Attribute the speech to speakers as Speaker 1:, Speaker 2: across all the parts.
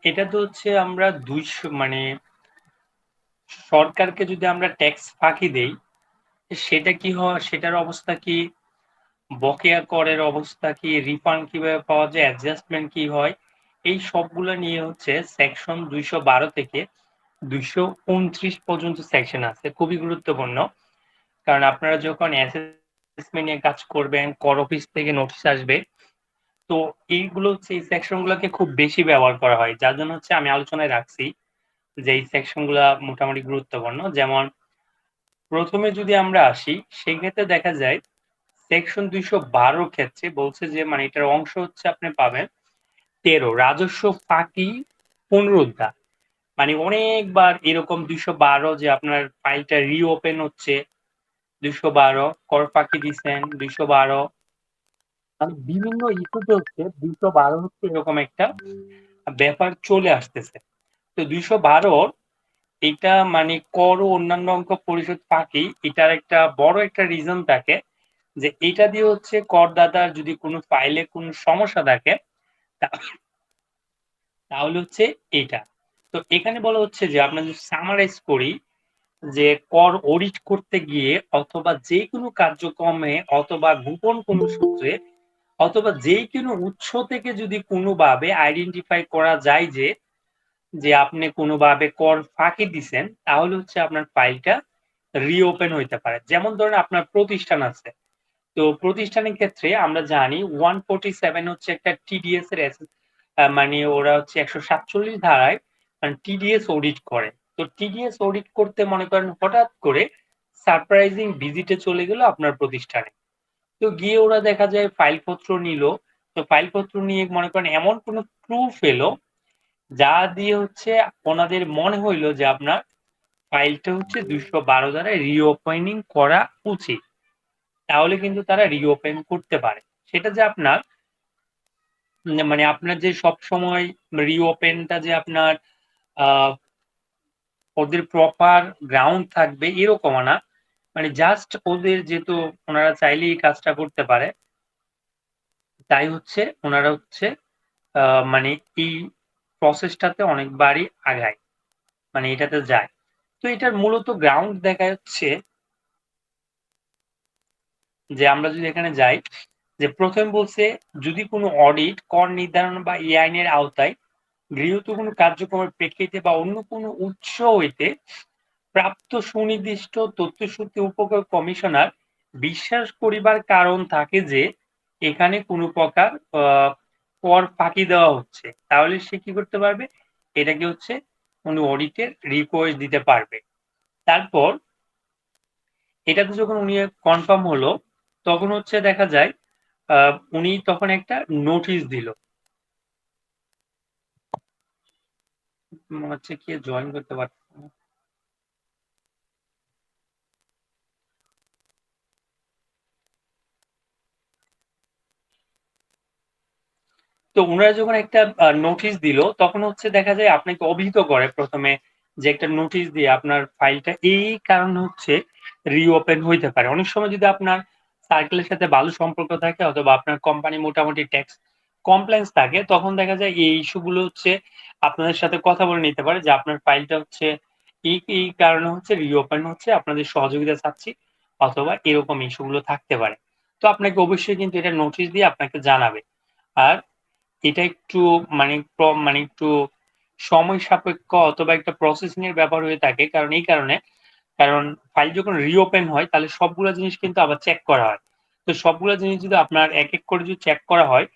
Speaker 1: এটা তো হচ্ছে আমরা ২০০ মানে সরকারকে যদি আমরা ট্যাক্স ফাঁকি দেই, সেটা কি হয়? সেটার অবস্থা কি? বকেয়া করের অবস্থা কি? রিফান্ড কিভাবে পাওয়া যায়? অ্যাডজাস্টমেন্ট কি হয়? এই সবগুলা নিয়ে হচ্ছে সেকশন ২১২ থেকে ২২৯ পর্যন্ত সেকশন আছে। খুবই গুরুত্বপূর্ণ। কারণ আপনারা যখন অ্যাসেসমেন্ট নিয়ে কাজ করবেন, কর অফিস থেকে নোটিশ আসবে। তো এইগুলো হচ্ছে এই সেকশন গুলাকে খুব বেশি ব্যবহার করা হয়। যার জন্য হচ্ছে আমি আলোচনায় রাখছি যে এই সেকশন গুলা মোটামুটি গুরুত্বপূর্ণ। যেমন ১ম এ যদি আমরা আসি, সেক্ষেত্রে দেখা যায় সেকশন ২১২ র ক্ষেত্রে বলছে যে মানে এটার অংশ হচ্ছে আপনি পাবেন ১৩ রাজস্ব ফাঁকি পুনরুদ্ধার। মানে অনেকবার এরকম ২১২ যে আপনার ফাইলটা রিওপেন হচ্ছে, ২১২ কর ফাঁকি দিছেন, ২১২ মানে বিভিন্ন ইস্যুতে হচ্ছে ২১২ হচ্ছে এরকম একটা ব্যাপার চলে আসতেছে। তো ২১২ এটা মানে কর ও অন্যান্য অঙ্ক পরিশোধ ফাঁকি এটার একটা বড় একটা রিজন থাকে যে এটা দিয়ে হচ্ছে করদাতার যদি কোনো ফাইলে কোনো সমস্যা থাকে তা তাহলে হচ্ছে এটা। তো এখানে বলা হচ্ছে যে আমরা যদি সামারাইজ করি যে কর অডিট করতে গিয়ে অথবা যেকোনো কার্যক্রমে অথবা গোপন কোনো সূত্রে অথবা যেকোনো উৎস থেকে যদি কোনোভাবে আইডেন্টিফাই করা যায় যে আপনি কোনোভাবে কর ফাঁকি দিছেন, তাহলে হচ্ছে আপনার ফাইলটা রিওপেন হইতে পারে। যেমন ধরেন আপনার প্রতিষ্ঠান আছে। তো প্রতিষ্ঠানের ক্ষেত্রে আমরা জানি 147 হচ্ছে একটা টিডিএস এর মানে ওরা হচ্ছে ১৪৭ ধারায় মানে টিডিএস অডিট করে। তো টিডিএস অডিট করতে মনে করেন হঠাৎ করে সারপ্রাইজিং ভিজিটে চলে গেল আপনার প্রতিষ্ঠানে। তো গিয়ে ওরা দেখা যায় ফাইলপত্র নিল। তো ফাইলপত্র নিয়ে মনে করেন এমন কোনো ক্লু পেলো যা দিয়ে হচ্ছে ওনাদের মনে হইলো যে আপনার ফাইলটা হচ্ছে ২১২ ধারায় রিওপেনিং করা উচিত। তাহলে কিন্তু তারা রিওপেন করতে পারে। সেটা যে আপনার মানে আপনার যে সবসময় রিওপেনটা যে আপনার আ ওদের প্রপার গ্রাউন্ড থাকবে এরকমও না। মানে জাস্ট ওদের যেহেতু ওনারা চাইলেই এই কাজটা করতে পারে। তাই হচ্ছে ওনারা হচ্ছে আ মানে এই প্রসেসটাতে অনেকবারই আগায়। মানে এটাতে যায়। তো এটার মূলত গ্রাউন্ড দেখা যাচ্ছে যে আমরা যদি এখানে যাই, যে ১ম বলছে যদি কোনো অডিট, কর নির্ধারণ বা এই আইনের আওতায় গৃহীত কোনো কার্যক্রমের প্রেক্ষিতে বা অন্য কোনো উৎস হইতে প্রাপ্ত সুনির্দিষ্ট তথ্যসূত্রে উপকূল কমিশনার বিশ্বাস করিবার কারণ থাকে যে এখানে কোনো প্রকার আ কর ফাঁকি দেওয়া হচ্ছে। তাহলে সে কি করতে পারবে? এটাকে হচ্ছে কোনো অডিটের রিকোয়েস্ট দিতে পারবে। তারপর এটাতে যখন উনি কনফার্ম হলো, তখন হচ্ছে দেখা যায় আ উনি তখন একটা নোটিশ দিল। মনে হচ্ছে কেউ জয়েন করতে পারতেছে না। তো উনারা যখন একটা নোটিশ দিল, তখন হচ্ছে দেখা যায় আপনাকে অবহিত করে ১ম এ যে একটা নোটিশ দিয়ে আপনার ফাইলটা এই কারণে হচ্ছে রিওপেন হইতে পারে। অনেক সময় যদি আপনার সার্কেলের সাথে ভালো সম্পর্ক থাকে অথবা আপনার কোম্পানি মোটামুটি ট্যাক্স কমপ্লায়েন্স থাকে, তখন দেখা যায় এই ইস্যু গুলো হচ্ছে আপনাদের সাথে কথা বলে নিতে পারে যে আপনার ফাইলটা হচ্ছে এই কারণে হচ্ছে রিওপেন হচ্ছে, আপনাদের সহযোগিতা চাচ্ছি অথবা এরকম ইস্যু গুলো থাকতে পারে। তো আপনাকে অবশ্যই কিন্তু এটা নোটিশ দিয়ে আপনাকে জানাবে। আর এটা একটু মানে একটু সময় সাপেক্ষ অথবা একটা প্রসেসিং এর ব্যাপার হয়ে থাকে। কারণ এই কারণে, কারণ ফাইল যখন রিওপেন হয় তাহলে সবগুলা জিনিস কিন্তু আবার চেক করা হয়। তো সবগুলা জিনিস যদি আপনার এক করে যদি চেক করা হয়,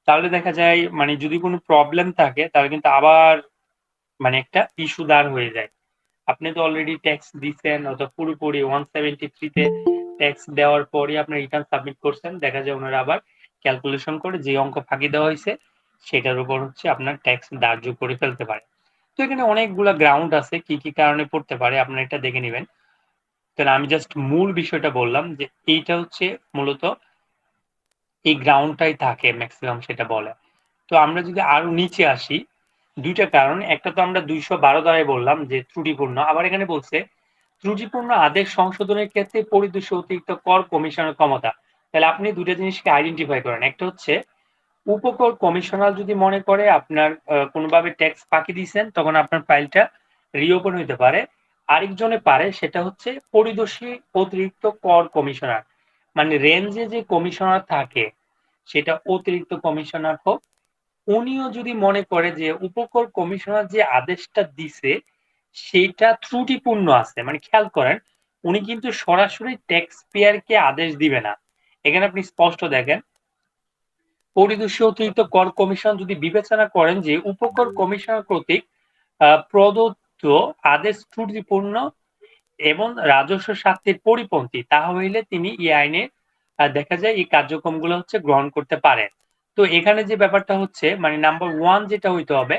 Speaker 1: তাহলে দেখা যায় মানে যদি কোন প্রবলেম থাকে তাহলে কিন্তু আবার মানে একটা ইস্যু দাঁড় হয়ে যায়। আপনি তো অলরেডি ট্যাক্স দিছেন অথবা পুরোপুরি 173 তে ট্যাক্স দেওয়ার পরেই আপনি রিটার্ন সাবমিট করছেন। দেখা যায় উনারা আবার ক্যালকুলেশন করে যে অঙ্ক ফাঁকি দেওয়া হইছে, সেটার উপর হচ্ছে আপনার ট্যাক্স ধার্য করে ফেলতে পারে। তো এখানে অনেকগুলা গ্রাউন্ড আছে কি কারণে পড়তে পারে আপনারা এটা দেখে নিবেন। তাহলে আমি জাস্ট মূল বিষয়টা বললাম যে এইটা হচ্ছে মূলত এই গ্রাউন্ডটাই থাকে মেক্সিমাম সেটা বলে। তো আমরা যদি আরো নিচে আসি, ২ টা কারণ। একটা তো আমরা ২১২ ধারায় বললাম যে ত্রুটিপূর্ণ। আবার এখানে বলছে, ত্রুটিপূর্ণ আদেশ সংশোধনের ক্ষেত্রে পরিদর্শী অতিরিক্ত কর কমিশনের ক্ষমতা। তাহলে আপনি ২ টা জিনিসকে আইডেন্টিফাই করেন। একটা হচ্ছে উপকর কমিশনার যদি মনে করে আপনার কোনোভাবে ট্যাক্স ফাঁকি দিয়েছেন, তখন আপনার ফাইলটা রিওপেন হইতে পারে। আরেকজনে পারে, সেটা হচ্ছে পরিদর্শী অতিরিক্ত কর কমিশনার। মানে রেঞ্জে যে কমিশনার থাকে, সেটা অতিরিক্ত কমিশনার হোক, উনিও যদি মনে করে যে উপকর কমিশনার যে আদেশটা দিছে সেটা ত্রুটিপূর্ণ আছে, মানে খেয়াল করেন, উনি কিন্তু সরাসরি ট্যাক্স পেয়ারকে আদেশ দিবে না। এখানে আপনি স্পষ্ট দেখেন, পরিদর্শী অতিরিক্ত কর কমিশন যদি বিবেচনা করেন যে উপকর কমিশনার কর্তৃক প্রদত্ত আদেশ ত্রুটিপূর্ণ এবং রাজস্ব স্বার্থের পরিপন্থী, তাহা হইলে তিনি এই আইনে দেখা যায় এই কার্যক্রমগুলো হচ্ছে গ্রহণ করতে পারেন। তো এখানে যে ব্যাপারটা হচ্ছে, মানে নাম্বার ওয়ান যেটা হইতে হবে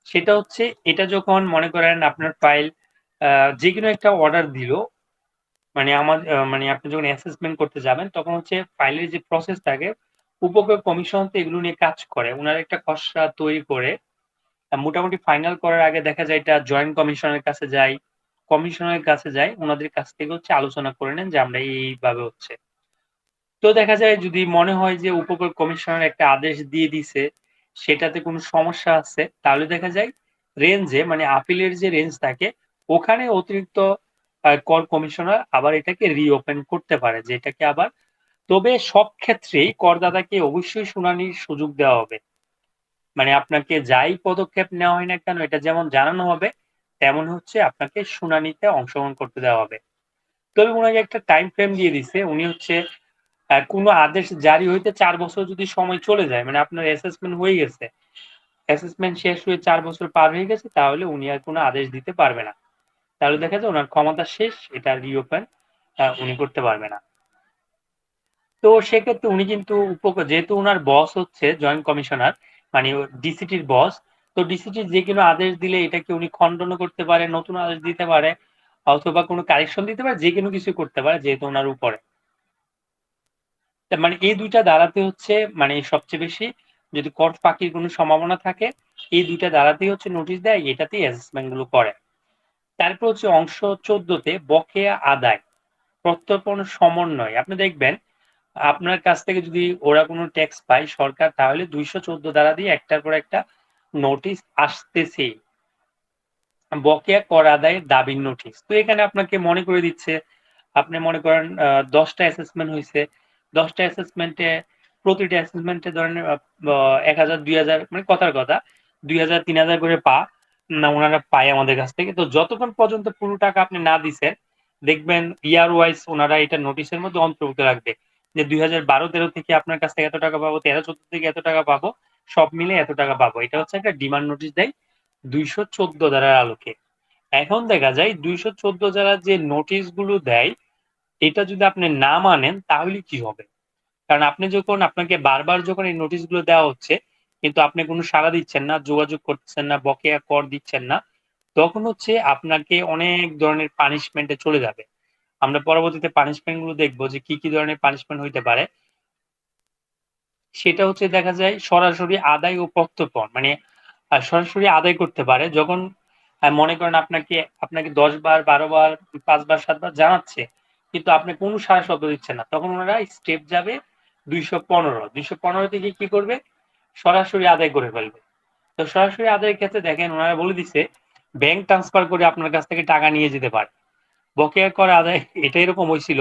Speaker 1: সেটা হচ্ছে, এটা যখন মনে করেন আপনার ফাইল যে কোনো একটা অর্ডার দিল, মানে মানে আপনি যখন অ্যাসেসমেন্ট করতে যাবেন তখন হচ্ছে ফাইলের যে প্রসেস থাকে, উপকর কমিশন তো এগুলো নিয়ে কাজ করে। উনারা একটা খসড়া তৈরি করে মোটামুটি ফাইনাল করার আগে দেখা যায় এটা জয়েন্ট কমিশনের কাছে যায়, কমিশনের কাছে যায়, উনাদের কাছ থেকে হচ্ছে আলোচনা করে নেন যে আমরা এইভাবে হচ্ছে। তো দেখা যায় যদি মনে হয় যে উপকূল কমিশনার একটা আদেশ দিয়ে দিছে, সেটাতে কোনো সমস্যা আছে, তাহলে দেখা যায় রেঞ্জে, মানে আপিলের যে রেঞ্জ থাকে, ওখানে অতিরিক্ত কর কমিশনার আবার এটাকে রিওপেন করতে পারে, যে এটাকে আবার, তবে সব ক্ষেত্রেই করদাতাকে অবশ্যই শুনানির সুযোগ দেওয়া হবে। মানে আপনাকে যাই পদক্ষেপ নেওয়া হয় না কেন, এটা যেমন জানানো হবে, তেমন হচ্ছে আপনাকে শুনানিতে অংশগ্রহণ করতে দেওয়া হবে। তবে উনাকে একটা টাইম ফ্রেম দিয়ে দিছে, উনি হচ্ছে কোনো আদেশ জারি হইতে ৪ বছর যদি সময় চলে যায়, মানে আপনার অ্যাসেসমেন্ট হয়ে গেছে, অ্যাসেসমেন্ট শেষ হয়ে ৪ বছর পার হয়ে গেছে, তাহলে উনি আর কোনো আদেশ দিতে পারবে না। তাহলে দেখা যায় উনার ক্ষমতা শেষ, এটা রিওপেন উনি করতে পারবে না। তো সেক্ষেত্রে উনি কিন্তু যেহেতু উনার বস হচ্ছে জয়েন্ট কমিশনার, মানে ডিসিটির বস, তো ডিসিটি যে কোনো আদেশ দিলে এটাকে উনি খণ্ডনও করতে পারে, নতুন আদেশ দিতে পারে, অথবা কোনো কারেকশন দিতে পারে, যে কোনো কিছু করতে পারে যেহেতু উনার উপরে। মানে এই দুইটা দ্বারাতে হচ্ছে, মানে সবচেয়ে বেশি যদি কর ফাঁকির কোনো সম্ভাবনা থাকে, এই দুইটা দ্বারাতেই হচ্ছে নোটিশ দেয়, এটাতেই অ্যাসেসমেন্ট গুলো করে। তারপর হচ্ছে অংশ 14 তে বকেয়া আদায় প্রত্যর্পণ সমন্বয়। আপনি দেখবেন আপনার কাছ থেকে যদি ওরা কোনো ট্যাক্স পায় সরকার, তাহলে 214 ধারা দিয়ে একটার পর একটা নোটিশ আসতেছেই, বকেয়া কর আদায়ের দাবির নোটিশ। তো এখানে আপনাকে মনে করে দিচ্ছে, আপনি মনে করেন ১০টা অ্যাসেসমেন্ট হইছে, ১০টা অ্যাসেসমেন্টে প্রতিটা অ্যাসেসমেন্টে ধরেন ১,০০০ ২,০০০, মানে কথার কথা ২,০০০ ৩,০০০ করে না উনারা পায় আমাদের কাছ থেকে। তো যতক্ষণ পর্যন্ত পুরো টাকা আপনি না দিছেন, দেখবেন ইয়ার ওয়াইজ উনারা এটা নোটিশের মধ্যে অন্তর্ভুক্ত রাখবে যে ২০১২-১৩ থেকে আপনার কাছ থেকে এত টাকা পাবো, ১৩-১৪ থেকে এত টাকা পাবো, সব মিলে এত টাকা পাবো। এটা হচ্ছে একটা ডিমান্ড নোটিশ দেয় ২১৪ ধারার আলোকে। এখন দেখা যায় ২১৪ ধারার যে নোটিশ গুলো দেয়, এটা যদি আপনি না মানেন তাহলে কি হবে? কারণ আপনি যখন, আপনাকে বারবার যখন এই নোটিশ গুলো দেওয়া হচ্ছে, কিন্তু আপনি কোনো সাড়া দিচ্ছেন না, যোগাযোগ করতেছেন না, বকেয়া কর দিচ্ছেন না, তখন হচ্ছে আপনাকে অনেক ধরনের পানিশমেন্ট এ চলে যাবে। আমরা পরবর্তীতে পানিশমেন্ট গুলো দেখবো যে কি ধরনের পানিশমেন্ট হইতে পারে। সেটা হচ্ছে দেখা যায় সরাসরি আদায় ও প্রত্যর্পণ। মানে সরাসরি আদায় করতে পারে। যখন মনে করেন আপনাকে ১০ বার, ১২ বার, ৫ বার, ৭ বার জানাচ্ছে, কিন্তু আপনি কোনো সাড়া শব্দ দিচ্ছেন না। তখন উনারা স্টেপ যাবে ২১৫। ২১৫ থেকে কি করবে? সরাসরি আদায় করে ফেলবে। তো সরাসরি আদায়ের ক্ষেত্রে দেখেন উনারা বলে দিছে, ব্যাংক ট্রান্সফার করে আপনার কাছ থেকে টাকা নিয়ে যেতে পারে। বকেয়া কর আদায় এটা এরকম হইছিল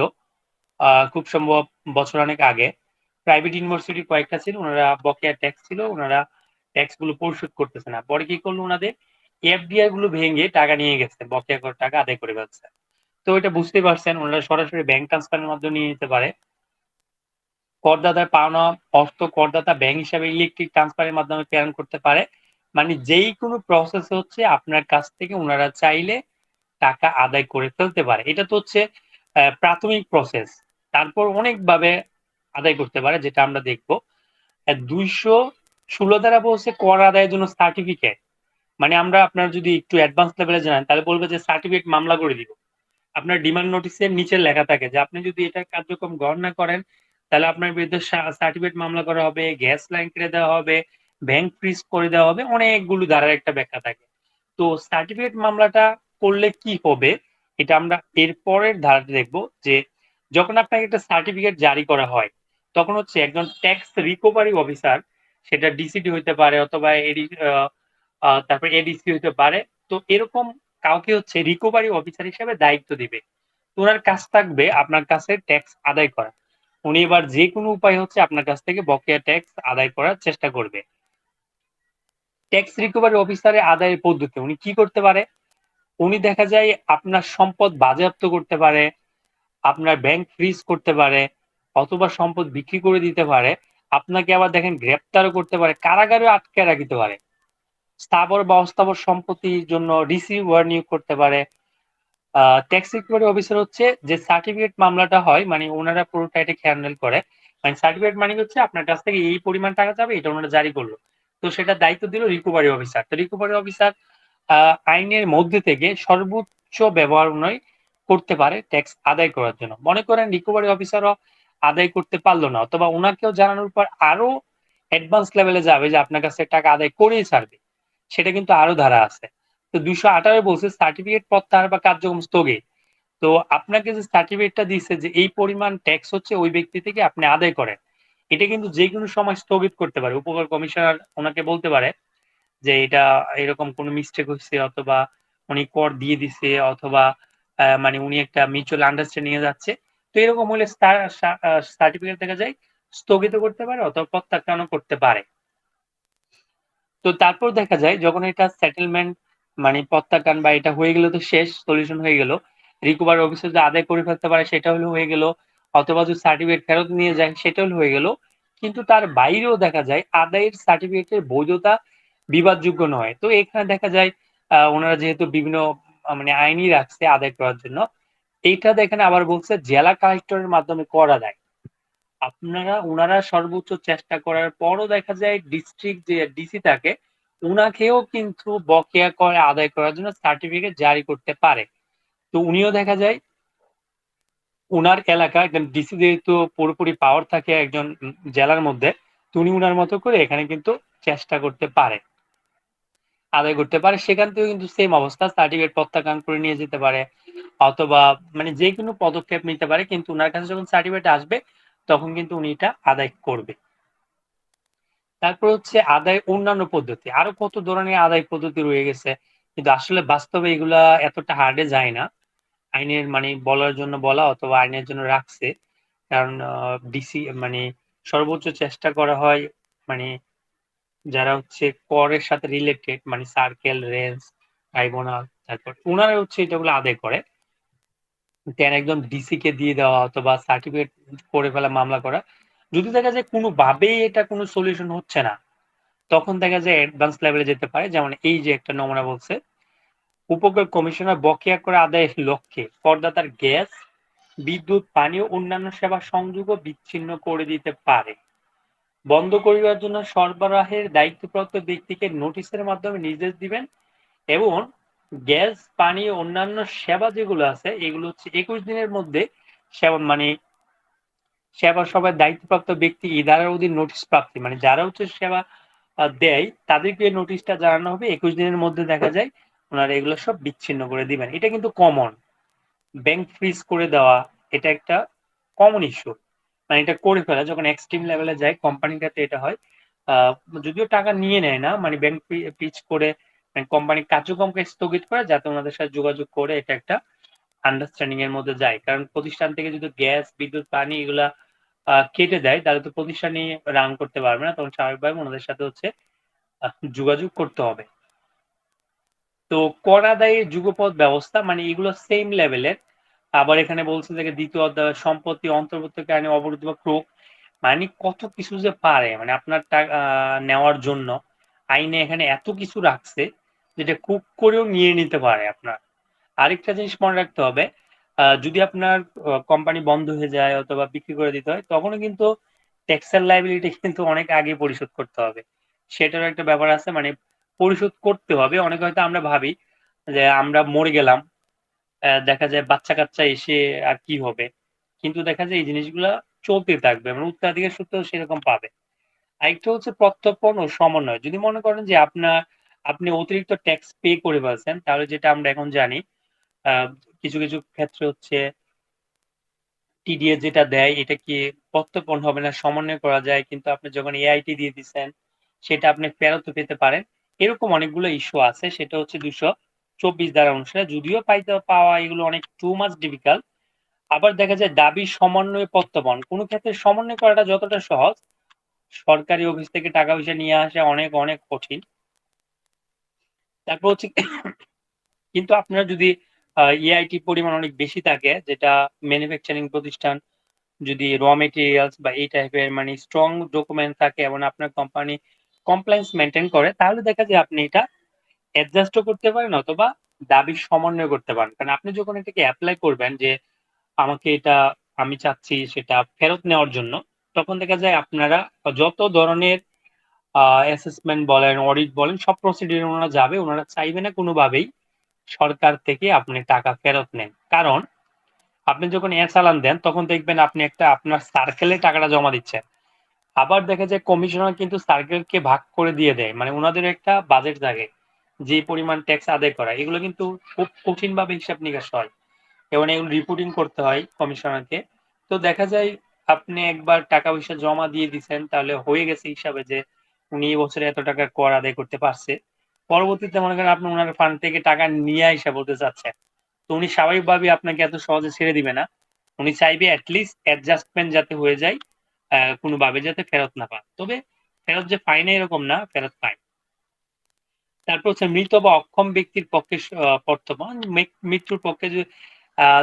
Speaker 1: খুব সম্ভব বছর অনেক আগে। প্রাইভেট ইউনিভার্সিটি কয়েকটা ছিল, উনারা বকেয়া ট্যাক্স ছিল, উনারা ট্যাক্স গুলো পরিশোধ করতেছে না। পরে কি করলো উনাদের? এফডিআর গুলো ভেঙে টাকা নিয়ে গেছে। বকেয়া কর টাকা আদায় করে ফেলছে। তো এটা বুঝতেই পারছেন উনারা সরাসরি ব্যাংক ট্রান্সফারের মাধ্যমে নিয়ে নিতে পারে। করদাতার পাওনা অর্থ করদাতা ব্যাংক হিসাবে ইলেকট্রিক ট্রান্সফারের মাধ্যমে প্রেরণ করতে পারে। মানে যেই কোনো প্রসেস হচ্ছে আপনার কাছ থেকে উনারা চাইলে টাকা আদায় করে ফেলতে পারে। এটা তো হচ্ছে প্রাথমিক প্রসেস। তারপর অনেকভাবে আদায় করতে পারে, যেটা আমরা দেখব। ২১৬ ধারা বলছে কর আদায়ের জন্য সার্টিফিকেট। মানে আমরা, আপনার যদি একটু অ্যাডভান্স লেভেলে জানেন তাহলে বলবে যে সার্টিফিকেট মামলা করে দিব। আপনার ডিমান্ড নোটিসের নিচে লেখা থাকে যে আপনি যদি এটা কার্যক্রম গ্রহণ না করেন, তাহলে আপনার বিরুদ্ধে সার্টিফিকেট মামলা করা হবে, গ্যাস লাইন কেটে দেওয়া হবে, ব্যাংক ফ্রিজ করে দেওয়া হবে, অনেকগুলো ধারার একটা ব্যাখ্যা থাকে। তো সার্টিফিকেট মামলাটা করলে কি হবে, এটা আমরা এর পরের ধারাতে দেখব। যে যখন আপনাকে একটা সার্টিফিকেট জারি করা হয়, তখন হচ্ছে একজন ট্যাক্স রিকভারি অফিসার সেটা ডিসিডি হইতে পারে অথবা তারপর এডিসি হইতে পারে। তো এরকম কাউকে হচ্ছে রিকভারি অফিসার হিসেবে দায়িত্ব দিবে। তো উনার কাজ থাকবে আপনার কাছে ট্যাক্স আদায় করা। উনি এবার যেকোনো উপায়ে হচ্ছে আপনার কাছ থেকে বকেয়া ট্যাক্স আদায় করার চেষ্টা করবে। ট্যাক্স রিকভারি অফিসারের আদায়ের পদ্ধতি উনি কি করতে পারে? উনি দেখা যায় আপনার সম্পদ বাজেয়াপ্ত করতে পারে, আপনার ব্যাংক ফ্রিজ করতে পারে, অথবা সম্পদ বিক্রি করে দিতে পারে। আপনাকে আবার দেখেন গ্রেপ্তারও করতে পারে, কারাগারেও আটকায় রাখিতে পারে। স্থাবর বা অস্থাবর সম্পত্তির জন্য রিসিভার নিয়োগ করতে পারে। ট্যাক্স রিকভারি অফিসার হচ্ছে যে সার্টিফিকেট মামলাটা হয় মানে ওনারা পুরোটা এটাকে হ্যান্ডেল করে। মানে সার্টিফিকেট মানে হচ্ছে আপনার কাছ থেকে এই পরিমাণ টাকা যাবে এটা ওনারা জারি করলো। তো সেটার দায়িত্ব দিল রিকভারি অফিসার। তো রিকভারি অফিসার আইনের মধ্যে থেকে সর্বোচ্চ ব্যবহার নয় করতে পারে ট্যাক্স আদায় করার জন্য। মনে করেন রিকভারি অফিসারও আদায় করতে পারলো না অথবা ওনাকেও জানানোর পর আরো অ্যাডভান্স লেভেলে যাবে যে আপনার কাছে টাকা আদায় করেই ছাড়বে। সেটা কিন্তু আরো ধারা আছে। তো ২১৮ বলছে সার্টিফিকেট প্রত্যাহার বা কার্যক্রম স্থগিত। তো আপনাকে যে সার্টিফিকেটটা দিচ্ছে যে এই পরিমাণ ট্যাক্স হচ্ছে ওই ব্যক্তি থেকে আপনি আদায় করেন। এটা কিন্তু যেকোনো সময় স্থগিত করতে পারে। উপকর কমিশনার ওনাকে বলতে পারে যে এটা এরকম কোনো মিস্টেক হইছে অথবা উনি কর দিয়ে দিছে অথবা মানে উনি একটা মিউচুয়াল আন্ডারস্ট্যান্ডিং এ যাচ্ছে। তো এরকম হলে সার্টিফিকেট দেখা যায় স্থগিত করতে পারে অথবা প্রত্যাখ্যানও করতে পারে। তো তারপর দেখা যায় যখন এটা সেটেলমেন্ট মানে প্রত্যাখ্যান বা এটা হয়ে গেলে তো শেষ সলিউশন হয়ে গেল। রিকভার অফিসার যে আদায় করে ফেলতে পারে সেটা হলে হয়ে গেল অথবা যদি সার্টিফিকেট ফেরত নিয়ে যায় সেটা হলে হয়ে গেল। কিন্তু তার বাইরেও দেখা যায় আদায়ের সার্টিফিকেটের বৈধতা বিবাদযোগ্য নয়। তো এখানে দেখা যায় ওনারা যেহেতু বিভিন্ন মানে আইনই রাখছে আদায় করার জন্য। এইটা দেখেন আবার বলছে জেলা কালেক্টরের মাধ্যমে করা যায়। উনারা সর্বোচ্চ চেষ্টা করার পরও দেখা যায় ডিস্ট্রিক্ট যে ডিসি থাকে উনাকেও কিন্তু বকেয়া কর আদায় করার জন্য সার্টিফিকেট জারি করতে পারে। তো উনিও দেখা যায় উনার এলাকা একজন ডিসি যেহেতু পুরোপুরি পাওয়ার থাকে একজন জেলার মধ্যে, তো উনি উনার মতো করে এখানে কিন্তু চেষ্টা করতে পারে, আদায় করতে পারে। সেখান থেকেও কিন্তু সেম অবস্থা সার্টিফিকেট প্রত্যাখ্যান করে নিয়ে যেতে পারে অথবা মানে যেকোনো পদক্ষেপ নিতে পারে। কিন্তু উনার কাছে যখন সার্টিফিকেট আসবে তখন কিন্তু উনি এটা আদায় করবে। তারপর হচ্ছে আদায় অন্যান্য পদ্ধতি। আরো কত ধরনের আদায় পদ্ধতি রয়ে গেছে। কিন্তু আসলে বাস্তবে এগুলা এতটা হার্ডে যায় না। আইনের মানে বলার জন্য বলা অথবা আইনের জন্য রাখছে। কারণ ডিসি মানে সর্বোচ্চ চেষ্টা করা হয় মানে যারা হচ্ছে করের সাথে রিলেটেড মানে সার্কেল, রেঞ্জ, ট্রাইব্যুনাল তারপর উনারা হচ্ছে এটাগুলো আদায় করে। দেন একদম ডিসি কে দিয়ে দেওয়া অথবা সার্টিফিকেট করে ফেলা মামলা করা। যদি দেখা যায় কোনোভাবেই এটা কোনো সলিউশন হচ্ছে না তখন দেখা যায় অ্যাডভান্স লেভেলে যেতে পারে। যেমন এই যে একটা নমুনা বলছে, উপকূল কমিশনার বকেয়া করে আদায়ের লক্ষ্যে করদাতার গ্যাস, বিদ্যুৎ, পানি ও অন্যান্য সেবা সংযোগও বিচ্ছিন্ন করে দিতে পারে। বন্ধ করিবার জন্য সরবরাহের দায়িত্বপ্রাপ্ত ব্যক্তিকে নোটিশের মাধ্যমে নির্দেশ দিবেন এবং গ্যাস, পানি ও অন্যান্য সেবা যেগুলো আছে এগুলো হচ্ছে ২১ দিনের মধ্যে সেবা মানে সেবা সভায় দায়িত্বপ্রাপ্ত ব্যক্তি ইদারার অধীন নোটিশ প্রাপ্তি মানে যারা হচ্ছে সেবা দেয় তাদেরকে নোটিশটা জানানো হবে ২১ দিনের মধ্যে দেখা যায় ওনারা এগুলো সব বিচ্ছিন্ন করে দিবেন। এটা কিন্তু কমন। ব্যাংক ফ্রিজ করে দেওয়া এটা একটা কমন ইস্যু। মানে এটা করে ফেলা যখন এক্সট্রিম লেভেলে যায় কোম্পানিটাতে এটা হয়। আ যদিও টাকা নিয়ে নেয় না মানে ব্যাংক ফ্রিজ করে মানে কোম্পানির কার্যক্রমকে স্থগিত করে যাতে ওনাদের সাথে যোগাযোগ করে এটা একটা আন্ডারস্ট্যান্ডিং এর মধ্যে যায়। কারণ প্রতিষ্ঠান থেকে যদি গ্যাস, বিদ্যুৎ, পানি এগুলা কেটে দেয় তাহলে তো প্রতিষ্ঠানই রান করতে পারবে না। তখন স্বাভাবিকভাবে ওনাদের সাথে হচ্ছে যোগাযোগ করতে হবে। তো কর আদায়ের যুগপৎ ব্যবস্থা মানে এগুলো সেম লেভেলের। আবার এখানে বলছে যে ২য় অধ্যায় সম্পত্তি অন্তর্ভুক্তির অবরোধ বা ক্রোক মানে কত কিছু যে পারে মানে আপনার নেওয়ার জন্য আইনে এখানে এত কিছু রাখছে যেটা কুক করেও নিয়ে নিতে পারে আপনার। আরেকটা জিনিস মনে রাখতে হবে, যদি আপনার কোম্পানি বন্ধ হয়ে যায় অথবা বিক্রি করে দিতে হয়, তখনও কিন্তু ট্যাক্সের লায়াবিলিটি কিন্তু অনেক আগে পরিশোধ করতে হবে। সেটারও একটা ব্যাপার আছে মানে পরিশোধ করতে হবে। অনেকে হয়তো আমরা ভাবি যে আমরা মরে গেলাম, দেখা যায় বাচ্চা-কাচ্চা এসে আর কি হবে? কিন্তু দেখা যায় এই জিনিসগুলা চলতে থাকবে। মানে উত্তরাধিকার সূত্রেও সেরকম পাবে। আরেকটা হচ্ছে প্রত্যর্পণ ও সমন্বয়। যদি মনে করেন যে আপনি অতিরিক্ত ট্যাক্স পে করে ফেলছেন, তাহলে যেটা আমরা এখন জানি আ কিছু ক্ষেত্রে হচ্ছে টিডিএস যেটা দেয় এটা কি প্রত্যর্পণ হবে না সমন্বয় করা যায়। কিন্তু আপনি যখন এআইটি দিয়ে দিচ্ছেন সেটা আপনি ফেরতও পেতে পারেন। এরকম অনেকগুলো ইস্যু আছে। সেটা হচ্ছে ২২৪ ধারা অনুসারে। যদিও পাওয়া এগুলো অনেক টু মাচ ডিফিকাল্ট। আবার দেখা যায় দাবির সমন্বয়ে প্রত্যয়ন। কোন ক্ষেত্রে সমন্বয় করাটা যতটা সহজ, সরকারি অফিস থেকে টাকা-পয়সা নিয়ে আসা অনেক কঠিন। তারপর হচ্ছে কিন্তু আপনার যদি EIT পরিমাণ অনেক বেশি থাকে, যেটা ম্যানুফ্যাকচারিং প্রতিষ্ঠান যদি মেটেরিয়ালস বা এই টাইপের মানে স্ট্রং ডকুমেন্ট থাকে এবং আপনার কোম্পানি কমপ্লায়েন্স মেইনটেইন করে, তাহলে দেখা যায় আপনি এটা অ্যাডজাস্টও করতে পারেন অথবা দাবির সমন্বয় করতে পারেন। কারণ আপনি যখন এটাকে এপ্লাই করবেন যে, আমাকে এটা আমি চাচ্ছি সেটা ফেরত নেওয়ার জন্য, তখন দেখা যায় আপনারা যত ধরনের অ্যাসেসমেন্ট বলেন, অডিট বলেন, সব প্রসিডিউর এ উনারা যাবে। উনারা চাইবে না কোনোভাবেই সরকার থেকে আপনি টাকা ফেরত নেন। কারণ আপনি যখন চালান দেন, তখন দেখবেন আপনি একটা আপনার সার্কেলে টাকাটা জমা দিচ্ছেন। আবার দেখা যায় কমিশনার কিন্তু সার্কেলকে ভাগ করে দিয়ে দেয়। মানে উনাদের একটা বাজেট থাকে। যে পরিমাণ ট্যাক্স আদায় করা। এগুলো কিন্তু খুব কঠিনভাবে হিসাব-নিকাশ হয়। এবং এগুলো রিপোর্টিং করতে হয় কমিশনারকে। তো দেখা যায় আপনি একবার টাকা-পয়সা জমা দিয়ে দিছেন, তাহলে হয়ে গেছে হিসাবে যে উনি এই বছরে এত টাকার কর আদায় করতে পারছে। পরবর্তীতে মনে করেন আপনি উনার ফান্ড থেকে টাকা নিয়ে আইসা বলতে চাচ্ছেন। তো উনি স্বাভাবিকভাবেই আপনাকে এত সহজে ছেড়ে দিবে না। উনি চাইবে এটলিস্ট অ্যাডজাস্টমেন্ট যাতে হয়ে যায়, কোনভাবে যাতে ফেরত না পান। তবে ফেরত যে পায় না এরকম না, ফেরত পায়। তারপর হচ্ছে মৃত বা অক্ষম ব্যক্তির পক্ষে বর্তমান মৃত্যুর পক্ষে যে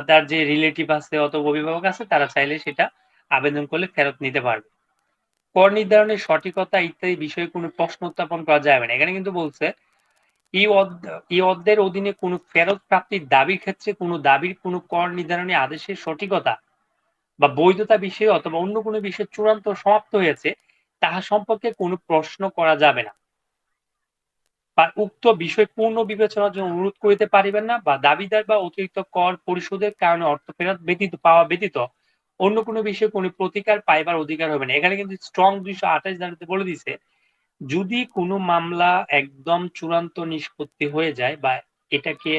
Speaker 1: তার যে রিলেটিভ আছে অথবা অভিভাবক আছে তারা চাইলে সেটা আবেদন করলে ফেরত নিতে পারবে। কর নির্ধারণের সঠিকতা ইত্যাদি বিষয়ে কোনো প্রশ্ন উত্থাপন করা যাবে না। এখানে কিন্তু বলছে এই অধ্যায়ের অধীনে কোনো ফেরত প্রাপ্তির দাবির ক্ষেত্রে কোনো দাবির কোনো কর নির্ধারণী আদেশের সঠিকতা বা বৈধতা বিষয়ে অথবা অন্য কোনো বিষয়ে চূড়ান্ত সমাপ্ত হয়েছে, তাহা সম্পর্কে কোনো প্রশ্ন করা যাবে না। বা উক্ত বিষয় পূর্ণ বিবেচনার জন্য অনুরোধ করিতে পারিবেন না বা দাবিদার বা অতিরিক্ত কর পরিশোধের কারণে অর্থ ফেরত ব্যতীত অন্য কোনো বিষয়ে কোনো প্রতিকার পাইবার অধিকার হবে না। এখানে কিন্তু স্ট্রং ২২৮ ধারাতে বলে দিছে, যদি কোনো মামলা একদম চূড়ান্ত নিষ্পত্তি হয়ে যায় বা এটাকে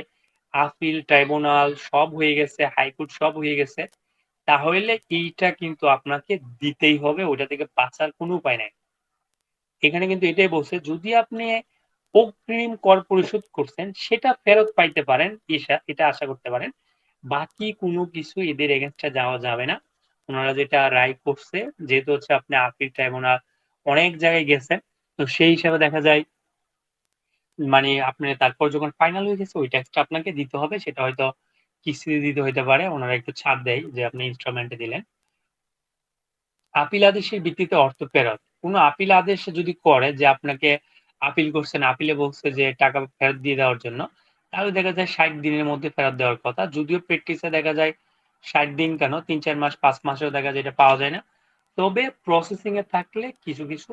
Speaker 1: আপিল ট্রাইব্যুনাল সব হয়ে গেছে, হাইকোর্ট সব হয়ে গেছে, তাহলে এইটা কিন্তু আপনাকে দিতেই হবে। ওইটা থেকে বাঁচার কোনো উপায় নাই। এখানে কিন্তু এটাই বলছে, যদি আপনি অগ্রিম কর পরিশোধ করছেন, সেটা ফেরত পাইতে পারেন, এটা আশা করতে পারেন। বাকি কোনো কিছু এদের এগেইনস্ট এ যাওয়া যাবে না। উনারা যেটা রায় করছে, যেহেতু হচ্ছে আপনি আপিল ট্রাইব্যুনাল অনেক জায়গায় গেছেন। তো সেই হিসাবে দেখা যায় মানে আপনি তারপর যখন ফাইনাল হয়ে গেছে ওই ট্যাক্সটা আপনাকে দিতে হবে। সেটা হয়তো কিস্তিতে দিতে হইতে পারে। উনারা একটু ছাড় দেয় যে আপনি ইনস্টলমেন্ট এ দিলেন। আপিল আদেশের ভিত্তিতে অর্থ ফেরত। কোন আপিল আদেশ যদি করে যে আপনাকে আপিল করছেন, আপিলে বলছে যে টাকা ফেরত দিয়ে দেওয়ার জন্য, তাহলে দেখা যায় ৬০ দিনের মধ্যে ফেরত দেওয়ার কথা। যদিও প্র্যাকটিসে দেখা যায় ৬০ দিন কেন ৩-৪ মাস ৫ মাসেও দেখা যায় এটা পাওয়া যায় না। তবে প্রসেসিং এ থাকলে কিছু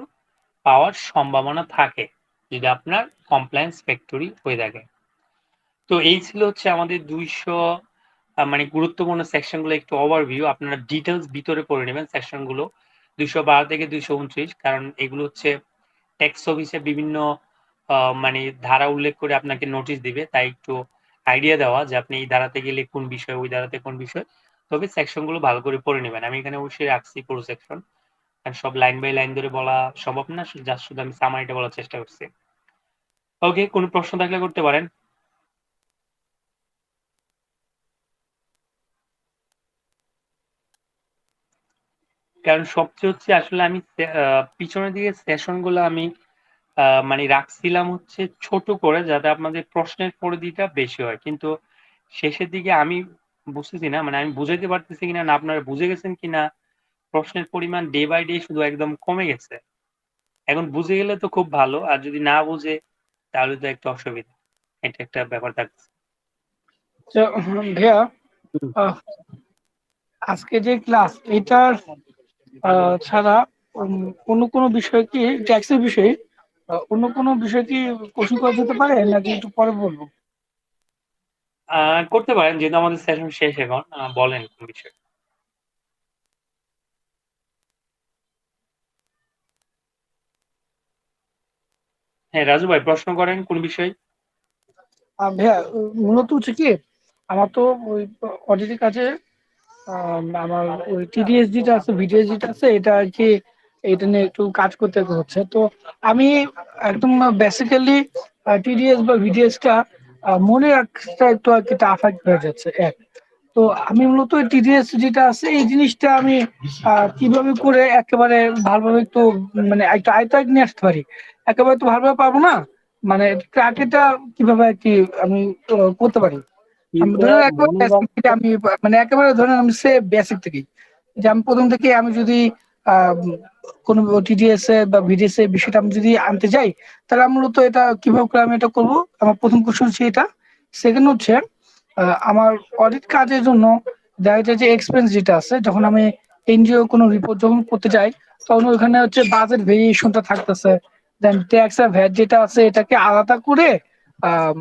Speaker 1: পাওয়ার সম্ভাবনা থাকে। যদি আপনার কমপ্লায়েন্স ফ্যাক্টরি হয়ে থাকে। তো এই ছিল হচ্ছে আমাদের ২০০ মানে গুরুত্বপূর্ণ সেকশন গুলো একটু ওভারভিউ। আপনারা ডিটেইলস ভিতরে পড়ে নেবেন সেকশন গুলো। ২১২ থেকে ২২৯ কারণ এগুলো হচ্ছে ট্যাক্স অফিসে বিভিন্ন আ মানে ধারা উল্লেখ করে আপনাকে নোটিশ দিবে। তাই একটু আইডিয়া দেওয়া যে আপনি এই ধারাতে গেলে কোন বিষয়, ওই ধারাতে কোন বিষয়। তবে সেকশন গুলো ভালো করে পড়ে নিবেন। আমি এখানে অবশ্যই রাখছি পুরো সেকশন। কারণ সব লাইন বাই লাইন ধরে বলা সম্ভব না। জাস্ট শুধু আমি সামারিটা বলার চেষ্টা করছি। ওকে, কোন প্রশ্ন থাকলে করতে পারেন। কারণ সবচেয়ে হচ্ছে আসলে আমি পিছনের দিকে সেশন গুলো আমি মানে রাখছিলাম হচ্ছে ছোট করে যাতে আপনাদের প্রশ্নের পরিধিটা বেশি হয়। কিন্তু শেষের দিকে আমি বুঝতেছি না মানে আমি বুঝাইতে পারতেছি কিনা না আপনারা বুঝে গেছেন কিনা প্রশ্নের পরিমাণ ডে বাই ডে শুধু একদম কমে গেছে। এখন বুঝে গেলে তো খুব ভালো। আর যদি না বুঝে তাহলে তো একটু অসুবিধা। এটা একটা ব্যাপার থাকছে।
Speaker 2: তো ভাইয়া,
Speaker 1: হুম।
Speaker 2: আহ, আজকে যে ক্লাস এটার ছাড়া অন্য কোনো বিষয় কি ট্যাক্সের বিষয়ে অন্য কোনো বিষয় কি কোশ্চেন করা যেতে পারে নাকি একটু পরে বলবো?
Speaker 1: করতে পারেন যেহেতু আমাদের সেশন শেষ এখন। বলেন কোন বিষয়? হ্যাঁ, রাজু ভাই প্রশ্ন করেন কোন বিষয়?
Speaker 2: ভাইয়া, মূলত হচ্ছে কি আমার তো ওই অডিটের কাছে আমার ওই টিডিএস যেটা আছে ভিডিএস যেটা আছে এটা আর কি এটা নিয়ে একটু কাজ করতে হচ্ছে। তো আমি একদম বেসিক্যালি টিডিএস বা ভিডিএসটা মনে রাখতে একটু আর কি টাফ হয়ে যাচ্ছে এক। তো আমি মূলত টিডিএস যেটা আছে এই জিনিসটা আমি কিভাবে করে একেবারে ভালোভাবে একটু মানে একটু আয়ত্তে নিয়ে আসতে পারি, একেবারে তো ভালোভাবে পারবো না, মানে ট্র্যাকেটা কিভাবে আর কি আমি করতে পারি। আমি
Speaker 1: এটা
Speaker 2: ধরেন একবার
Speaker 1: মনে
Speaker 2: বেসিক থেকে আমি মানে একেবারে ধরেন আমি সে বেসিক থেকেই যে আমি প্রথম থেকে আমি যদি আহ কোনো টিডিএস এ বা ভিডিএস এ বিষয়টা আমি যদি আনতে যাই, তাহলে আমি মূলত এটা কিভাবে করে আমি এটা করবো। আমার প্রথম কোশ্চেন হচ্ছে এটা। সেকেন্ড হচ্ছে আমার অডিট কাজের জন্য দেখা যায় যে এক্সপেন্স যেটা আছে, যখন আমি এনজিও কোনো রিপোর্ট যখন করতে যাই, তখন ওখানে হচ্ছে বাজেট ভেরিয়েশনটা থাকতেছে। দেন ট্যাক্স আর ভ্যাট যেটা আছে এটাকে আলাদা করে আম,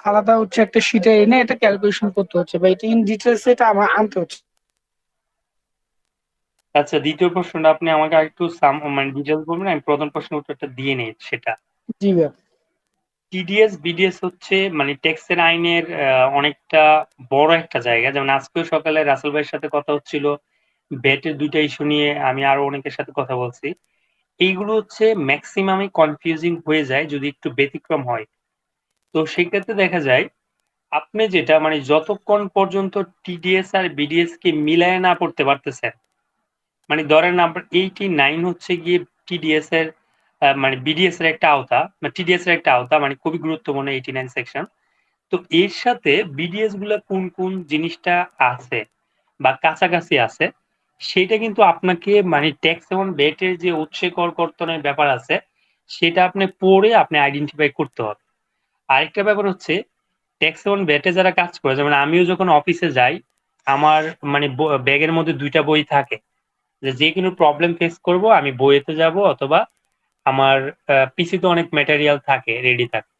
Speaker 2: আলাদা হচ্ছে একটা শিটে এনে এটা ক্যালকুলেশন করতে হচ্ছে, বা এটা ইন ডিটেলস এটা আমার আনতে হচ্ছে।
Speaker 1: আচ্ছা, দ্বিতীয় প্রশ্নটা আপনি আমাকে আরেকটু মানে ডিটেলস বলবেন, আমি প্রথম প্রশ্নের উত্তরটা দিয়ে নেই সেটা।
Speaker 2: জি ভাইয়া।
Speaker 1: টিডিএস বিডিএস হচ্ছে মানে ট্যাক্সের আইনের অনেকটা বড় একটা জায়গা। যেমন আজকেও সকালে রাসেল ভাইয়ের সাথে কথা হচ্ছিল ভ্যাটের ২টা ইস্যু নিয়ে, আমি আরো অনেকের সাথে কথা বলছি। এইগুলো হচ্ছে ম্যাক্সিমামই কনফিউজিং হয়ে যায় যদি একটু ব্যতিক্রম হয়। তো সেক্ষেত্রে দেখা যায় আপনি যেটা মানে যতক্ষণ পর্যন্ত টিডিএস আর বিডিএস কে মিলায় না পড়তে পারতেছেন, মানে ধরেন আপনার 89 হচ্ছে গিয়ে টিডিএস এর মানে বিডিএস এর একটা আওতা, মানে টিডিএস এর একটা আওতা, মানে খুবই গুরুত্বপূর্ণ 89 সেকশন। তো এর সাথে বিডিএস গুলা কোন কোন জিনিসটা আছে বা কাছাকাছি আছে, সেটা কিন্তু আপনাকে মানে ট্যাক্স এবং ভ্যাটের যে উৎসে কর কর্তনের ব্যাপার আছে, সেটা আপনি পড়ে আপনি আইডেন্টিফাই করতে হবে। আরেকটা ব্যাপার হচ্ছে ট্যাক্স এবং ভ্যাটে যারা কাজ করে, যেমন আমিও যখন অফিসে যাই, আমার মানে ব্যাগের মধ্যে ২টা বই থাকে। যে কোনো প্রবলেম ফেস করব আমি বইয়েতে যাব, অথবা আমার পিসিতে অনেক ম্যাটেরিয়াল থাকে, রেডি থাকে।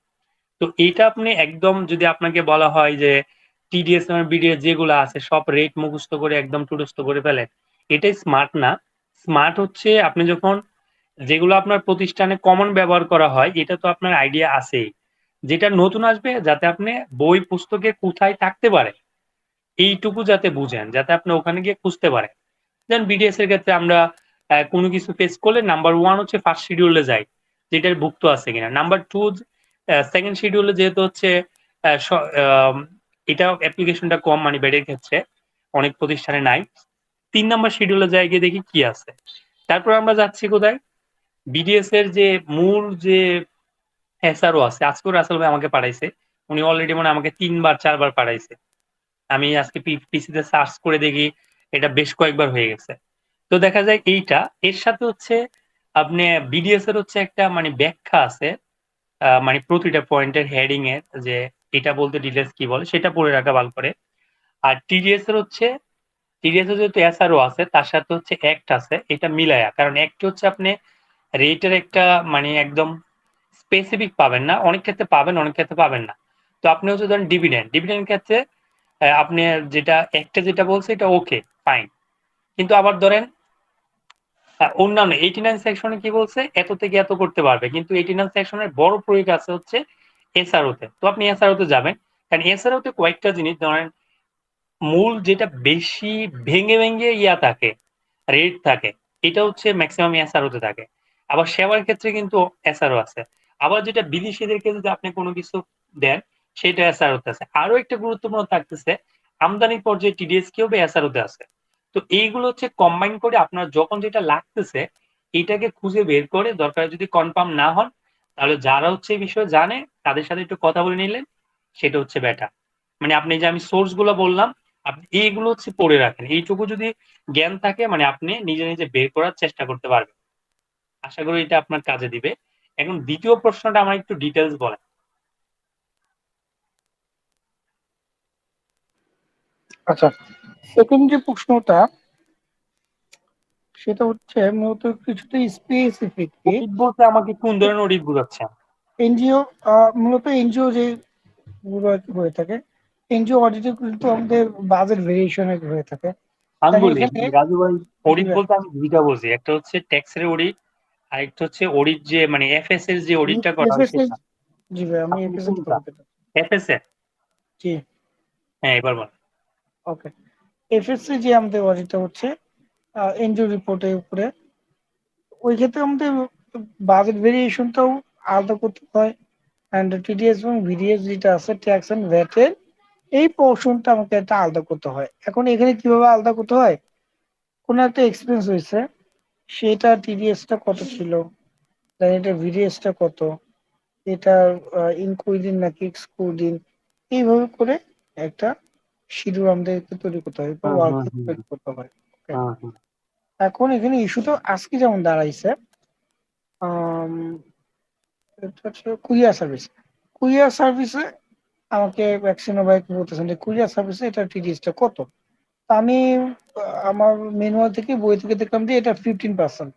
Speaker 1: তো এইটা আপনি একদম যদি আপনাকে বলা হয় যে টিডিএস এবং বিডিএস যেগুলো আছে সব রেট মুখস্থ করে একদম টুডস্থ করে ফেলেন, এটাই স্মার্ট না। স্মার্ট হচ্ছে আপনি যখন যেগুলো আপনার প্রতিষ্ঠানে কমন ব্যবহার করা হয়, এটা তো আপনার আইডিয়া আছেই। যেটা নতুন আসবে যাতে আপনি বই পুস্তকে কোথায় থাকতে পারে এইটুকু যাতে বুঝেন, যাতে আপনি ওখানে গিয়ে খুঁজতে পারেন। যেমন বিডিএস এর ক্ষেত্রে আমরা কোনো কিছু ফেস করলে নাম্বার ওয়ান হচ্ছে ফার্স্ট শিডিউলে যাই, যেটার ভুক্ত আছে কিনা। নাম্বার টু সেকেন্ড শিডিউলে যেহেতু হচ্ছে এটা অ্যাপ্লিকেশনটা কম মানে বেডের ক্ষেত্রে অনেক প্রতিষ্ঠানে নাই, ৩ নাম্বার শিডিউলে যাই গিয়ে দেখি কি আছে। তারপর আমরা যাচ্ছি কোথায়, বিডিএস এর যে মূল যে এসআরও আছে, আজকেও রাসেল ভাই আমাকে পাঠাইছে, উনি অলরেডি মানে আমাকে ৩ বার ৪ বার পাঠাইছে। আমি আজকে পিসিতে সার্চ করে দেখি এটা বেশ কয়েকবার হয়ে গেছে। তো দেখা যায় এইটা এর সাথে হচ্ছে আপনি বিডিএস এর হচ্ছে একটা মানে ব্যাখ্যা আছে, মানে প্রতিটা পয়েন্টের হেডিং এর যে এটা বলতে ডিটেলস কি বলে সেটা পড়ে রাখা ভালো করে। আর টিডিএস এর হচ্ছে টিডিএস এর যেহেতু এসআরও আছে তার সাথে হচ্ছে অ্যাক্ট আছে, এটা মিলায়া, কারণ অ্যাক্ট হচ্ছে আপনি রেটের একটা মানে একদম স্পেসিফিক পাবেন না, অনেক ক্ষেত্রে পাবেন অনেক ক্ষেত্রে পাবেন না। তো আপনি হচ্ছে ধরেন ডিভিডেন্ড ডিভিডেন্ড ক্ষেত্রে আপনি যেটা একটা যেটা বলছে এটা ওকে ফাইন, কিন্তু আবার ধরেন অন্যান্য 89 সেকশনে কি বলছে এত থেকে এত করতে পারবে, কিন্তু 89 সেকশনের বড় প্রয়োগ আছে হচ্ছে এসআরও তে। তো আপনি এসআরও তে যাবেন, কারণ এসআরও তে কয়েকটা জিনিস ধরেন মূল যেটা বেশি ভেঙে ভেঙে ইয়া থাকে, রেট থাকে, এটা হচ্ছে ম্যাক্সিমাম এসআরও তে থাকে। আবার সেবার ক্ষেত্রে কিন্তু এসআরও আছে। আবার যেটা বিদেশিদেরকে যদি আপনি কোনো কিছু দেন সেটা এসআরও তে আছে। আরো একটা গুরুত্বপূর্ণ থাকতেছে আমদানি পর্যায়ে টিডিএস কেও বা এসআরও তে আছে। তো এইগুলো হচ্ছে কম্বাইন করে আপনার যখন যেটা লাগতেছে এইটাকে খুঁজে বের করে দরকার যদি কনফার্ম না হন, তাহলে যারা হচ্ছে এই বিষয়ে জানে তাদের সাথে একটু কথা বলে নিলেন, সেটা হচ্ছে বেটার। মানে আপনি যে আমি সোর্স গুলো বললাম আপনি এইগুলো হচ্ছে পড়ে রাখেন, এইটুকু যদি জ্ঞান থাকে মানে আপনি নিজে নিজে বের করার চেষ্টা করতে পারবেন। আশা করি এটা আপনার কাজে দিবে। এখন দ্বিতীয় প্রশ্নটা আমার একটু ডিটেলস বলেন।
Speaker 2: আচ্ছা, সেকেন্ড যে প্রশ্নটা সেটা হচ্ছে মূলত কিছুটা স্পেসিফিক।
Speaker 1: অডিট বলতে আমাকে কোন ধরনের অডিট বোঝাচ্ছেন?
Speaker 2: এনজিও মূলত এনজিও যে গুলো আর কি হয়ে থাকে, এনজিও অডিটে কিন্তু আমাদের বাজেট ভেরিয়েশন হয়ে থাকে।
Speaker 1: আমি
Speaker 2: তাই
Speaker 1: বলি
Speaker 2: এখানে
Speaker 1: রাজু ভাই,
Speaker 2: জি
Speaker 1: অডিট
Speaker 2: ভাই,
Speaker 1: বলতে আমি দুইটা বুঝি, একটা হচ্ছে ট্যাক্সের অডিট, আর একটা হচ্ছে অডিট যে মানে এফএস এর যে
Speaker 2: আমি
Speaker 1: অডিটটা করা হয়
Speaker 2: এফএস এর
Speaker 1: সেটা।
Speaker 2: জি ভাই আমি
Speaker 1: আপনি
Speaker 2: এফএস এর কথা
Speaker 1: কোনটা?
Speaker 2: বলতে চাচ্ছি।
Speaker 1: এফএস এর?
Speaker 2: জি।
Speaker 1: হ্যাঁ, এবার বল।
Speaker 2: ওকে, এফএসসি যে আমাদের অডিটটা হচ্ছে এনজিও রিপোর্টের উপরে, ওই ক্ষেত্রে আমাদের বাজেট ভেরিয়েশনটাও আলাদা করতে হয়, অ্যান্ড টিডিএস এবং ভিডিএস যেটা আছে ট্যাক্স এন্ড ভ্যাটের এই পোর্শনটা আমাকে একটা আলাদা করতে হয়। এখন এখানে কিভাবে আলাদা করতে হয়, কোনো একটা এক্সপেন্স হয়েছে, সেটা টিডিএসটা কত ছিল, দেন এটা ভিডিএসটা কত, এটা ইনক্লুডিং নাকি এক্সক্লুডিং, এইভাবে করে একটা শিডিউল আমাদেরকে তৈরি করতে হয় বা
Speaker 1: হুম হুম
Speaker 2: ওয়ার্কশিট
Speaker 1: হুম
Speaker 2: তৈরি করতে হয়। Okay?
Speaker 1: হুম হুম।
Speaker 2: এখন এখানে ইস্যু তো আজকে যেমন দাঁড়াইছে, আম, এটা হচ্ছে কুরিয়ার সার্ভিস। কুরিয়ার সার্ভিসে আমাকে ভ্যাকসিন ভাই বলতেছেন যে কুরিয়ার সার্ভিসে এটা টিডিএসটা কত। তা আমি আমার ম্যানুয়াল থেকে বই থেকে দেখলাম যে এটা 15%।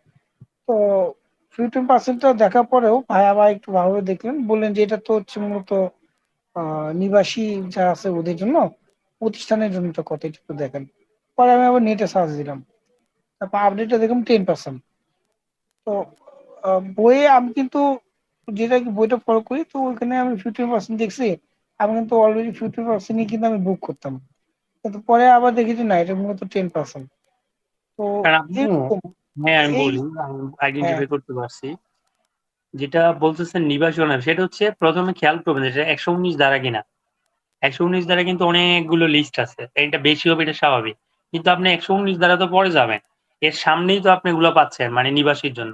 Speaker 2: তো 15%টা দেখার পরেও ভাই আবার একটু ভালোভাবে দেখলেন, বললেন যে এটা তো হচ্ছে মূলত নিবাসী যারা আছে ওদের জন্য, প্রতিষ্ঠানের জন্য তো কত একটু দেখেন। পরে আমি আবার নেটে সার্চ দিলাম, তারপর আপডেটটা দেখলাম 10%। তো বইয়ে আমি কিন্তু যেটা কি বইটা ফলো করি, তো ওইখানে আমি 15% দেখছি। আমি কিন্তু অলরেডি 15%ই কিন্তু আমি বুক করতাম, কিন্তু পরে আবার দেখি যে না, এটা মূলত 10%। তো
Speaker 1: কারণ আপনি,
Speaker 2: এরকম
Speaker 1: হ্যাঁ আমি
Speaker 2: এই
Speaker 1: বলি, আমি
Speaker 2: হ্যাঁ
Speaker 1: আইডেন্টিফাই করতে পারছি যেটা বলতেছেন নির্বাচন। সেটা হচ্ছে প্রথমে খেয়াল করবেন এটা 119 ধারা কিনা। 119 ধারা কিন্তু অনেকগুলো লিস্ট আছে, এটা বেশি হবে এটা স্বাভাবিক, কিন্তু আপনি 119 ধারা তো পরে যাবেন, এর সামনেই তো আপনি এগুলো পাচ্ছেন মানে নিবাসীর জন্য।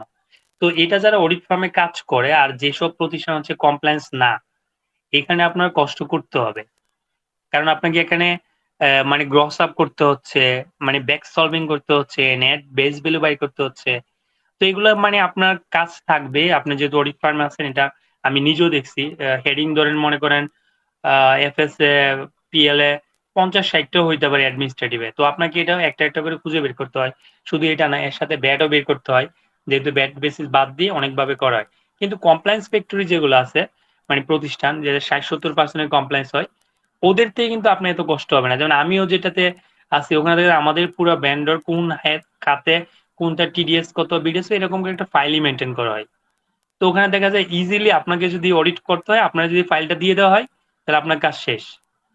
Speaker 1: তো এটা যারা অডিট ফার্মে কাজ করে আর যেসব প্রতিষ্ঠান হচ্ছে কমপ্লায়েন্স না, এখানে আপনার কষ্ট করতে হবে। কারণ আপনাকে এখানে মানে গ্রস আপ করতে হচ্ছে, মানে ব্যাক সলভিং করতে হচ্ছে, নেট বেস ভ্যালু বাই করতে হচ্ছে। তো এগুলা মানে আপনার কাজ থাকবে। আপনি যেহেতু অডিট ফার্মে আছেন, এটা আমি নিজেও দেখছি। হেডিং ধরেন মনে করেন এফএসএ, পিএলএ ৫০-৬০ টাও হইতে পারে অ্যাডমিনিস্ট্রেটিভে। তো আপনাকে এটা একটা, একটা করে খুঁজে বের করতে হয়। শুধু এটা না, এর সাথে ব্যাটও বের করতে হয়। যেহেতু ব্যাট বেসিস বাদ দিয়ে অনেকভাবে করা হয়। কিন্তু কমপ্লায়েন্স ফ্যাক্টরি যেগুলো আছে, মানে প্রতিষ্ঠান যে ৬০-৭০% এর কমপ্লায়েন্স হয়, ওদের থেকে কিন্তু আপনার এত কষ্ট হবে না। যেমন আমিও যেটাতে আছি ওখানে থেকে আমাদের পুরো ভেন্ডর কোন খাতে কোনটা টিডিএস কত বিডিএস এরকম করে একটা ফাইলই মেইনটেইন করা হয়। তো ওখানে দেখা যায় ইজিলি আপনাকে যদি অডিট করতে হয়, আপনার যদি ফাইলটা দিয়ে দেওয়া হয়, তাহলে আপনার কাজ শেষ।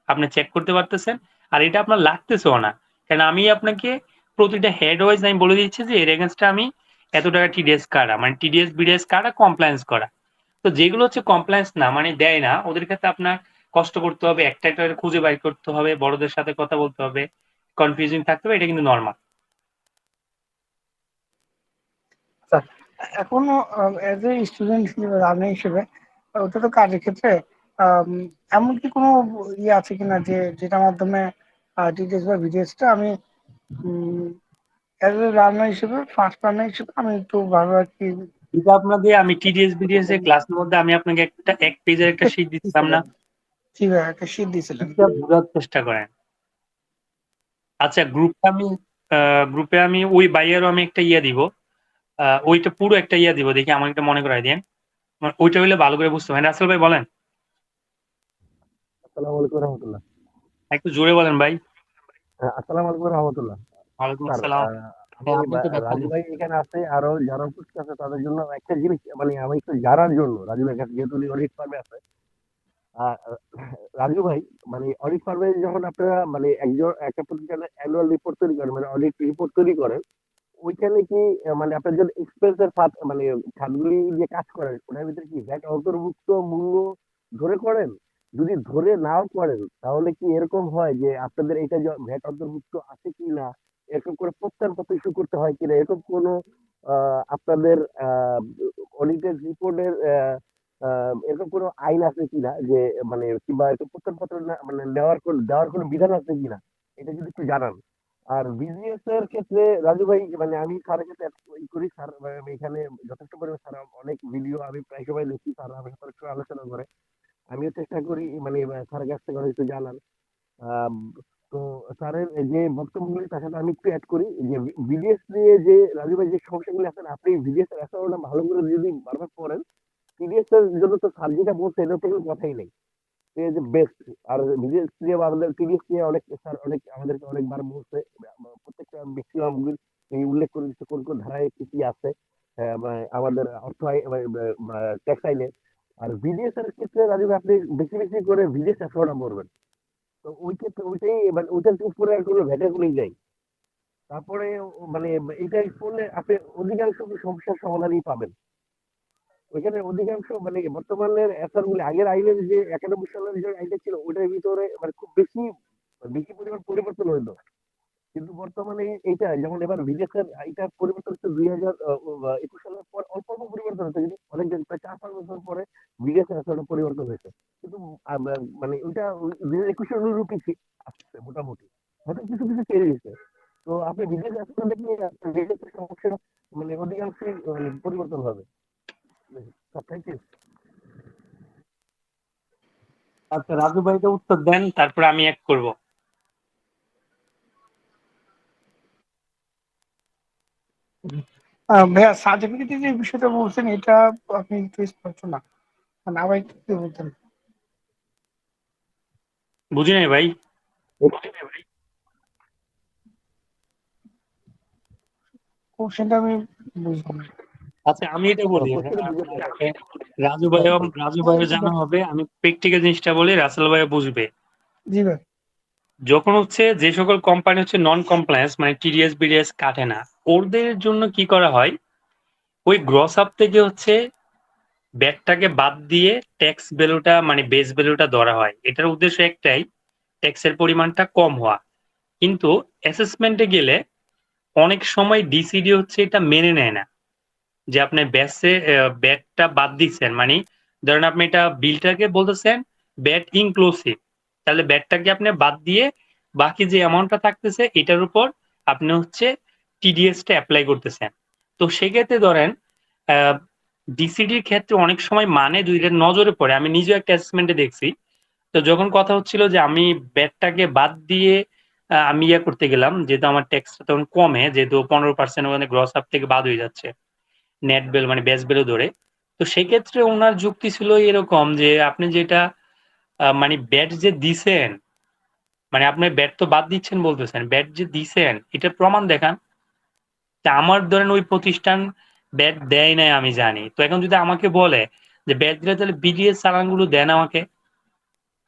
Speaker 1: আপনি চেক করতে পারতেছেন। আর এটা আপনার লাগতেছেও না। কারণ আমি আপনাকে প্রতিটা হেড ওয়াইজ আমি বলে দিচ্ছি যে এর এগেইনস্টে আমি এত টাকা টিডিএস কাটা, মানে টিডিএস বিডিএস কাটা কমপ্লায়েন্স করা। তো যেগুলো হচ্ছে কমপ্লায়েন্স না মানে দেয় না, ওদের ক্ষেত্রে আপনার কষ্ট করতে হবে, একটা একটা করে খুঁজে বাইর করতে হবে, বড়দের সাথে কথা বলতে হবে, কনফিউজিং থাকতে হবে, এটা কিন্তু নরমাল।
Speaker 2: আচ্ছা, এখনো এজ এ স্টুডেন্ট হিসেবে রানিং হিসেবে ওটা তো কাজের ক্ষেত্রে আম, এমন কি কোনো ইয়ে আছে কিনা যে যেটার মাধ্যমে ডিটেলস বা ভিডিওসটা আমি এজ এ রানার হিসেবে, ফার্স্ট রানার হিসেবে আমি একটু ভালো আর কি
Speaker 1: এটা আপনাদের আমি টিডিএস বিডিএস এর ক্লাসের মধ্যে আমি আপনাকে একটা এক পেজের একটা শীট দিচ্ছিলাম না,
Speaker 2: দিয়েছিলেন। জি ভাই, একটা শীট দিয়েছিলেন।
Speaker 1: এটা বোঝার চেষ্টা করেন। আচ্ছা গ্রুপে আমি ওই বাইয়েরও আমি একটা ইয়ে দিব, ওইটা পুরো একটা ইয়ে দিব, দেখি আমাকে একটা মনে করাই দিন। ওইটা হইলে ভালো করে বুঝতে পারেন। রাসেল ভাই বলেন,
Speaker 3: আসসালামু আলাইকুম রহমতুল্লাহ।
Speaker 1: একটু জোরে বলেন ভাই।
Speaker 3: আসসালামু আলাইকুম রহমতুল্লাহ।
Speaker 1: ওয়ালাইকুম
Speaker 3: স্যার,
Speaker 1: আসসালাম।
Speaker 3: আমি
Speaker 1: হ্যাঁ আপনি তো ব্যাখ্যা
Speaker 3: রাজু
Speaker 1: দিন।
Speaker 3: ভাই এখানে আছে, আরো যারা উপস্থিত আছে তাদের জন্য একটা জিনিস, মানে আমি একটু জানার জন্য রাজু ভাই কাছে, যেহেতু উনি অডিট ফার্মে আছে। আহ, রাজু ভাই, মানে অডিট ফার্মে যখন আপনারা মানে একজন একটা প্রতিষ্ঠানের অ্যানুয়াল রিপোর্ট তৈরি করেন, মানে অডিট রিপোর্ট তৈরি করেন, ওইখানে কি মানে আপনার জন্য এক্সপেন্সের খাত, মানে খাতগুলি যে কাজ করেন ওটার ভিতরে কি ভ্যাট অন্তর্ভুক্ত মূল্য ধরে করেন? যদি ধরে নাও করেন তাহলে কি এরকম হয় যে আপনাদের এটা ভ্যাট অন্তর্ভুক্ত আছে কি না, এরকম করে প্রত্যয়নপত্র ইস্যু করতে হয় কিনা, এরকম কোনো আপনাদের অডিটের রিপোর্টের এরকম কোনো আইন আছে কিনা, যে মানে কিংবা এরকম প্রত্যয়নপত্র মানে দেওয়ার কোনো বিধান আছে কিনা, এটা যদি একটু জানান। আর বিজিএস এর ক্ষেত্রে রাজু ভাই, মানে আমি স্যারের সাথে করি স্যার, মানে আমি এখানে যথেষ্ট পরিমাণে স্যার অনেক ভিডিও আমি প্রায় সময় দেখি, স্যার আমার সাথে একটু আলোচনা করে, আমিও চেষ্টা করি মানে স্যারের কাছ থেকে অনেক কিছু জানার। আম, তো স্যারের এই যে বক্তব্যগুলি তার সাথে আমি একটু অ্যাড করি যে বিডিএস নিয়ে যে রাজু ভাই যে সমস্যাগুলি আছেন, আপনি বিডিএস এর একটা ভালো করে যদি বারবার পড়েন, টিডিএস এর জন্য তো স্যার যেটা বলছে এটা তো কোনো কথাই নেই, সে যে বেস্ট। আর বিদেশ নিয়ে বা আমাদের টিডিএস নিয়ে অনেক স্যার অনেক আমাদেরকে অনেকবার বলছে, প্রত্যেকটা ম্যাক্সিমাম এই উল্লেখ করে দিচ্ছে কোন কোন ধারায় কি কি আছে, মানে আমাদের অর্থ ট্যাক্স আইনে। আর বিডিএস এর ক্ষেত্রে রাজীব ভাই, আপনি বেশি বেশি করে বিদেশ ব্যবসাটা করবেন। তো ওই ক্ষেত্রে ওইটাই মানে ওইটার উপরে আর কোনো ভ্যাটাগুলোই নেই। তারপরে মানে এটা করলে আপনি অধিকাংশ সমস্যার সমাধানই পাবেন। ওইখানে অধিকাংশ মানে বর্তমানের এসআর গুলি আগের আইনের যে 91 সালের যে আইনটা ছিল ওটার ভিতরে মানে খুব বেশি বেশি পরিমাণ পরিবর্তন হইলো। কিন্তু বর্তমানে এইটা যেমন এবার বিদেশের এটা পরিবর্তন হচ্ছে 2021 সালের পর অল্প অল্প পরিবর্তন হচ্ছে, কিন্তু অনেকদিন প্রায় 4-5 বছর পরে বিদেশে আসলে পরিবর্তন হয়েছে। কিন্তু মানে ওইটা 2021 অনুরূপই আসছে মোটামুটি, হয়তো কিছু কিছু চেঞ্জ হয়েছে। তো আপনি বিদেশে আসলে দেখলে বিদেশের সমস্যা মানে অধিকাংশই মানে পরিবর্তন হবে। Thank you.
Speaker 1: আচ্ছা, রাজু ভাইকে উত্তর দেন, তারপরে আমি এক করব।
Speaker 2: ভাইয়া সার্টিফিকেটের যে বিষয়টা বলছেন এটা আপনি একটু স্পষ্ট না, মানে আবার একটু কি বলতেন?
Speaker 1: বুঝি নাই ভাই।
Speaker 2: কোশ্চেনটা আমি বুঝলাম না।
Speaker 1: আচ্ছা, আমি এটা বলি,
Speaker 3: কোশ্চেনটা বুঝে পাই।
Speaker 1: রাজু
Speaker 3: হ্যাঁ,
Speaker 1: ভাইও রাজু ভাইও জানা হবে, আমি প্র্যাকটিক্যাল জিনিসটা বলি, রাসেল ভাইও বুঝবে।
Speaker 2: জি ভাই।
Speaker 1: যখন হচ্ছে যে সকল কোম্পানি হচ্ছে নন কমপ্লায়েন্স মানে টিডিএস বিডিএস কাটে না, ওদের জন্য কি করা হয়, ওই গ্রস আপ থেকে হচ্ছে ব্যাটটাকে বাদ দিয়ে ট্যাক্স ভ্যালুটা মানে বেস ভ্যালুটা ধরা হয়। এটার উদ্দেশ্য একটাই, ট্যাক্সের পরিমাণটা কম হওয়া। কিন্তু অ্যাসেসমেন্টে গেলে অনেক সময় ডিসিডি হচ্ছে এটা মেনে নেয় না, যে আপনি ব্যাসে ব্যাটটা বাদ দিচ্ছেন, মানে ধরেন আপনি এটা বিলটাকে বলতেছেন ব্যাট ইনক্লুসিভ, তাহলে ব্যাটটাকে আপনি বাদ দিয়ে বাকি যে অ্যামাউন্টটা থাকতেছে এটার উপর আপনি হচ্ছে টিডিএসটা অ্যাপ্লাই করতেছেন। তো সেক্ষেত্রে ধরেন ডিসিডির ক্ষেত্রে অনেক সময় মানে দুইটা নজরে পড়ে, আমি নিজেও একটা অ্যাসেসমেন্টে দেখছি। তো যখন কথা হচ্ছিল যে আমি ব্যাটটাকে বাদ দিয়ে আমি ইয়ে করতে গেলাম, যেহেতু আমার ট্যাক্সটা তখন কমে, যেহেতু 15% ওখানে গ্রস আপ থেকে বাদ হয়ে যাচ্ছে নেট বেল মানে বেস বেলও ধরে। তো সেক্ষেত্রে ওনার যুক্তি ছিল এরকম যে আপনি যেটা মানে ব্যাট যে দিছেন, মানে আপনি ব্যাট তো বাদ দিচ্ছেন বলতেছেন, ব্যাট যে দিছেন এটার প্রমাণ দেখান। তা আমার ধরেন ওই প্রতিষ্ঠান ব্যাট দেয় নাই আমি জানি, তো এখন যদি আমাকে বলে যে ব্যাট দিলে তাহলে বিডিএস চালানগুলো দেন আমাকে,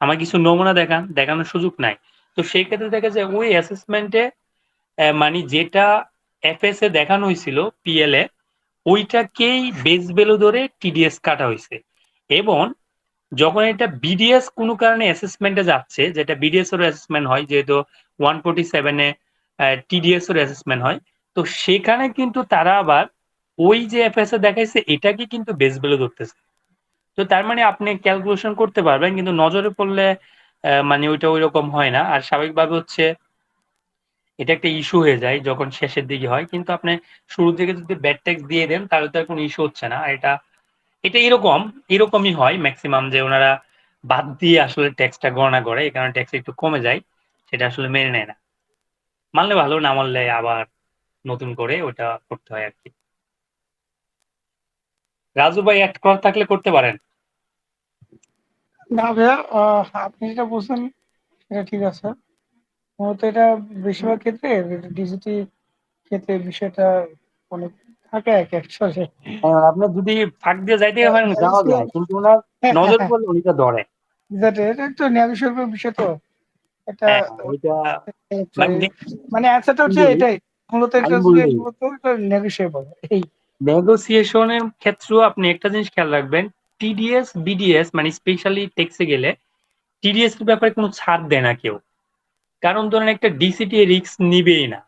Speaker 1: আমার কিছু নমুনা দেখান, দেখানোর সুযোগ নাই। তো সেই ক্ষেত্রে দেখা যায় ওই অ্যাসেসমেন্টে মানে যেটা এফএস এ দেখানো হয়েছিল পিএল এ, ওইটাকেই বেস ভ্যালু ধরে টিডিএস কাটা হয়েছে। এবং যখন এটা বিডিএস কোনো কারণে অ্যাসেসমেন্টে যাচ্ছে, যেটা বিডিএস এর অ্যাসেসমেন্ট হয়, যেহেতু 147 এ টিডিএস এর অ্যাসেসমেন্ট হয়, তো সেখানে কিন্তু তারা আবার ওই যে এফএস এ দেখাইছে এটাকে কিন্তু বেস ভ্যালু ধরতেছে। তো তার মানে আপনি ক্যালকুলেশন করতে পারবেন, কিন্তু নজরে পড়লে মানে ওইটা ওই রকম হয় না। আর স্বাভাবিকভাবে হচ্ছে এটা একটা ইস্যু হয়ে যায় যখন শেষের দিকে হয়, কিন্তু আপনি শুরু থেকে যদি ব্যাড ট্যাক্স দিয়ে দেন তাহলে তো আর কোনো ইস্যু হচ্ছে না। আর এটা এটা এরকমই হয় ম্যাক্সিমাম, যে ওনারা বাদ দিয়ে আসলে ট্যাক্সটা গণনা করে, এই কারণে ট্যাক্স একটু কমে যায়, সেটা আসলে মেনে নেয় না। মানলে ভালো, না মানলে আবার নতুন করে ওটা করতে হয় আর কি। রাজু ভাই অ্যাড করা থাকলে করতে পারেন।
Speaker 2: না ভাইয়া, আপনি যেটা বলছেন সেটা ঠিক আছে। মূলত এটা বেশিরভাগ ক্ষেত্রে ডিজিটি ক্ষেত্রে বিষয়টা অনেক থাকে আর কি আসলে।
Speaker 1: আপনার যদি ফাঁক দিয়ে যাইতে পারেন যাওয়া যায়, কিন্তু ওনার নজর পড়লে উনি তো ধরে।
Speaker 2: এটা একটু ন্যায় বিষয়ের বিষয় তো এটা।
Speaker 1: হ্যাঁ, ওইটা মানে
Speaker 2: মানে অ্যান্সারটা হচ্ছে
Speaker 1: বলি,
Speaker 2: এটাই, মূলত এটা
Speaker 1: আমি
Speaker 2: যে
Speaker 1: বলি,
Speaker 2: মূলত এটা নেগোশিয়েবল এই।
Speaker 1: নেগোসিয়েশনের ক্ষেত্রেও আপনি একটা জিনিস খেয়াল রাখবেন, টিডিএস বিডিএস মানে স্পেশালি ট্যাক্সে গেলে টিডিএস এর ব্যাপারে কোনো ছাড় দেয় না কেউ। কারণ ধরেন একটা ডিসিটি রিস্ক নিবেই না,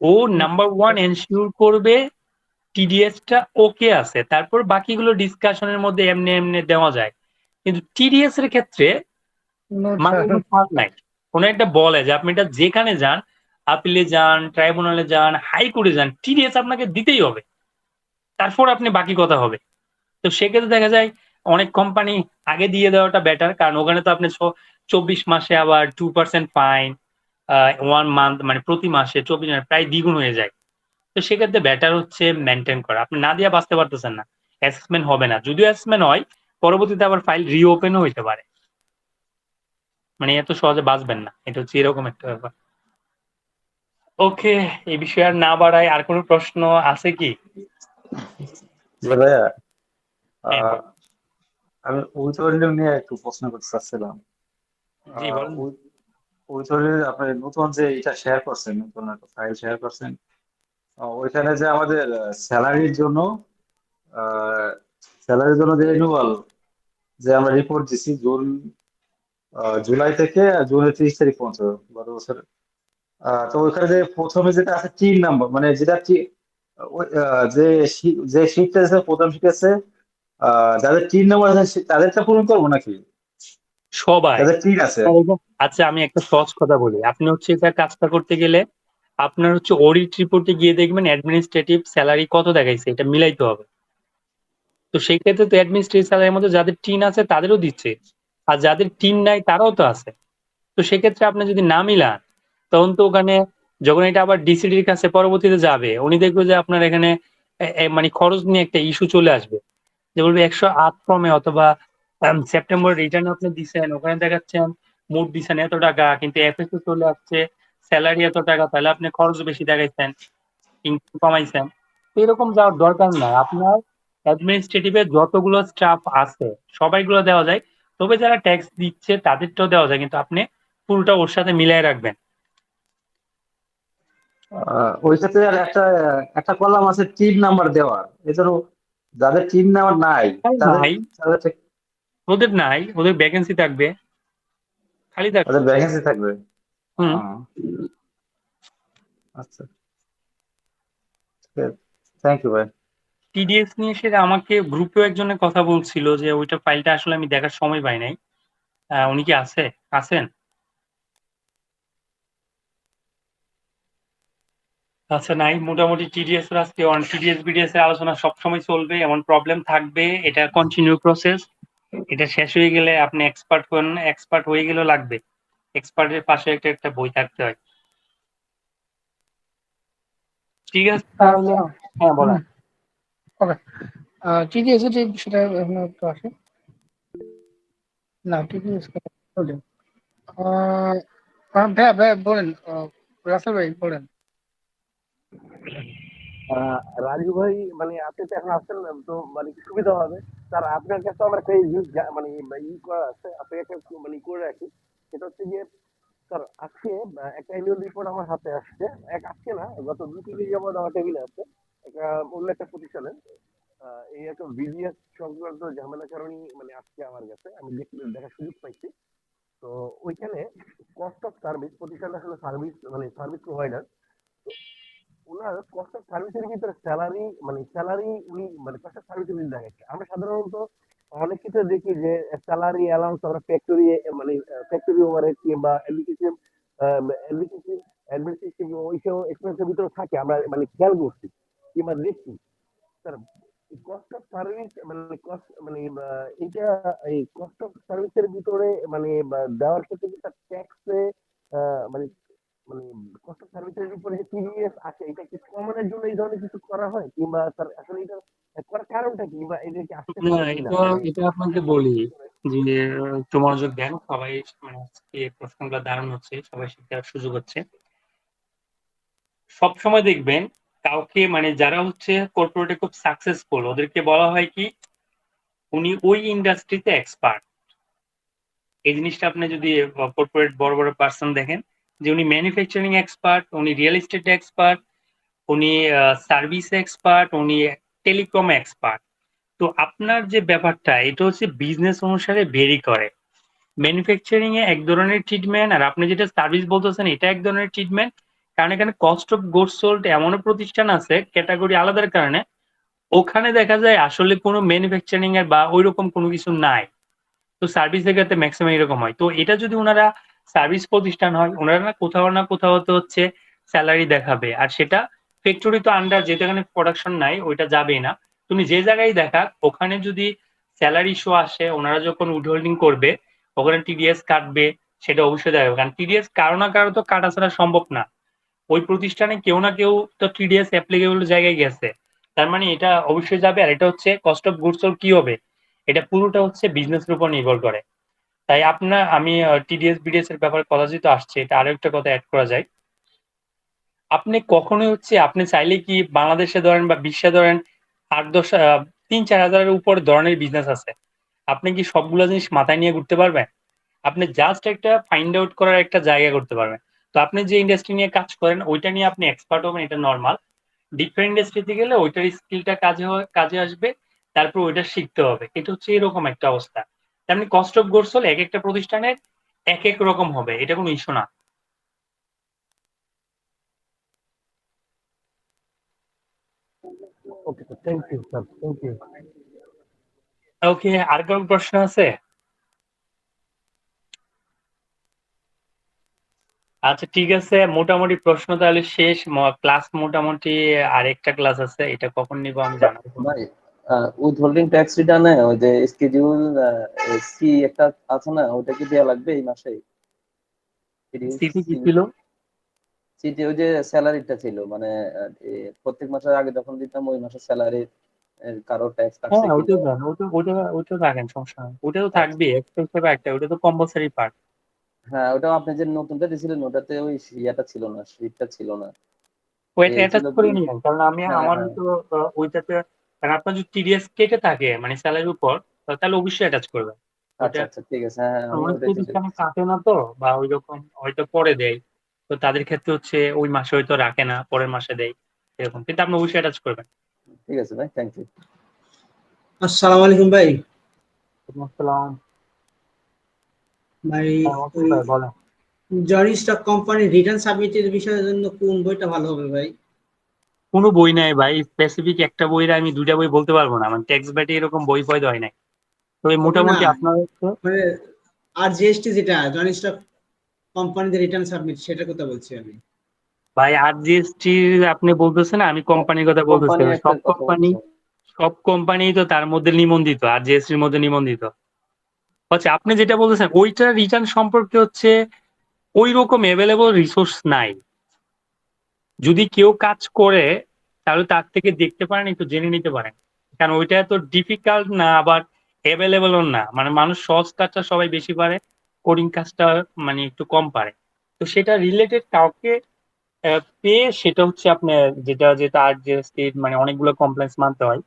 Speaker 1: ও নাম্বার ওয়ান এনশিওর করবে টিডিএসটা ওকে আছে, তারপর বাকিগুলো ডিসকাশনের মধ্যে এমনি এমনি দেওয়া যায়। কিন্তু টিডিএস এর ক্ষেত্রে
Speaker 2: নো
Speaker 1: মানে
Speaker 2: ছাড়।
Speaker 1: কোনো ছাড় নাই। কোনো একটা বলে যে আপনি এটা যেখানে যান, আপিলে যান, ট্রাইব্যুনালে যান, হাইকোর্টে যান, টিডিএস আপনাকে দিতেই হবে, তারপর আপনি বাকি কথা হবে। তো সেক্ষেত্রে দেখা যায় অনেক কোম্পানি আগে দিয়ে দেওয়াটা বেটার, কারণ ওখানে তো আপনি 24 মাসে আবার 2% ফাইন, 1 মান্থ মানে প্রতি মাসে 24 প্রায় দ্বিগুণ হয়ে যায়। তো সেক্ষেত্রে বেটার হচ্ছে মেনটেন করা, আপনি না দিয়ে বাঁচতে পারতেছেন না, অ্যাসেসমেন্ট হবে না, যদিও অ্যাসেসমেন্ট হয় পরবর্তীতে আবার ফাইল রিওপেনও হইতে পারে, মানে এত সহজে বাঁচবেন না, এটা হচ্ছে এরকম একটা ব্যাপার। ওকে, এই বিষয়ে আর না বাড়াই, আর কোনো প্রশ্ন আছে কি?
Speaker 4: যে ভাইয়া,
Speaker 1: হ্যাঁ
Speaker 4: আহ,
Speaker 1: বল।
Speaker 4: আমি উইথ ওয়েল্ডিং নিয়ে একটু প্রশ্ন করতে চাচ্ছিলাম।
Speaker 1: জি বলেন।
Speaker 4: ওই ধরনের আপনি নতুন যে এটা শেয়ার করছেন, নতুন একটা ফাইল শেয়ার করছেন, ওইখানে যে আমাদের স্যালারির জন্য যে রিনিউয়াল যে আমরা রিপোর্ট দিছি জুন জুলাই থেকে জুনের 30 তারিখ পর্যন্ত গত বছর। তো ওইখানে যে প্রথমে যেটা আছে তিন নাম্বার, মানে যেটা যে শীটটা আছে, প্রথম শীট আছে, যাদের তিন নাম্বার আছে তাদেরটা পূরণ করবো নাকি,
Speaker 1: সবাই।
Speaker 4: যাদের তিন আছে?
Speaker 1: আচ্ছা, আমি একটা সহজ কথা বলি। আপনি হচ্ছে এটা কাজটা করতে গেলে আপনার হচ্ছে অডিট রিপোর্টে গিয়ে দেখবেন অ্যাডমিনিস্ট্রেটিভ স্যালারি কত দেখাইছে, এটা মিলাইতে হবে। তো সেই ক্ষেত্রে তো অ্যাডমিনিস্ট্রেটিভ স্যালারির মধ্যে যাদের টিন আছে তাদেরও দিচ্ছে, আর যাদের টিন নাই তারাও তো আছে। তো সেক্ষেত্রে আপনি যদি না মিলান, তখন তো ওখানে যখন এটা আবার ডিসিডির কাছে পরবর্তীতে যাবে, উনি দেখবে যে আপনার এখানে মানে খরচ নিয়ে একটা ইস্যু চলে আসবে, যে বলবে 108 ফর্মে অথবা সেপ্টেম্বর রিটার্ন আপনি দিচ্ছেন, ওখানে দেখাচ্ছেন মোট দিচ্ছেন এত টাকা, কিন্তু এফএসও চলে আসছে স্যালারি এত টাকা, তাহলে আপনি খরচ বেশি দেখাইছেন, ইনকাম কমাইছেন। তো এরকম যাওয়ার দরকার নাই। আপনার অ্যাডমিনিস্ট্রেটিভে যতগুলো স্টাফ আছে সবাইগুলো দেওয়া যায়, তবে যারা ট্যাক্স দিচ্ছে তাদেরটাও দেওয়া যায়, কিন্তু আপনি পুরোটা ওর সাথে মিলাই রাখবেন।
Speaker 4: ওই ক্ষেত্রে আর একটা একটা কলাম আছে তিন নাম্বার দেওয়ার, এছাড়াও যাদের তিন নাম্বার নাই
Speaker 1: আর
Speaker 4: তাদের
Speaker 1: নাই,
Speaker 4: তাদের
Speaker 1: ওদের নাই, ওদের ভ্যাকেন্সি থাকবে, খালি থাকবে।
Speaker 4: তাদের ভ্যাকেন্সি থাকবে।
Speaker 1: হুম।
Speaker 4: আহ, আচ্ছা, থ্যাংক ইউ ভাই।
Speaker 1: টিডিএস নিয়ে সেটা আমাকে গ্রুপেও একজনের কথা বলছিল, যে ওইটা ফাইলটা আসলে আমি দেখার সময় পাই নাই। উনি কি আছেন? আচ্ছা, নাই। মোটামুটি টিডিএস এর আজকে অন টিডিএস বিডিএস এর আলোচনা সবসময় চলবে, এমন প্রবলেম থাকবে, এটা কন্টিনিউ প্রসেস। এটা শেষ হয়ে গেলে আপনি এক্সপার্ট হন, এক্সপার্ট হয়ে গেলেও লাগবে। এক্সপার্টের পাশে একটা একটা বই থাকতে হয়। ঠিক আছে তাহলে।
Speaker 2: আচ্ছা।
Speaker 1: হ্যাঁ,
Speaker 2: হুম।
Speaker 1: বলেন।
Speaker 2: ওকে। টিডিএস যে সেটা এখন একটু আসে না, টিডিএস ভাইয়া ভাইয়া বলেন, রাসেল ভাই বলেন।
Speaker 3: রাজু ভাই, মানে আপনি তো এখন আসছেন না, তো মানে কি সুবিধা হবে স্যার, আপনার কাছে আমার একটা মানে ই করা আছে, আপনি একটা মানে করে রাখি। সেটা হচ্ছে যে স্যার, আজকে একটা অ্যানুয়াল রিপোর্ট আমার হাতে আসছে। আজকে না, গত 2-3 দিন যাবত আমার টেবিলে আছে একটা অন্য একটা প্রতিষ্ঠানে। এই একটা বিজিএস সংক্রান্ত ঝামেলার কারণে মানে আজকে আমার কাছে আমি দেখার সুযোগ পাইছি। তো ওইখানে কস্ট অফ সার্ভিস, প্রতিষ্ঠানটা আসলে সার্ভিস মানে সার্ভিস প্রোভাইডার। উনার কস্ট অফ সার্ভিসের ভিতরে স্যালারি মানে স্যালারি উনি মানে কস্ট অফ সার্ভিসের ভিতরে দেখাচ্ছে। আমরা সাধারণত অনেক ক্ষেত্রে দেখি যে স্যালারি অ্যালাউন্স আমরা ফ্যাক্টরি মানে ফ্যাক্টরি ওভারহেড কিংবা এডুকেশন এডুকেশন অ্যাডমিনিস্ট্রেশন ওইসব এক্সপেন্সের ভিতরে থাকে, আমরা মানে খেয়াল করছি কিংবা দেখছি। স্যার, কস্ট অফ সার্ভিস মানে কস্ট মানে এটা এই কস্ট অফ সার্ভিসের ভিতরে মানে দেওয়ার ক্ষেত্রে কি তার ট্যাক্সে মানে মানে কস্ট অফ সার্ভিসের উপরে যে টিডিএস আছে, এটা কি কমানোর জন্য এই ধরনের কিছু করা হয়, কিংবা স্যার আসলে এটা করার কারণটা কি, বা এটা কি আসতে
Speaker 1: না,
Speaker 3: পারে কিনা
Speaker 1: এটা
Speaker 3: মানে
Speaker 1: এটা আপনাকে বলি যে একটু মনোযোগ দেন সবাই। মানে আজকে প্রশ্নগুলো দারুণ হচ্ছে, সবাই শেখার সুযোগ হচ্ছে। সবসময় দেখবেন কাউকে, মানে যারা হচ্ছে কর্পোরেটে খুব সাকসেসফুল, ওদেরকে বলা হয় কি উনি ওই ইন্ডাস্ট্রিতে এক্সপার্ট। এই জিনিসটা আপনি যদি কর্পোরেট বড় বড় পার্সন দেখেন, যে উনি ম্যানুফ্যাকচারিং এক্সপার্ট, উনি রিয়েল এস্টেট এক্সপার্ট, উনি সার্ভিস এক্সপার্ট, উনি টেলিকম এক্সপার্ট। তো আপনার যে ব্যাপারটা, এটা হচ্ছে বিজনেস অনুসারে ভেরি করে। ম্যানুফ্যাকচারিং এ এক ধরনের ট্রিটমেন্ট, আর আপনি যেটা সার্ভিস বলতেছেন এটা এক ধরনের ট্রিটমেন্ট। কারণ এখানে কস্ট অফ গুডস সোল্ড এমনও প্রতিষ্ঠান আছে ক্যাটাগরি আলাদার কারণে, ওখানে দেখা যায় আসলে কোনো ম্যানুফ্যাকচারিং এর বা ওইরকম কোনো কিছু নাই। তো সার্ভিসের ক্ষেত্রে ম্যাক্সিমাম এরকম হয়। তো এটা যদি ওনারা সার্ভিস প্রতিষ্ঠান হয়, ওনারা না কোথাও তো হচ্ছে স্যালারি দেখাবে, আর সেটা ফ্যাক্টরি তো আন্ডার, যেখানে প্রোডাকশন নাই ওইটা যাবেই না। তুমি যে জায়গায় দেখাক, ওখানে যদি স্যালারি শো আসে, ওনারা যখন উইথহোল্ডিং করবে ওখানে টিডিএস কাটবে, সেটা অবশ্যই দেখাবে। কারণ টিডিএস কারো না কারো তো কাটা ছাড়া সম্ভব না। ওই প্রতিষ্ঠানে কেউ না কেউ তো টিডিএস অ্যাপ্লিকেবল জায়গায় গেছে, তার মানে এটা অবশ্যই যাবে। আর এটা হচ্ছে কস্ট অফ গুডস কি হবে, এটা পুরোটা হচ্ছে বিজনেসের উপর নির্ভর করে। তাই আপনার আমি টিডিএস বিডিএস এর ব্যাপারে কথা যেহেতু আসছে, এটা আরো একটা কথা অ্যাড করা যায়। আপনি কখনোই হচ্ছে, আপনি চাইলে কি বাংলাদেশে ধরেন বা বিশ্বে ধরেন 8-10 3-4 হাজারের উপর ধরনের বিজনেস আছে, আপনি কি সবগুলো জিনিস মাথায় নিয়ে ঘুরতে পারবেন? আপনি জাস্ট একটা ফাইন্ড আউট করার একটা জায়গা করতে পারবেন। তো আপনি যে ইন্ডাস্ট্রি নিয়ে কাজ করেন ওইটা নিয়ে আপনি এক্সপার্ট হবেন, এটা নর্মাল। ডিফারেন্ট ইন্ডাস্ট্রিতে গেলে ওইটার স্কিলটা কাজে আসবে, তারপর ওইটা শিখতে হবে। এটা হচ্ছে এরকম একটা অবস্থা। তেমনি কস্ট অফ গুডস হলে এক একটা প্রতিষ্ঠানের এক এক রকম হবে, এটা কোনো ইস্যু না।
Speaker 3: Okay sir, thank you sir, thank you.
Speaker 1: Okay, আর কোনো প্রশ্ন আছে? আচ্ছা ঠিক আছে, মোটামুটি প্রশ্ন তাহলে শেষ। ক্লাস মোটামুটি আরেকটা ক্লাস আছে, এটা কখন নিব আমি জানাবো।
Speaker 5: ভাই উইথ হোল্ডিং ট্যাক্স রিটার্নে ওই যে স্কেডিউল সি একটা আছে না, ওটা কি দেওয়া লাগবে এই মাসে? শিডিউল
Speaker 1: সিটি কি
Speaker 5: সি,
Speaker 1: ছিল?
Speaker 5: সিটি ওই যে স্যালারিটা ছিল মানে প্রত্যেক মাসের আগে যখন দিতাম ওই মাসের স্যালারি কারো ট্যাক্স কাটছে
Speaker 1: হ্যাঁ ওইটা
Speaker 5: কিনা।
Speaker 1: দেন, ওইটা রাখেন, সমস্যা নেই, ওটা তো
Speaker 5: আচ্ছা,
Speaker 1: থাকবে একটা হিসেবে একটা, ওটা তো কম্পালসারি পার্ট।
Speaker 5: হ্যাঁ ওটাও আপনি যে নতুনটা দিয়েছিলেন ওটাতে ওই ইয়েটা ছিল না, শীটটা ছিল না।
Speaker 1: ওইটা
Speaker 5: এই ছিল
Speaker 1: অ্যাটাচ করে
Speaker 5: দুই।
Speaker 1: নিয়েন, কারণ আমি
Speaker 5: হ্যাঁ
Speaker 1: আমার
Speaker 5: হ্যাঁ।
Speaker 1: তো ওইটাতে, কারণ আপনার যদি টিডিএস কেটে থাকে মানে স্যালারির উপর, তাহলে অবশ্যই অ্যাটাচ করবেন
Speaker 5: আচ্ছা
Speaker 1: ওইটা।
Speaker 5: আচ্ছা ঠিক আছে, হ্যাঁ হ্যাঁ আমি
Speaker 1: অনেক
Speaker 5: ওটাই তো
Speaker 1: প্রতিষ্ঠানে
Speaker 5: দেখতেছি।
Speaker 1: কাটে না তো, বা ওই রকম হয়তো পরে দেয়, তো তাদের ক্ষেত্রে হচ্ছে ওই মাসে হয়তো রাখে না, পরের মাসে দেয় এরকম, কিন্তু আপনি অবশ্যই অ্যাটাচ করবেন।
Speaker 5: ঠিক আছে ভাই, থ্যাংক ইউ।
Speaker 6: আসসালামু আলাইকুম ভাই।
Speaker 1: ওয়ালাইকুম আসসালাম।
Speaker 6: ভাই,
Speaker 1: হ্যাঁ, ওকে
Speaker 6: ওই
Speaker 1: ভাই, বলেন।
Speaker 6: জনি স্টক কোম্পানির রিটার্ন সাবমিটের বিষয়ের জন্য কোন বইটা ভালো হবে ভাই?
Speaker 1: কোনো বই নাই ভাই, স্পেসিফিক একটা বইয়ের আমি দুইটা বই বলতে পারবো না, মানে ট্যাক্স ব্যাটে এরকম বই ফয় হয় নাই। তো এই
Speaker 6: না,
Speaker 1: মোটামুটি আপনার হচ্ছে,
Speaker 6: মানে আর জিএসটি যেটা জনি স্টক কোম্পানিদের রিটার্ন সাবমিট সেটার কথা বলছি আমি।
Speaker 1: ভাই আরজিএসটি আপনি বলতেছেন, আমি কোম্পানির কথা বলতেছি।
Speaker 5: কোম্পানি একটা
Speaker 1: সব
Speaker 5: কথা
Speaker 1: কোম্পানি,
Speaker 5: বলতেছে।
Speaker 1: সব কোম্পানি তো তার মধ্যে নিবন্ধিত, আরজিএসটির মধ্যে নিবন্ধিত। আচ্ছা আপনি যেটা বলতেছেন ওইটার রিটার্ন সম্পর্কে হচ্ছে ওই রকম অ্যাভেলেবল রিসোর্স নাই। যদি কেউ কাজ করে তাহলে তার থেকে দেখতে পারেন, একটু জেনে নিতে পারেন, কারণ ওইটা এত ডিফিকাল্ট না, আবার অ্যাভেলেবলও না। মানে মানুষ সহজ কাজটা সবাই বেশি পারে, কোডিং কাজটা মানে একটু কম পারে। তো সেটা রিলেটেড কাউকে পেয়ে, সেটা হচ্ছে আপনার যেটা যেটা আরজিএসটি মানে অনেকগুলো কমপ্লেন্স মানতে হয়,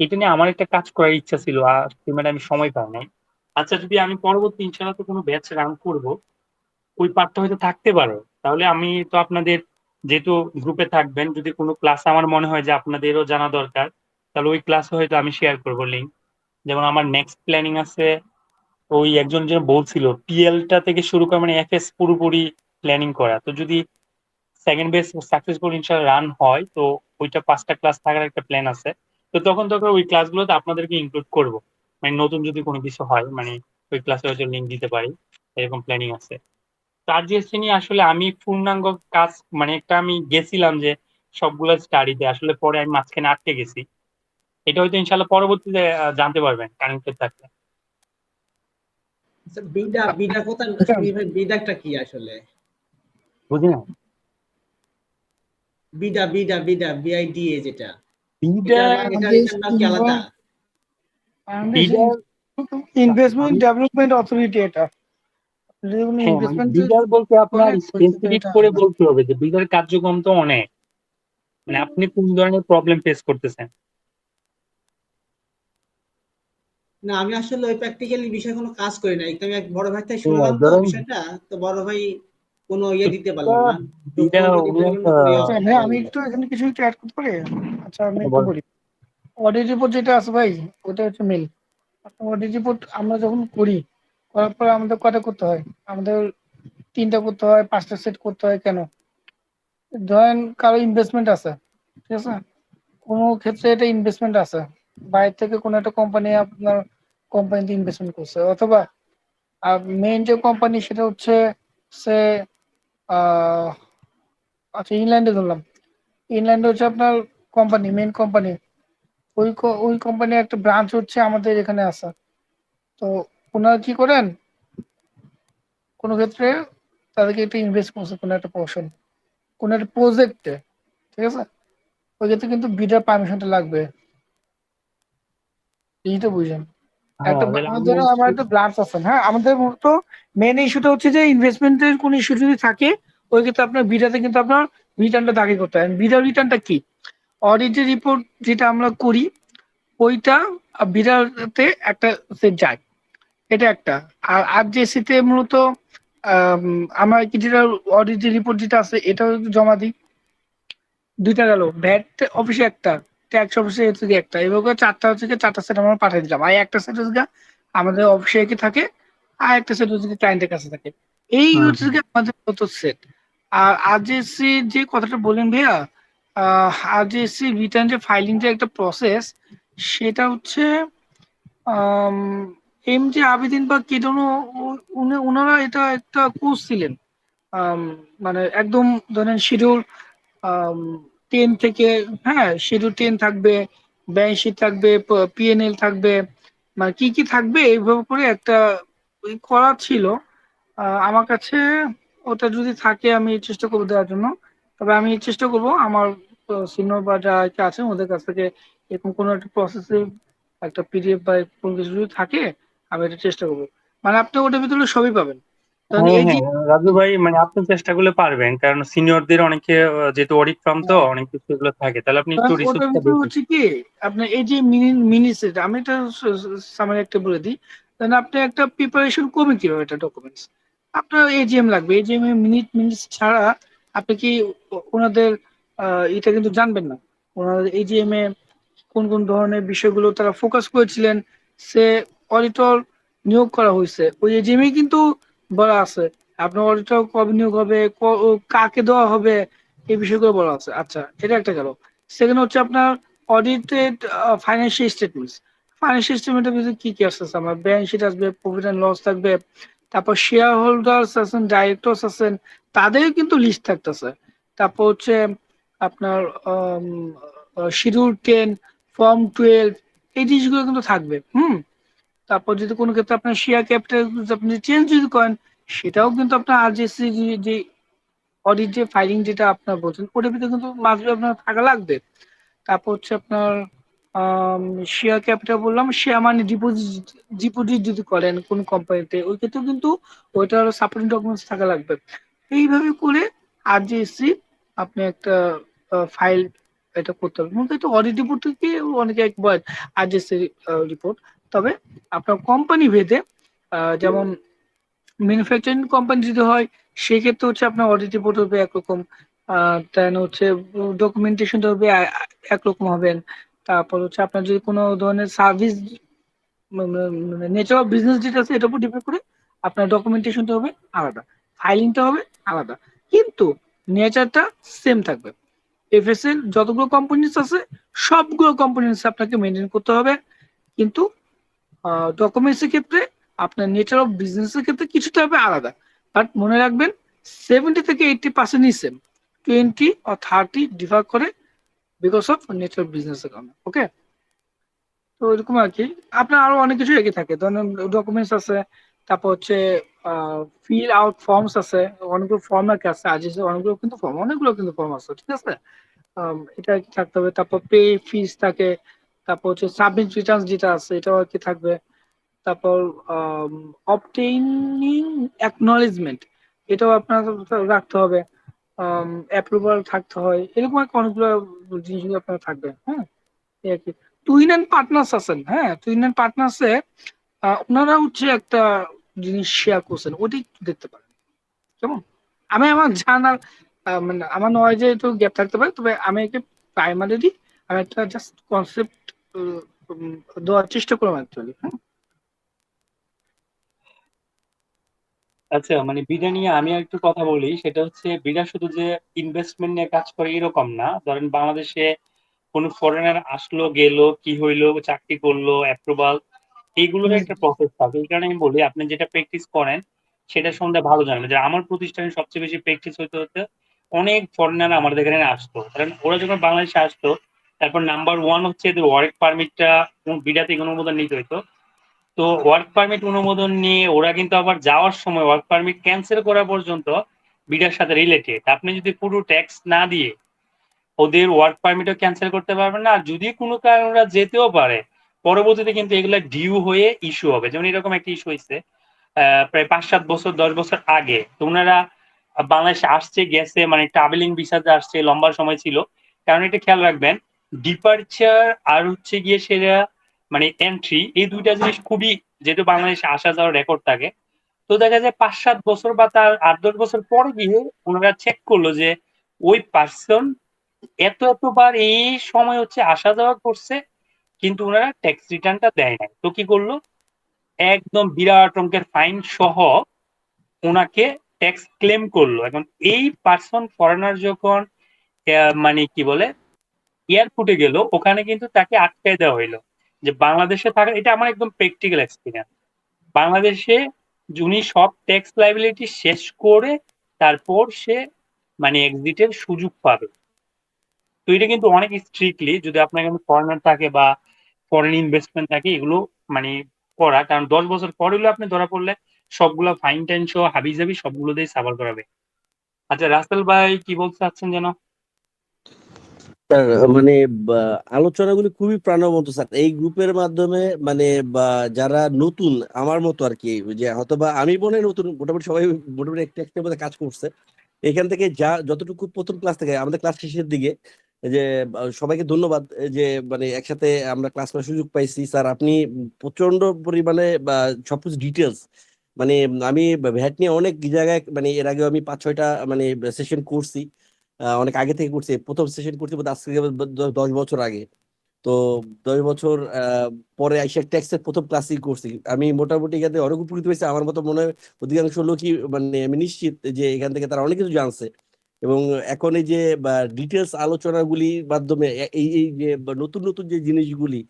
Speaker 1: এটা নিয়ে আমার একটা কাজ করার ইচ্ছা ছিল, আর মানে আমি সময় পাই নাই। আচ্ছা যদি আমি পরবর্তী ইনশাআল্লাহ তো কোনো ব্যাচ রান করব, ওই পার্টটা হয়তো থাকতে পারে, তাহলে আমি তো আপনাদের, যেহেতু গ্রুপে থাকবেন, যদি কোনো ক্লাস আমার মনে হয় যে আপনাদেরও জানা দরকার, তাহলে ওই ক্লাসে হয়তো আমি শেয়ার করবো লিঙ্ক। যেমন আমার নেক্সট প্ল্যানিং আছে, ওই একজন যে বলছিল পিএলটা থেকে শুরু করে মানে এফএস পুরোপুরি প্ল্যানিং করা, তো যদি সেকেন্ড বেস সাকসেসফুল ইনশাআল্লাহ রান হয়, তো ওইটা 5টা ক্লাস থাকার একটা প্ল্যান আছে। তো তখন তখন ওই ক্লাসগুলোতে আপনাদেরকে ইনক্লুড করব, মানে নতুন যদি কোনো কিছু হয়, মানে ওই ক্লাসে হয়তো লিঙ্ক দিতে পারি, এরকম প্ল্যানিং আছে। তো আরজিএসটি নিয়ে আসলে আমি পূর্ণাঙ্গ কাজ, মানে একটা আমি গেছিলাম যে সবগুলো স্টাডিতে, আসলে পরে আমি মাঝখানে আটকে গেছি। এটা হয়তো ইনশাল্লাহ পরবর্তীতে জানতে পারবেন কানেক্টেড থাকলে।
Speaker 6: আচ্ছা, বিডা বিডা কথা
Speaker 2: আচ্ছা,
Speaker 6: শুনি ভাই, বিডাটা কি আসলে?
Speaker 1: বুঝি না।
Speaker 6: বিডা বিডা বিডা বিআইডিএ যেটা,
Speaker 1: বিডা,
Speaker 6: এটা
Speaker 2: বাংলাদেশ
Speaker 6: রিটার্ন নাম কি আলাদা?
Speaker 2: বাংলাদেশ
Speaker 1: বিডা
Speaker 2: ইনভেস্টমেন্ট
Speaker 1: আমি,
Speaker 2: ডেভেলপমেন্ট অথরিটি এটা। যদি কোনো
Speaker 1: হ্যাঁ মানে
Speaker 2: ইনভেস্টমেন্ট
Speaker 1: বিডার বলতে আপনার
Speaker 2: করেন ওইটাতে
Speaker 1: স্পেসিফিক
Speaker 2: এটা
Speaker 1: করে
Speaker 2: আসবে।
Speaker 1: বলতে হবে যে বিডার কার্যক্রম তো অনেক, মানে আপনি কোন ধরনের প্রবলেম ফেস করতেছেন।
Speaker 6: না, আমি আসলে ওই প্র্যাকটিক্যালি বিষয়ে কোনো কাজ করি না, আমি এক বড় ভাই থেকে
Speaker 1: হ্যাঁ,
Speaker 6: শুনলাম তো
Speaker 1: ধরেন
Speaker 6: বিষয়টা। তো বড় ভাই কোনো ইয়ে দিতে পারলো
Speaker 1: বিডা,
Speaker 6: না,
Speaker 1: বিডা
Speaker 6: ডকুমেন্টও দিতে
Speaker 1: অনেক
Speaker 6: পারলো না, কোনো ইয়েও
Speaker 2: আচ্ছা
Speaker 6: দিতে
Speaker 2: ভাই, আমি
Speaker 6: পারলো না।
Speaker 2: একটু এখানে কিছু একটু অ্যাড করতে পারি? আচ্ছা আমি একটু
Speaker 1: বলেন।
Speaker 2: বলি। অডিট রিপোর্ট যেটা আছে ভাই, ওটা হচ্ছে মেল। অডিট রিপোর্ট আমরা যখন করি, করার পর আমাদের কয়টা করতে হয়? আমাদের 3টা করতে হয়, 5টা সেট করতে হয়। কেন? ধরেন কারো ইনভেস্টমেন্ট আছে, ঠিক আছে, কোনো ক্ষেত্রে এটা ইনভেস্টমেন্ট আছে, বাইরে থেকে কোনো একটা কোম্পানি আপনার কোম্পানিতে ইনভেস্টমেন্ট করছে, অথবা আর মেইন যে কোম্পানি সেটা হচ্ছে সে আহ আচ্ছা ইংল্যান্ডে ধরলাম। ইংল্যান্ডে হচ্ছে আপনার কোম্পানি, মেইন কোম্পানি, ওই কোম্পানির একটা ব্রাঞ্চ হচ্ছে আমাদের এখানে আছে। তো ওনারা কি করেন, কোনো ক্ষেত্রে তাদেরকে একটা ইনভেস্ট করছে কোনো একটা পোর্শন, কোনো একটা প্রজেক্টে, ঠিক আছে, ওই ক্ষেত্রে কিন্তু বিডার পারমিশনটা লাগবে। এই তো বুঝেন।
Speaker 1: হ্যাঁ
Speaker 2: একটা
Speaker 1: তাহলে আমি
Speaker 2: ধরো
Speaker 1: বলছি,
Speaker 2: আমার একটা ব্রাঞ্চ আছে, হ্যাঁ, আমাদের মূলত মেন ইস্যুটা হচ্ছে যে ইনভেস্টমেন্টের কোন ইস্যু যদি থাকে, ওই ক্ষেত্রে আপনার বিডাতে কিন্তু আপনার রিটার্নটা দাখিল করতে হয়। বিডার রিটার্নটা কি? অডিটের রিপোর্ট যেটা আমরা করি ওইটা বিডাতে একটা সেট যায়। এটা একটা। আর আরজেসি তে মূলত আমার কি যেটা অডিট রিপোর্ট যেটা আছে এটাও জমা দিই। দুইটা গেল, ভ্যাট অফিসে একটা, ট্যাক্স অফিসে হচ্ছে গিয়ে একটা, এভাবে করে চারটা হচ্ছে গিয়ে চারটা সেট আমরা পাঠিয়ে দিলাম। আর একটা সেট হচ্ছে গিয়ে আমাদের অফিসে কি থাকে, আর একটা সেট হচ্ছে গিয়ে ক্লায়েন্টের কাছে থাকে। এই
Speaker 4: হুম
Speaker 2: হচ্ছে
Speaker 4: হুম
Speaker 2: গিয়ে আমাদের মতো সেট। আর আরজেসি যে কথাটা বললেন ভাইয়া, আরজেসি রিটার্ন যে ফাইলিং যে একটা প্রসেস, সেটা হচ্ছে আম, এম জে আবেদিন বা কেডনো ওনারা এটা একটা কোর্স ছিলেন। আম, মানে একদম ধরেন শিডিউল 10 থেকে, হ্যাঁ শিডিউল 10 থাকবে, ব্যালেন্স শিট থাকবে, পিএনএল থাকবে, মানে কি কি থাকবে এইভাবে করে একটা করা ছিল। আমার কাছে ওটা যদি থাকে আমি চেষ্টা করবো দেওয়ার জন্য। তবে আমি চেষ্টা করব আমার সিনিয়র বা যারা আছেন ওদের কাছ থেকে এরকম কোনো একটা প্রসেসে একটা পিডিএফ বা কোনো কিছু যদি থাকে আমি এটা চেষ্টা করবো। মানে আপনি ওটার ভিতরে সবই পাবেন, কারণ
Speaker 1: হ্যাঁ
Speaker 2: এই যে
Speaker 1: হ্যাঁ রাজু ভাই, মানে আপনি চেষ্টা করলে পারবেন, কারণ সিনিয়রদের অনেকে যেহেতু অডিট ফার্ম তো অনেক কিছু এগুলো থাকে, তাহলে আপনি একটু
Speaker 2: কারণ ওটার
Speaker 1: রিসোর্সটা
Speaker 2: ভিতরে
Speaker 1: বেশি।
Speaker 2: হচ্ছে কি আপনার এই যে মিনি সেট, আমি এটা সামারি একটা বলে দিই। কারণ আপনি একটা প্রিপারেশন করবেন কিভাবে একটা ডকুমেন্টস, আপনার এজিএম লাগবে। এজিএম এ মিনিট ছাড়া আপনি কি ওনাদের এটা কিন্তু জানবেন না। ওনাদের এজিএম এ কোন কোন ধরনের বিষয়গুলো তারা ফোকাস করেছিলেন, সে অডিটর নিয়োগ করা হয়েছে ওই এজিএমই কিন্তু বলা আছে। আপনার অডিটর কবে নিয়োগ হবে, ও কাকে দেওয়া হবে, এই বিষয়গুলো বলা আছে। আচ্ছা, এটা একটা গেল। সেকেন্ড হচ্ছে আপনার অডিটেড ফাইন্যান্সিয়াল স্টেটমেন্টস। ফাইন্যান্সিয়াল স্টেটমেন্টের ভিতরে কি কি আসতেছে, আমার ব্যালেন্স শিট আসবে, প্রফিট অ্যান্ড লস থাকবে, তারপর শেয়ার হোল্ডার্স আছেন, ডাইরেক্টরস আছেন, তাদের কিন্তু লিস্ট থাকতেছে। তারপর হচ্ছে আপনার শিডিউল 10, ফর্ম 12, এই জিনিসগুলো কিন্তু থাকবে। তারপর যদি কোনো ক্ষেত্রে আপনার শেয়ার ক্যাপিটাল আপনি চেঞ্জ যদি করেন, সেটাও কিন্তু আপনার আরজেসি যে অডিট যে ফাইলিং যেটা আপনার বলছেন ওটার ভিতরে কিন্তু মাসবে আপনার থাকা লাগবে। তারপর হচ্ছে আপনার শেয়ার ক্যাপিটাল বললাম, শেয়ার মানে ডিপোজিট, ডিপোজিট যদি করেন কোন কোম্পানিতে ওই ক্ষেত্রেও কিন্তু ওইটার সাপোর্টিং ডকুমেন্টস থাকা লাগবে। এইভাবে করে আরজিএসসি আপনি একটা ফাইল এটা করতে হবে। মূলত এটা অডিট রিপোর্ট থেকে অনেকে বলে আরজিএসসি রিপোর্ট। তবে আপনার কোম্পানি ভেদে যেমন ম্যানুফ্যাকচারিং কোম্পানি যদি হয় সেক্ষেত্রে হচ্ছে আপনার অডিট রিপোর্ট হবে একরকম, দেন হচ্ছে ডকুমেন্টেশনটা হবে একরকম হবেন। তারপর হচ্ছে আপনার যদি কোনো ধরনের সার্ভিস নেচার অফ বিজনেস যেটা আছে এটার উপর ডিপেন্ড করে আপনার ডকুমেন্টেশনটা হবে আলাদা, ফাইলিংটা হবে আলাদা, কিন্তু নেচারটা সেম থাকবে। এফএসএল যতগুলো কোম্পানিস আছে সবগুলো কোম্পানিস আপনাকে মেনটেন করতে হবে, কিন্তু ডকুমেন্টস এর ক্ষেত্রে আপনার নেচার অফ বিজনেস এর ক্ষেত্রে কিছুটা হবে আলাদা। বাট মনে রাখবেন 70 থেকে 80% সেম, 20 or 30 ডিফার করে because of nature of business এর কারণে। ওকে, তো এরকম আর কি। আপনার আরো অনেক কিছু এগিয়ে থাকে, ধরেন ডকুমেন্টস আছে, তারপর হচ্ছে ফিল আউট ফর্মস আছে, অনেকগুলো ফর্ম আর কি আছে, আজ অনেকগুলো কিন্তু ফর্ম, অনেকগুলো কিন্তু ফর্ম আছে, ঠিক আছে। এটা আর কি থাকতে হবে। তারপর পে ফিস থাকে, তারপর হচ্ছে সাবমিট রিটার্ন যেটা আছে এটাও আর কি থাকবে। তারপর অবটেইনিং অ্যাকনলেজমেন্ট, এটাও আপনার রাখতে হবে। অ্যাপ্রুভাল থাকতে হয়, এরকম একটা অনেকগুলো জিনিসগুলো আপনার থাকবে। হ্যাঁ, এই আর কি। টুইন অ্যান্ড পার্টনার্স আছেন, হ্যাঁ টুইন অ্যান্ড পার্টনার্সে ওনারা হচ্ছে একটা জিনিস শেয়ার করছেন, ওটি একটু দেখতে পারেন কেমন। আমি আমার জানার মানে আমার নয় যে একটু গ্যাপ থাকতে পারে, তবে আমি একে প্রাইমারি আমি একটা জাস্ট কনসেপ্ট দেওয়ার চেষ্টা করলাম অ্যাকচুয়ালি। হ্যাঁ,
Speaker 1: আচ্ছা, মানে বিডা নিয়ে আমি আর একটু কথা বলি। সেটা হচ্ছে বিডা শুধু যে ইনভেস্টমেন্ট নিয়ে কাজ করে এরকম না। ধরেন বাংলাদেশে কোনো ফরেনার আসলো গেল, কি হইলো, চাকরি করলো, অ্যাপ্রুভাল, এইগুলোর
Speaker 2: হুম,
Speaker 1: একটা প্রসেস থাকে। এই কারণে আমি বলি আপনি যেটা প্র্যাকটিস করেন সেটা সম্বন্ধে ভালো জানেন। যে আমার প্রতিষ্ঠানে সবচেয়ে বেশি প্র্যাকটিস হতে হতে অনেক ফরেনার আমাদের এখানে আসতো, কারণ ওরা যখন বাংলাদেশে আসতো তারপর নাম্বার ওয়ান হচ্ছে এদের ওয়ার্ক পারমিটটা বিডাতে অনুমোদন নিতে হইতো। তো ওয়ার্ক পারমিট অনুমোদন নিয়ে ওরা কিন্তু আবার যাওয়ার সময় ওয়ার্ক পারমিট ক্যান্সেল করা পর্যন্ত বিডার সাথে রিলেটেড। আপনি যদি পুরো ট্যাক্স না দিয়ে ওদের ওয়ার্ক পারমিটও ক্যান্সেল করতে পারবেন না, আর যদি কোনো কারণে ওরা যেতেও পারে পরবর্তীতে কিন্তু এগুলা ডিউ হয়ে ইস্যু হবে। যেমন এরকম একটা ইস্যু হয়েছে প্রায় 5-7 বছর 10 বছর আগে। তো ওনারা বাংলাদেশে আসছে গেছে, মানে ট্রাভেলিং ভিসাতে আসছে, লম্বা সময় ছিল। কারণ এটা খেয়াল রাখবেন, ডিপারচার আর হচ্ছে গিয়ে সেটা মানে এন্ট্রি, এই দুইটা জিনিস খুবই যেহেতু বাংলাদেশে আসা যাওয়ার রেকর্ড থাকে। তো দেখা যায় ৫-৭ বছর বা তার ৮-১০ বছর পরে গিয়ে ওনারা চেক করলো যে ওই পারসন এতবার এই সময় হচ্ছে আসা যাওয়া করছে, কিন্তু উনারা ট্যাক্স রিটার্নটা দেয় নাই। তো কি করলো? একদম বিরাট অঙ্কের ফাইন সহ উনাকে ট্যাক্স ক্লেম করলো। এখন এই পারসন ফরেনার যখন মানে কি বলে এয়ারপোর্টে গেল, ওখানে কিন্তু তাকে আটকায় দেওয়া হইলো যে বাংলাদেশে থাকা, এটা আমার একদম প্র্যাকটিক্যাল এক্সপিরিয়েন্স। বাংলাদেশে উনি সব ট্যাক্স লাইবিলিটি শেষ করে তারপর সে মানে এক্সিটের সুযোগ পাবে। তো এটা কিন্তু অনেক স্ট্রিক্টলি, যদি আপনার এখানে ফরেনার থাকে বা ফরেন ইনভেস্টমেন্ট থাকে, এগুলো মানে করা, কারণ ১০ বছর পর হলে আপনি ধরা পড়লে সবগুলা ফাইন টাইন সহ হাবিজাবি সবগুলো দিয়ে সাবার করাবে। আচ্ছা, রাসেল ভাই কি বলতে চাচ্ছেন যেন?
Speaker 3: স্যার মানে আলোচনাগুলি খুবই প্রাণবন্ত স্যার এই গ্রুপের মাধ্যমে, মানে বা যারা নতুন আমার মতো আর কি, যে হয়তো বা আমি মনে হয় নতুন, মোটামুটি সবাই মোটামুটি একটা একটা মধ্যে কাজ করছে এখান থেকে, যা যতটুকু প্রথম ক্লাস থেকে আমাদের ক্লাস শেষের দিকে, যে সবাইকে ধন্যবাদ যে মানে একসাথে আমরা ক্লাস করার সুযোগ পাইছি স্যার। আপনি প্রচন্ড পরিমাণে বা সবকিছু ডিটেলস, মানে আমি ভ্যাট নিয়ে অনেক জায়গায়, মানে এর আগে আমি ৫-৬টা মানে সেশন করছি, অনেক আগে থেকে করছি। প্রথম সেশন করছি বোধহয় আজ থেকে ১০ বছর আগে। তো ১০ বছর পরে আইসা ট্যাক্সের প্রথম ক্লাসই করছি আমি। মোটামুটি এখান থেকে অনেক উপকৃত হয়েছে আমার মতো মনে হয়। অধিকাংশ লোকই মানে আমি নিশ্চিত যে এখান থেকে তারা অনেক কিছু জানছে। এবং এখন এই যে ডিটেলস আলোচনাগুলির মাধ্যমে এই এই যে নতুন নতুন যে জিনিসগুলি,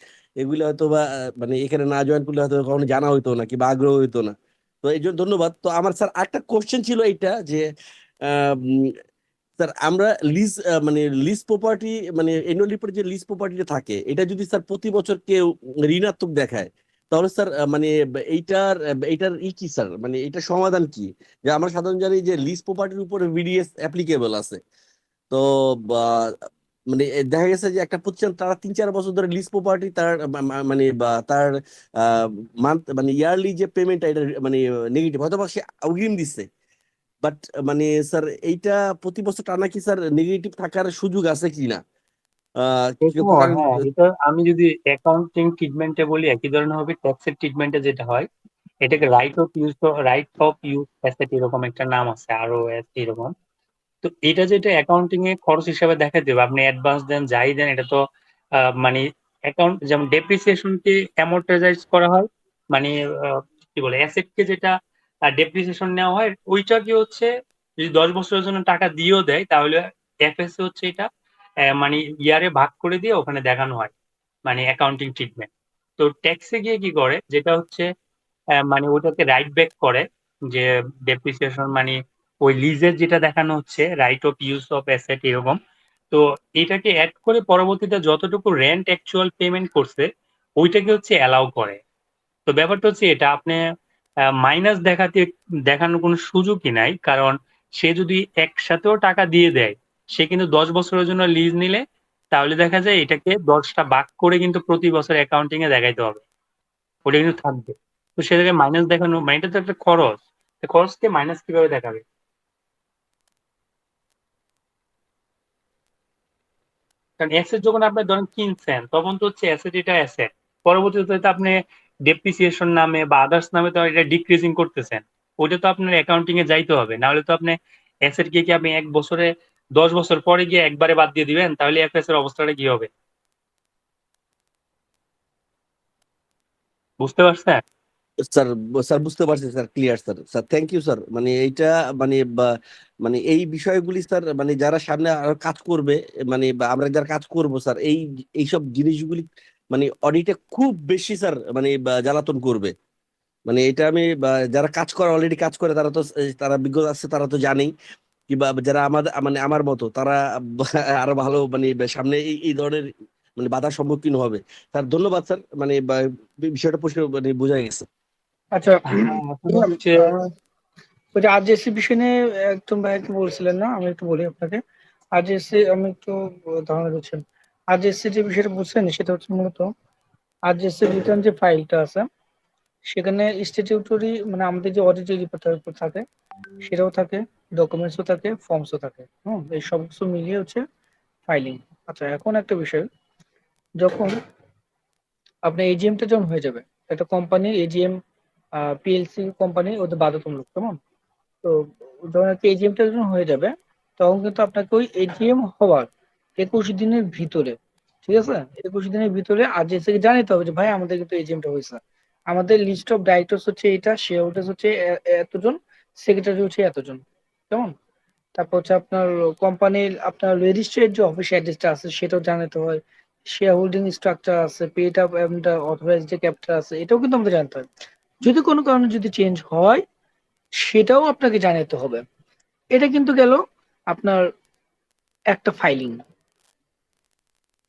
Speaker 3: এগুলি হয়তো বা মানে এখানে না জয়েন করলে হয়তো কখনো জানা হইতো না কিংবা আগ্রহ হইতো না। তো এই জন্য ধন্যবাদ। তো আমার স্যার একটা কোশ্চেন ছিল এইটা যে স্যার আমরা লিজ মানে লিজ প্রপার্টি, মানে এনুয়াল রিপোর্টে যে লিজ প্রপার্টিটা থাকে, এটা যদি স্যার প্রতি বছর কেউ ঋণাত্মক দেখায়, তাহলে স্যার মানে এইটার এইটার কি স্যার, মানে এটার সমাধান কি? যে আমরা সাধারণ জানি যে লিজ প্রপার্টির উপরে ভিডিএস অ্যাপ্লিকেবল আছে। তো বা, মানে দেখা গেছে যে একটা প্রতিষ্ঠান তারা ৩-৪ বছর ধরে লিজ প্রপার্টি তার মানে বা তার মান্থ মানে ইয়ারলি যে পেমেন্ট, এটা মানে নেগেটিভ, হয়তো বা সে অগ্রিম দিচ্ছে, বাট মানে স্যার এইটা প্রতি বছর টানা কি স্যার নেগেটিভ থাকার সুযোগ আছে কিনা?
Speaker 1: দেখো, হ্যাঁ, এটা আমি যদি অ্যাকাউন্টিং ট্রিটমেন্টে বলি, একই ধরনের হবে ট্যাক্সের ট্রিটমেন্টে যেটা হয়। এটাকে রাইট অফ ইউজ অ্যাসেট, এরকম একটা নাম আছে, আরও এরকম। তো এটা যেটা অ্যাকাউন্টিং এ খরচ হিসাবে দেখা দেবে, আপনি অ্যাডভান্স দেন যাই দেন, এটা তো মানে অ্যাকাউন্ট যেমন ডেপ্রিসিয়েশন কে অ্যামorটাইজ করা হয়, মানে কি বলে অ্যাসেট কে যেটা ডেপ্রিসিয়েশন নেওয়া হয়, ওইটা কি হচ্ছে যদি ১০ বছরের জন্য টাকা দিয়েও দেয়, তাহলে এফএসএ হচ্ছে এটা মানে ইয়ারে ভাগ করে দিয়ে ওখানে দেখানো হয়, মানে অ্যাকাউন্টিং ট্রিটমেন্ট। তো ট্যাক্সে গিয়ে কি করে, যেটা হচ্ছে মানে ওটাকে রাইট ব্যাক করে, যে ডেপ্রিসিয়েশন মানে ওই লিজের যেটা দেখানো হচ্ছে right of use of asset এরকম। তো এটাকে অ্যাড করে পরবর্তীতে যতটুকু রেন্ট অ্যাকচুয়াল পেমেন্ট করছে ওইটাকে হচ্ছে অ্যালাউ করে। তো ব্যাপারটা হচ্ছে এটা আপনি মাইনাস দেখানোর কোনো সুযোগই নাই, কারণ সে যদি একসাথেও টাকা দিয়ে দেয়, সে কিন্তু ১০ বছরের জন্য লিজ নিলে, তাহলে দেখা যায় এটাকে ১০টা ভাগ করে কিন্তু প্রতি বছর অ্যাকাউন্টিং এ দেখাইতে হবে, ওটা কিন্তু থাকবে। তো সে জায়গায় মাইনাস দেখানো, মানে এটা তো একটা খরচ, খরচকে মাইনাস কিভাবে দেখাবে? কারণ অ্যাসেট যখন আপনি ধরেন কিনছেন, তখন তো হচ্ছে অ্যাসেট, এটা অ্যাসেট। পরবর্তীতে তো আপনি ডেপ্রিসিয়েশন নামে বা আদার্স নামে তো এটা ডিক্রিজিং করতেছেন, ওইটা তো আপনার অ্যাকাউন্টিং এ যাইতে হবে, নাহলে তো আপনি অ্যাসেট গিয়ে কি আপনি ১ বছরে ১০ বছর পরে গিয়ে একবারে বাদ দিয়ে দিবেন, তাহলে এফএস এর অবস্থাটা কি হবে? বুঝতে পারছেন?
Speaker 3: স্যার, স্যার বুঝতে পারছি sir, clear sir. Sir thank you sir. মানে এইটা মানে মানে এই বিষয়গুলি স্যার, মানে যারা সামনে আরো কাজ করবে, মানে বা আমরা যারা কাজ করব স্যার, এইসব জিনিসগুলি মানে অডিটে খুব বেশি স্যার মানে জ্বালাতন করবে। মানে এটা আমি যারা কাজ করে, অলরেডি কাজ করে, তারা তো তারা বিজ্ঞ আছে, তারা তো জানেই। কিংবা যারা আমাদের মানে আমার মতো তারা আরো ভালো মানে সামনে এই এই ধরনের মানে বাধার সম্মুখীন হবে। স্যার ধন্যবাদ স্যার, মানে বিষয়টা পরিষ্কার মানে বোঝা গেছে।
Speaker 2: আচ্ছা,
Speaker 1: হ্যাঁ, এখন হচ্ছে
Speaker 2: আহ, ওই যে আরজিএসসি বিষয় নিয়ে একদম ভাই একটু বলছিলেন না, আমি একটু বলি আপনাকে। আরজিএসসি আমি একটু ধারণা দিচ্ছেন। আরজিএসসি যে বিষয়টা বলছেন সেটা হচ্ছে মূলত আরজিএসসি রিটার্ন যে ফাইলটা আছে, সেখানে স্ট্যাটিউটরি মানে আমাদের যে অডিটের রিপোর্ট থাকে সেটাও থাকে, ডকুমেন্টসও থাকে, ফর্মসও থাকে। এই সব কিছু মিলিয়ে হচ্ছে ফাইলিং। আচ্ছা, এখন একটা বিষয়, যখন আপনার এজিএমটা যখন হয়ে যাবে, একটা কোম্পানির এজিএম পিএলসি কোম্পানি ওদের বাধ্যতামূলক, কেমন? তো যখন একটা এজিএমটা যখন হয়ে যাবে তখন কিন্তু আপনাকে ওই এজিএম হওয়ার 21 দিনের ভিতরে, ঠিক আছে, 21 দিনের ভিতরে আরজিএসি কে জানাতে হবে যে ভাই আমাদের কিন্তু এজিএমটা হয়েছে, আমাদের লিস্ট অফ ডাইরেক্টরস হচ্ছে এটা, শেয়ার হোল্ডার্স হচ্ছে এতজন, সেক্রেটারি হচ্ছে এতজন, কেমন? তারপর হচ্ছে আপনার কোম্পানির আপনার রেজিস্ট্রেড যে অফিস অ্যাড্রেসটা আছে সেটাও জানাতে হয়, শেয়ার হোল্ডিং স্ট্রাকচার আছে, পেড আপ এন্ড অথরাইজড যে ক্যাপিটাল আছে এটাও কিন্তু আমাদের জানতে হয়। যদি কোনো কারণে যদি চেঞ্জ হয় সেটাও আপনাকে জানাতে হবে। এটা কিন্তু গেল আপনার একটা ফাইলিং।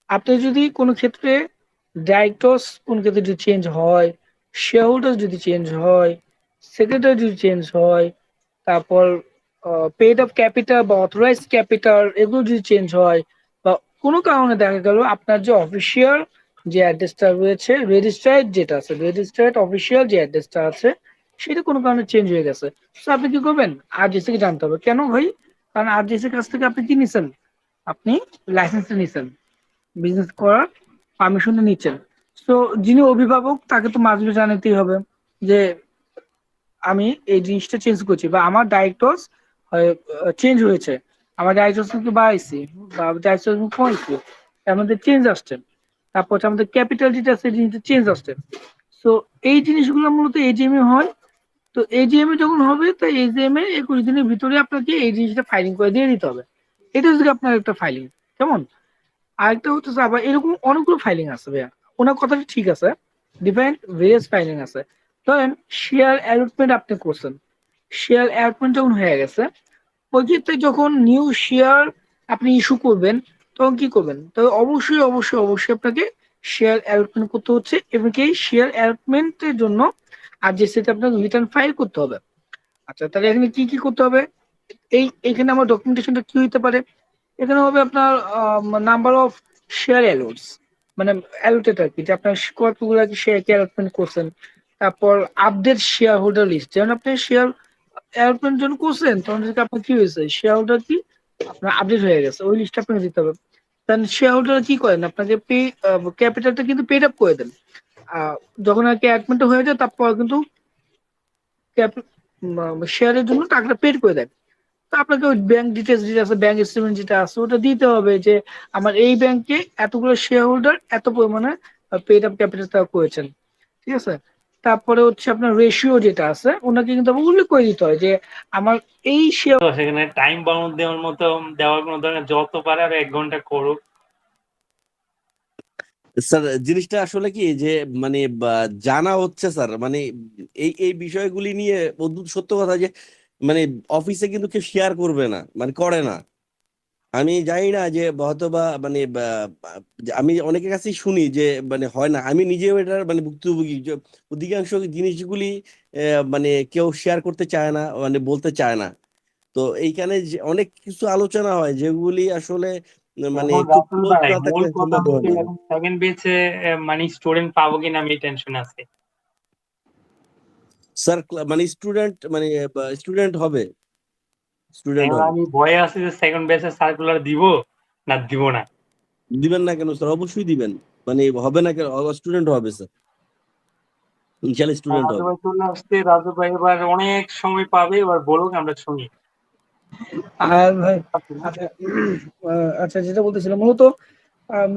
Speaker 2: আপনি যদি কোনো ক্ষেত্রে ডাইরেক্টরস কোন ক্ষেত্রে যদি চেঞ্জ হয়, শেয়ার হোল্ডার যদি চেঞ্জ হয়, সেক্রেটারি যদি চেঞ্জ হয়, তারপর পেড অফ ক্যাপিটাল বা অথরাইজ ক্যাপিটাল এগুলো যদি চেঞ্জ হয়, বা কোনো কারণে দেখা গেল আপনার যে অফিসিয়াল যে অ্যাড্রেসটা রয়েছে, রেজিস্টার্ড যেটা আছে, রেজিস্টার্ড অফিসিয়াল যে অ্যাড্রেসটা আছে সেটা কোনো কারণে চেঞ্জ হয়ে গেছে, তো আপনি কি করবেন? আরজিসি কে জানতে হবে। কেন ভাই? কারণ আরজিসির কাছ থেকে আপনি কি নিছেন? আপনি লাইসেন্স নিছেন, বিজনেস করার পারমিশন নিচ্ছেন। তো যিনি অভিভাবক তাকে তো মাঝে জানাতেই হবে যে আমি এই জিনিসটা চেঞ্জ করছি, বা আমার ডাইরেক্টরস চেঞ্জ হয়েছে, আমার ডাইরেক্টরস কিন্তু বাড়াইছি বা ডাইরেক্টরস কমাইছি, আমাদের চেঞ্জ আসছে। তারপর হচ্ছে আমাদের ক্যাপিটাল যেটা আছে জিনিসটা চেঞ্জ আসছে। তো এই জিনিসগুলো মূলত এজিএম এ হয়। তো এজিএম এ যখন হবে তো এজিএম এ 21 দিনের ভিতরে আপনাকে এই জিনিসটা ফাইলিং করে দিয়ে দিতে হবে। এটা হচ্ছে আপনার একটা ফাইলিং, কেমন? আরেকটা হচ্ছে যে আবার এরকম অনেকগুলো ফাইলিং আছে ভাইয়া, ওনার কথাটা ঠিক আছে, ডিফারেন্ট ভেরিয়াস ফাইলিং আছে। ধরেন শেয়ার অ্যালটমেন্ট আপনি করছেন, শেয়ার অ্যালটমেন্ট যখন হয়ে গেছে, ওই ক্ষেত্রে যখন নিউ শেয়ার আপনি ইস্যু করবেন তখন কি করবেন? তবে অবশ্যই অবশ্যই অবশ্যই আপনাকে শেয়ার অ্যালটমেন্ট করতে হচ্ছে, এবং এই শেয়ার অ্যালটমেন্টের জন্য আর যে সেটা আপনাকে রিটার্ন ফাইল করতে হবে। আচ্ছা, তাহলে এখানে কি কি করতে হবে? এইখানে আমার ডকুমেন্টেশনটা কি হইতে পারে? এখানে হবে আপনার নাম্বার অফ শেয়ার অ্যালোটস, মানে অ্যালোটেড আর কি, যে আপনার কতগুলো কি শেয়ার কি অ্যালটমেন্ট করছেন। তারপর আপডেট শেয়ার হোল্ডার লিস্ট, যেমন আপনি শেয়ার অ্যালটমেন্ট যখন করছেন তখন যদি আপনার কি হয়েছে, শেয়ার হোল্ডার কি আপনার আপডেট হয়ে গেছে, ওই লিস্টটা আপনাকে দিতে হবে। দেন শেয়ার হোল্ডার কি করেন, আপনাকে পে ক্যাপিটালটা কিন্তু পেড আপ করে দেন। আহ, যখন আর কি অ্যাডমিটটা হয়ে যায় তারপর কিন্তু শেয়ারের জন্য টাকাটা পেড করে দেয়। তো আপনাকে ওই ব্যাংক ডিটেলস যেটা আছে, ব্যাংক স্টেটমেন্ট যেটা আছে ওটা দিতে হবে যে আমার এই ব্যাংকে এতগুলো শেয়ার হোল্ডার এত পরিমাণে পেড আপ ক্যাপিটাল তারা করেছেন, ঠিক আছে। তারপরে হচ্ছে আপনার রেশিও যেটা আছে ওনাকে কিন্তু আবার উল্লেখ করে দিতে হয় যে আমার এই শেয়ার।
Speaker 1: তো সেখানে টাইম বাউন্ড দেওয়ার মতো, দেওয়ার কোনো ধরনের, যত পারে আর 1 ঘন্টা করুক।
Speaker 7: স্যার জিনিসটা আসলে কি যে মানে জানা হচ্ছে স্যার, মানে এই এই বিষয়গুলি নিয়ে অদ্ভুত সত্য কথা যে মানে অফিসে কিন্তু কেউ শেয়ার করবে না, মানে করে না। আমি জানি না যে হয়তো বা মানে যে আমি অনেকের কাছেই শুনি যে মানে হয় না, আমি নিজেও এটার মানে ভুক্তভোগী যে অধিকাংশ জিনিসগুলি মানে কেউ শেয়ার করতে চায় না, মানে বলতে চায় না। তো এইখানে যে অনেক কিছু আলোচনা হয় যেগুলি আসলে মানে
Speaker 1: এখন
Speaker 7: খুব
Speaker 1: রাতুল
Speaker 7: ক্লোজ
Speaker 1: ভাই
Speaker 7: না
Speaker 1: মূল
Speaker 7: থাকলে
Speaker 1: কথা
Speaker 7: সম্ভব হয়
Speaker 1: হচ্ছে
Speaker 7: না।
Speaker 1: এখন সেকেন্ড বেচে মানে স্টুডেন্ট পাবো কিনা আমি টেনশন আছে।
Speaker 7: স্যার মানে স্টুডেন্ট মানে স্টুডেন্ট হবে, স্টুডেন্ট
Speaker 1: এখন
Speaker 7: হবে।
Speaker 1: আমি ভয়ে আছি যে সেকেন্ড বেচে সার্কুলার দিব না দিব না।
Speaker 7: দিবেন না কেন স্যার? অবশ্যই দিবেন। মানে হবে না কেন? স্টুডেন্ট হবে স্যার, ইনশাল্লাহ স্টুডেন্ট
Speaker 1: রাজু
Speaker 7: হবে।
Speaker 1: ভাই চলে আসছে, রাজু ভাই এবার অনেক সময় পাবে, এবার বলুক আমরা শুনি।
Speaker 2: আর ভাই আচ্ছা, আচ্ছা যেটা বলতেছিলাম মূলত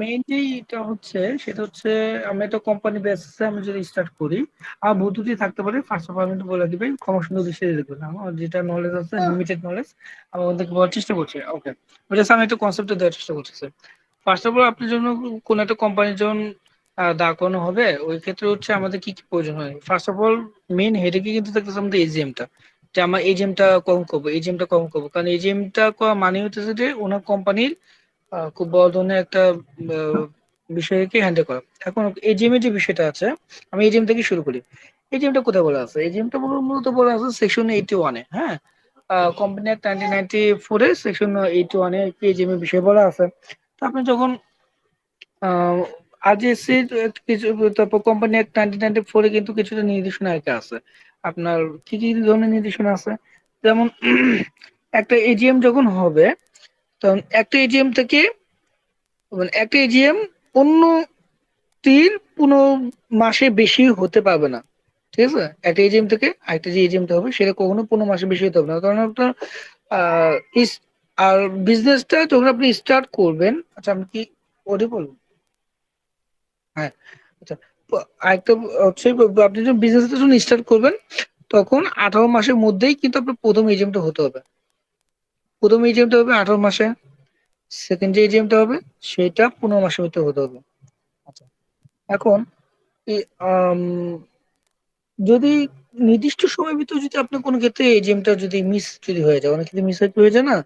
Speaker 2: মেইন যেটা হচ্ছে সেটা হচ্ছে আমি একটা কোম্পানি বেসিসে আমি যদি স্টার্ট করি, আমার বুদ্ধি থাকতে পারে। ফার্স্ট অফ অল আমি একটু বলে দিবেন, ক্ষমা সুন্দর দৃষ্টিতে দেখবেন, আমার যেটা নলেজ আছে লিমিটেড নলেজ আমি ওদেরকে বলার চেষ্টা করছি। ওকে, জাস্ট আমি একটা কনসেপ্ট দেওয়ার চেষ্টা করতেছি। ফার্স্ট অফ অল আপনার জন্য কোন একটা কোম্পানির যখন দাঁড় করানো হবে ওই ক্ষেত্রে হচ্ছে আমাদের কি কি প্রয়োজন হয়। ফার্স্ট অফ অল মেইন হেডেকে কিন্তু থাকতেছে আমাদের এজিএমটা, যে আমার এজিএমটা কম করবো, এজিএমটা কম করবো, কারণ এজিএমটা করা মানে হচ্ছে যে ওনার কোম্পানির খুব বড় ধরনের একটা আহ, বিষয়কে হ্যান্ডেল করা। এখন এজিএম এর যে বিষয়টা আছে, আমি এজিএম থেকে শুরু করি। এজিএমটা কোথায় বলা আছে? এজিএমটা মূলত বলা আছে সেকশন 81-এ, হ্যাঁ, কোম্পানি অ্যাক্ট 1994 এর সেকশন 81-এ এজিএম এর বিষয় বলা আছে। তো আপনি যখন আরজিএসসি কিছু, তারপর কোম্পানি অ্যাক্ট 1994-এ কিন্তু কিছুটা নির্দেশনা একটা আছে। আপনার কি কি ধরনের নির্দেশনা আছে? যেমন একটা এজিএম যখন হবে তখন একটা এজিএম থেকে, মানে একটা এজিএম অন্য ব্যক্তির কোনো মাসে বেশি হতে পারবে না। ঠিক আছে, একটা এজিএম থেকে আরেকটা যে এজিএমটা হবে সেটা কখনো 15 মাসে বেশি হতে হবে না, কারণ আপনার আহ ইস- আর বিজনেসটা যখন আপনি স্টার্ট করবেন, আচ্ছা আমি কি অডিবল? হ্যাঁ, আচ্ছা। আরেকটা হচ্ছে, আপনি যখন বিজনেসটা যখন স্টার্ট করবেন তখন 18 মাসের মধ্যেই কিন্তু আপনার প্রথম এজিএমটা হতে হবে। প্রথম এজিএমটা হবে 18 মাসে, সেকেন্ড যে এজিএমটা হবে সেটা 15 মাসের ভিতরে হতে হবে। আচ্ছা, এখন এই, আম, যদি নির্দিষ্ট সময়ের ভিতরে যদি আপনার কোনো ক্ষেত্রে এজিএমটা যদি মিস যদি হয়ে যায়, অনেক ক্ষেত্রে মিস হয়ে যায় না,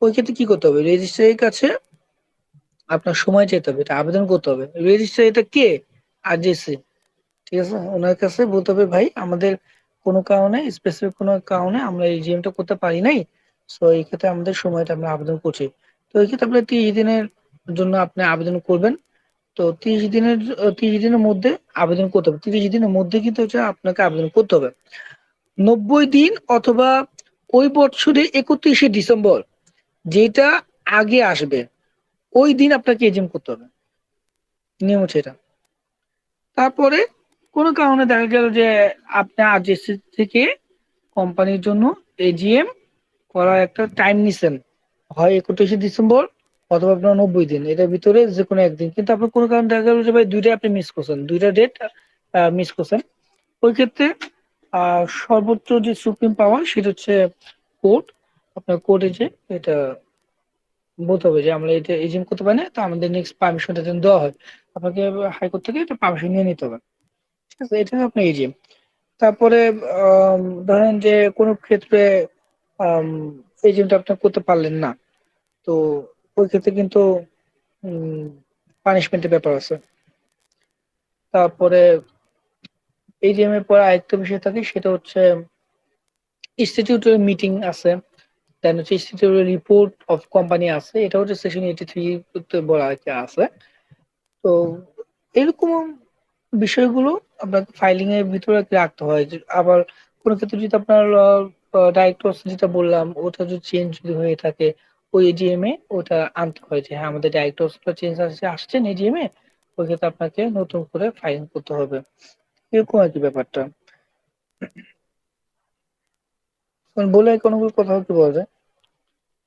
Speaker 2: ওই ক্ষেত্রে কি করতে হবে? রেজিস্ট্রারের কাছে আপনার সময় চাইতে হবে, এটা আবেদন করতে হবে। রেজিস্ট্রার এটা কে? আরজেসি। ঠিক আছে, ওনার কাছে বলতে হবে ভাই আমাদের কোনো কারণে, স্পেসিফিক কোনো কারণে আমরা এই জিএমটা করতে পারি নাই, সো এই ক্ষেত্রে আমাদের সময়টা আমরা আবেদন করছি। তো এই ক্ষেত্রে আপনি 30 দিনের জন্য আপনি আবেদন করবেন। তো 30 দিনের মধ্যে আবেদন করতে হবে, 30 দিনের মধ্যে কিন্তু হচ্ছে আপনাকে আবেদন করতে হবে। 90 দিন অথবা ওই বছরে 31শে ডিসেম্বর যেটা আগে আসবে ওই দিন আপনাকে এজিএম করতে হবে, নিয়ম হচ্ছে এটা। তারপরে কোনো কারণে দেখা গেল যে আপনি আরজেসি থেকে কোম্পানির জন্য এজিএম করার একটা টাইম নিছেন, হয় 31শে ডিসেম্বর অথবা আপনার 90 দিন, এটার ভিতরে যে কোনো একদিন, কিন্তু আপনার কোনো কারণে দেখা গেল যে ভাই দুইটা আপনি মিস করছেন, দুইটা ডেট মিস করছেন। ওই ক্ষেত্রে সর্বোচ্চ যে সুপ্রিম পাওয়ার সেটা হচ্ছে কোর্ট। আপনার কোর্টে যে এটা বলতে হবে যে আমরা এটা এজিএম করতে পারি না, তো আমাদের নেক্সট পারমিশনটা যেন দেওয়া হয়, আপনাকে হাইকোর্ট থেকে এটা পারমিশন নিয়ে নিতে হবে। ঠিক আছে, এটা হচ্ছে আপনার এজিএম। তারপরে ধরেন যে কোনো ক্ষেত্রে এজিএমটা আপনি করতে পারলেন না, তো ওই ক্ষেত্রে কিন্তু পানিশমেন্টের ব্যাপার আছে। তারপরে এজিএম এর পরে আরেকটা বিষয় থাকে, সেটা হচ্ছে ইনস্টিটিউটের মিটিং আছে, দেন হচ্ছে ইনস্টিটিউটের রিপোর্ট অফ কোম্পানি আছে, এটা হচ্ছে সেকশন 83 তে বলা আছে আছে। তো এরকম বিষয়গুলো আপনাকে ফাইলিং এর ভিতরে রাখতে হয়। আবার কোনো ক্ষেত্রে যদি আপনার ডাইরেক্টর যেটা বললাম ওটা যদি চেঞ্জ যদি হয়ে থাকে, ওই এজিএম এ ওটা আনতে হয় যে হ্যাঁ আমাদের ডাইরেক্টর চেঞ্জ আসছেন এজিএম এ, ওই ক্ষেত্রে আপনাকে নতুন করে ফাইলিং করতে হবে। এরকম আর কি ব্যাপারটা। বলে কোনোগুলো কথা কি বলা যায়।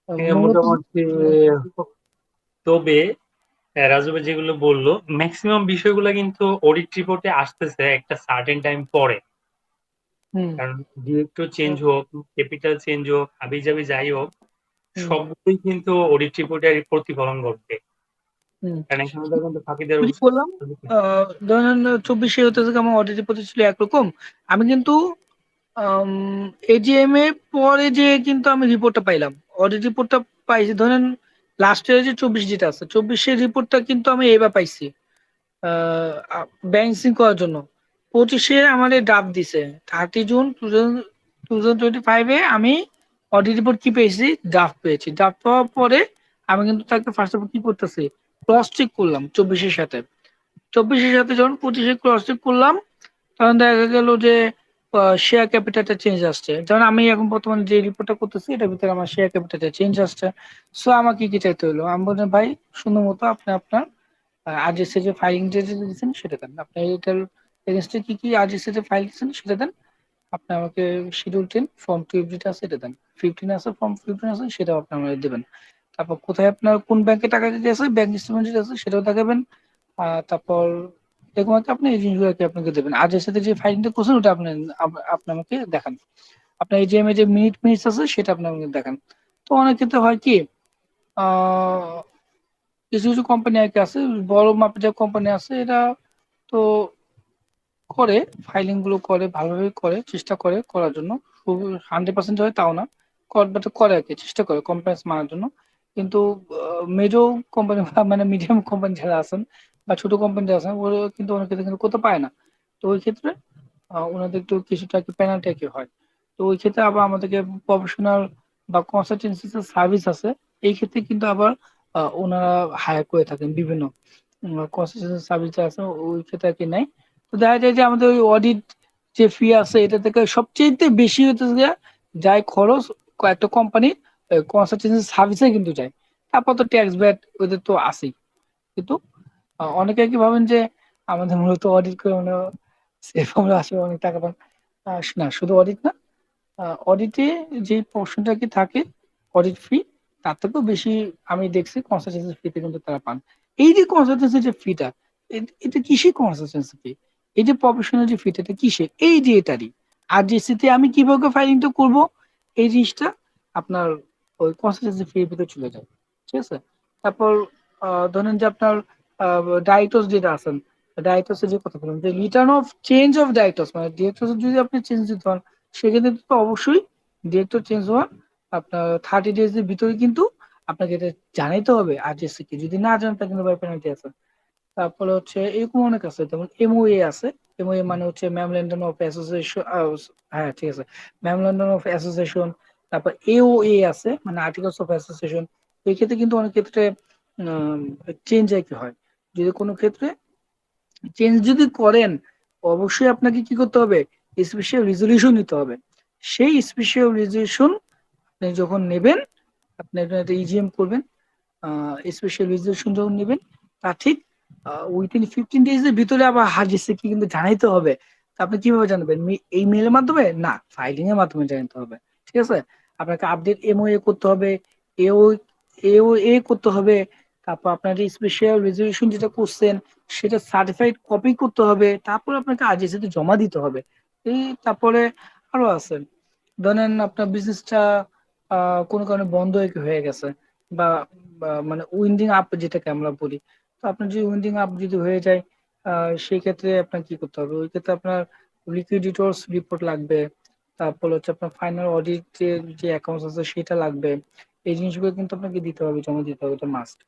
Speaker 2: মূলত
Speaker 1: মোটামুটি। তবে রাজু ভাই যেগুলো বললো ম্যাক্সিমাম বিষয়গুলো কিন্তু অডিট রিপোর্টে আসতেছে একটা সার্টেন টাইম পরে।
Speaker 2: হুম
Speaker 1: কারণ ডিরেক্টর চেঞ্জ হোক, ক্যাপিটাল চেঞ্জ হোক, হাবিজাবি যাই হোক,
Speaker 2: হুম
Speaker 1: সবগুলোই কিন্তু অডিট রিপোর্টে প্রতিফলন ঘটবে।
Speaker 2: হুম
Speaker 1: কারণ এখানে দেখুন তো ফাঁকিদের
Speaker 2: ওই যে বললাম, ধরেন 24-এ হতে থেকে আমার অডিট রিপোর্ট ছিল একরকম, আমি কিন্তু এজিএম এর পরে যে কিন্তু আমি রিপোর্টটা পাইলাম, অডিট রিপোর্টটা পাইছি ধরেন লাস্ট ইয়ার যে 24 যেটা আছে 24-এর রিপোর্টটা কিন্তু আমি এবার পাইছি ব্যাংকিং করার জন্য। 25-এ আমাদের ড্রাফট দিছে, 30 জুন 2025-এ আমি অডিট রিপোর্ট কি পেয়েছি, ড্রাফট পেয়েছি। ড্রাফট পাওয়ার পরে আমি কিন্তু তাকে ফার্স্ট অফ অল কি করতেছি, ক্রস চেক করলাম 24-এর সাথে। 24-এর সাথে যখন 25-এ ক্রস চেক করলাম তখন দেখা গেল যে শেয়ার ক্যাপিটালটা চেঞ্জ আসছে। যেমন আমি এখন বর্তমানে যে রিপোর্টটা করতেছি এটার ভিতরে আমার শেয়ার ক্যাপিটালটা চেঞ্জ আসছে। সো আমাকে কি চাইতে হলো, আমি বললাম ভাই সুন্দর মতো আপনি আপনার আরজিএসসি যে ফাইলিং যে দিয়েছেন সেটা দেন, আপনি এটার এগেনস্টে কি কি আরজিএসসি তে ফাইল দিয়েছেন সেটা দেন, আপনি আমাকে শিডিউল 10 ফর্ম 12 যেটা আছে এটা দেন, 15 আছে ফর্ম 15 আছে সেটাও আপনি আমাকে দেবেন। তারপর কোথায় আপনার কোন ব্যাংকে টাকা দিতে আছে ব্যাংক স্টেটমেন্ট যেটা আছে সেটাও দেখাবেন। তারপর এরকম একটা আপনি এই জিনিসগুলো আপনাকে দেবেন, আর এর সাথে যে ফাইলিংটা করছেন ওটা আপনি আপনি আমাকে দেখান। আপনার এজিএম এর যে মিনিটস আছে সেটা আপনি আমাকে দেখান। তো অনেক ক্ষেত্রে হয় কি, আহ কিছু কিছু কোম্পানি আর কি আছে, বড় মাপের যে কোম্পানি আছে এটা তো করে, ফাইলিং গুলো করে ভালোভাবে করে, চেষ্টা করে করার জন্য। 100% হয় তাও না, বাট করে আর কি, চেষ্টা করে কমপ্লেন্স মারার জন্য। কিন্তু মেজর কোম্পানি মানে মিডিয়াম কোম্পানি যারা আছেন বা ছোট কোম্পানি যারা আছেন ওরা কিন্তু অনেক ক্ষেত্রে কিন্তু করতে পারে না। তো ওই ক্ষেত্রে ওনাদের একটু কিছুটা কি পেনাল্টি আর কি হয়। তো ওই ক্ষেত্রে আবার আমাদেরকে প্রফেশনাল বা কনসালটেন্সি সার্ভিস আছে, এই ক্ষেত্রে কিন্তু আবার ওনারা হায়ার করে থাকেন বিভিন্ন কনসালটেন্সি সার্ভিস আছে, ওই ক্ষেত্রে আর কি নেয়। তো দেখা যায় যে আমাদের ওই অডিট যে ফি আছে এটা থেকে সবচেয়ে বেশি হতেছে গিয়ে যায় খরচ কয়েকটা কোম্পানির কনসালটেন্সি সার্ভিসে কিন্তু যায়। তারপর তো ট্যাক্স ব্যাট ওদের তো আছেই। কিন্তু অনেকে কি ভাবেন যে আমাদের মূলত অডিট করে মানে সেফ আমরা আসলে অনেক টাকা পান। না শুধু অডিট না, অডিটে যে পোর্শনটা কি থাকে অডিট ফি, তার থেকেও বেশি আমি দেখছি কনসালটেন্সি ফিতে কিন্তু তারা পান। এই যে কনসালটেন্সি যে ফিটা, এটা কিসে কনসালটেন্সি ফি? এই যে প্রফেশনাল যে ফিটা, এটা কিসে? এই যে এটারই। আর জিএসসি আমি কিভাবে ফাইলিংটা করব, এই জিনিসটা আপনার ওই কনসালটেন্সি ফির ভিতরে চলে যায়। ঠিক আছে? তারপর ধরেন যে আপনার ডাইটস যেটা আছেন, ডাইটসের যে কথা বললাম যে রিটার্ন অফ চেঞ্জ অফ ডাইটস, মানে ডিরেক্টর যদি আপনি চেঞ্জ দিতে হন, সেক্ষেত্রে তো অবশ্যই ডিরেক্টর চেঞ্জ হওয়ার আপনার 30 days এর ভিতরে কিন্তু আপনাকে এটা জানাইতে হবে আরজিএসসি কে। যদি না জানেন তাহলে কিন্তু পেনাল্টি আছে। তারপরে হচ্ছে এরকম অনেক আছে, যেমন এমওএ আছে। এমওএ মানে হচ্ছে মেমোরেন্ডাম অফ অ্যাসোসিয়েশন। হ্যাঁ ঠিক আছে, মেমোরেন্ডাম অফ অ্যাসোসিয়েশন। তারপর এওএ আছে, মানে আর্টিকেলস অফ অ্যাসোসিয়েশন। এই ক্ষেত্রে কিন্তু অনেক ক্ষেত্রে চেঞ্জ কি হয়, যদি কোনো ক্ষেত্রে চেঞ্জ যদি করেন, অবশ্যই আপনাকে কি করতে হবে, স্পেশাল রেজলিউশন নিতে হবে। সেই স্পেশাল রেজলিউশন আপনি যখন নেবেন, আপনি একটা ইজিএম করবেন। স্পেশাল রেজলিউশন যখন নেবেন, তা ঠিক উইথিন 15 days এর ভিতরে আবার হাজির কি কিন্তু জানাইতে হবে। তা আপনি কিভাবে জানাবেন? এই মেলের মাধ্যমে না, ফাইলিং এর মাধ্যমে জানাতে হবে। ঠিক আছে? আপনাকে আপডেট এমওএ করতে হবে, এও এও এ করতে হবে। তারপর আপনার যে স্পেশাল রেজলিউশন যেটা করছেন, সেটা সার্টিফাইড কপি করতে হবে। তারপর আপনাকে আরজিসিতে জমা দিতে হবে। এই তারপরে আরো আছে, ধরেন আপনার বিজনেসটা কোনো কারণে বন্ধ হয়ে গেছে, বা মানে উইন্ডিং আপ যেটাকে আমরা বলি। তো আপনার যে উইন্ডিং আপ যদি হয়ে যায়, সেই ক্ষেত্রে আপনার কি করতে হবে? ওই ক্ষেত্রে আপনার লিকুইডিটরস রিপোর্ট লাগবে। তারপর হচ্ছে আপনার ফাইনাল অডিট যে অ্যাকাউন্টস আছে সেটা লাগবে। এই জিনিসগুলো কিন্তু আপনাকে দিতে হবে, জমা দিতে হবে, এটা মাস্ট।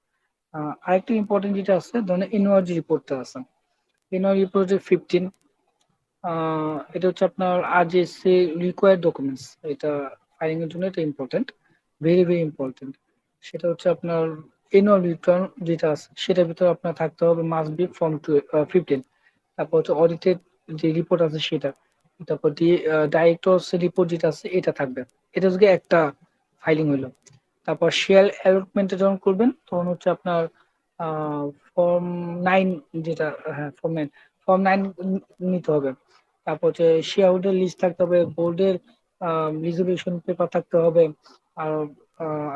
Speaker 2: আরেকটা ইম্পর্টেন্ট যেটা আছে, ধরেন এনুয়াল যে রিপোর্টটা আছে, এনুয়াল রিপোর্ট 15, এটা হচ্ছে আপনার আরজিএসসি রিকোয়ার্ড ডকুমেন্টস। এটা ফাইলিং এর জন্য এটা ইম্পর্টেন্ট, ভেরি ভেরি ইম্পর্টেন্ট। সেটা হচ্ছে আপনার এনুয়াল রিটার্ন যেটা আছে, সেটার ভিতরে আপনার থাকতে হবে মাস্ট বি ফর্ম 15। তারপর হচ্ছে অডিটেড যে রিপোর্ট আছে সেটা, তারপর ডাইরেক্টরস রিপোর্ট যেটা আছে এটা থাকবে। এটা হচ্ছে একটা ফাইলিং হইলো। তারপর শেয়ার অ্যালটমেন্টে যখন করবেন, তখন হচ্ছে আপনার ফর্ম 9 যেটা, হ্যাঁ ফর্ম 9 নিতে হবে। তারপর হচ্ছে শেয়ার হোল্ডার লিস্ট থাকতে হবে, বোর্ডের রিজলিউশন পেপার থাকতে হবে। আর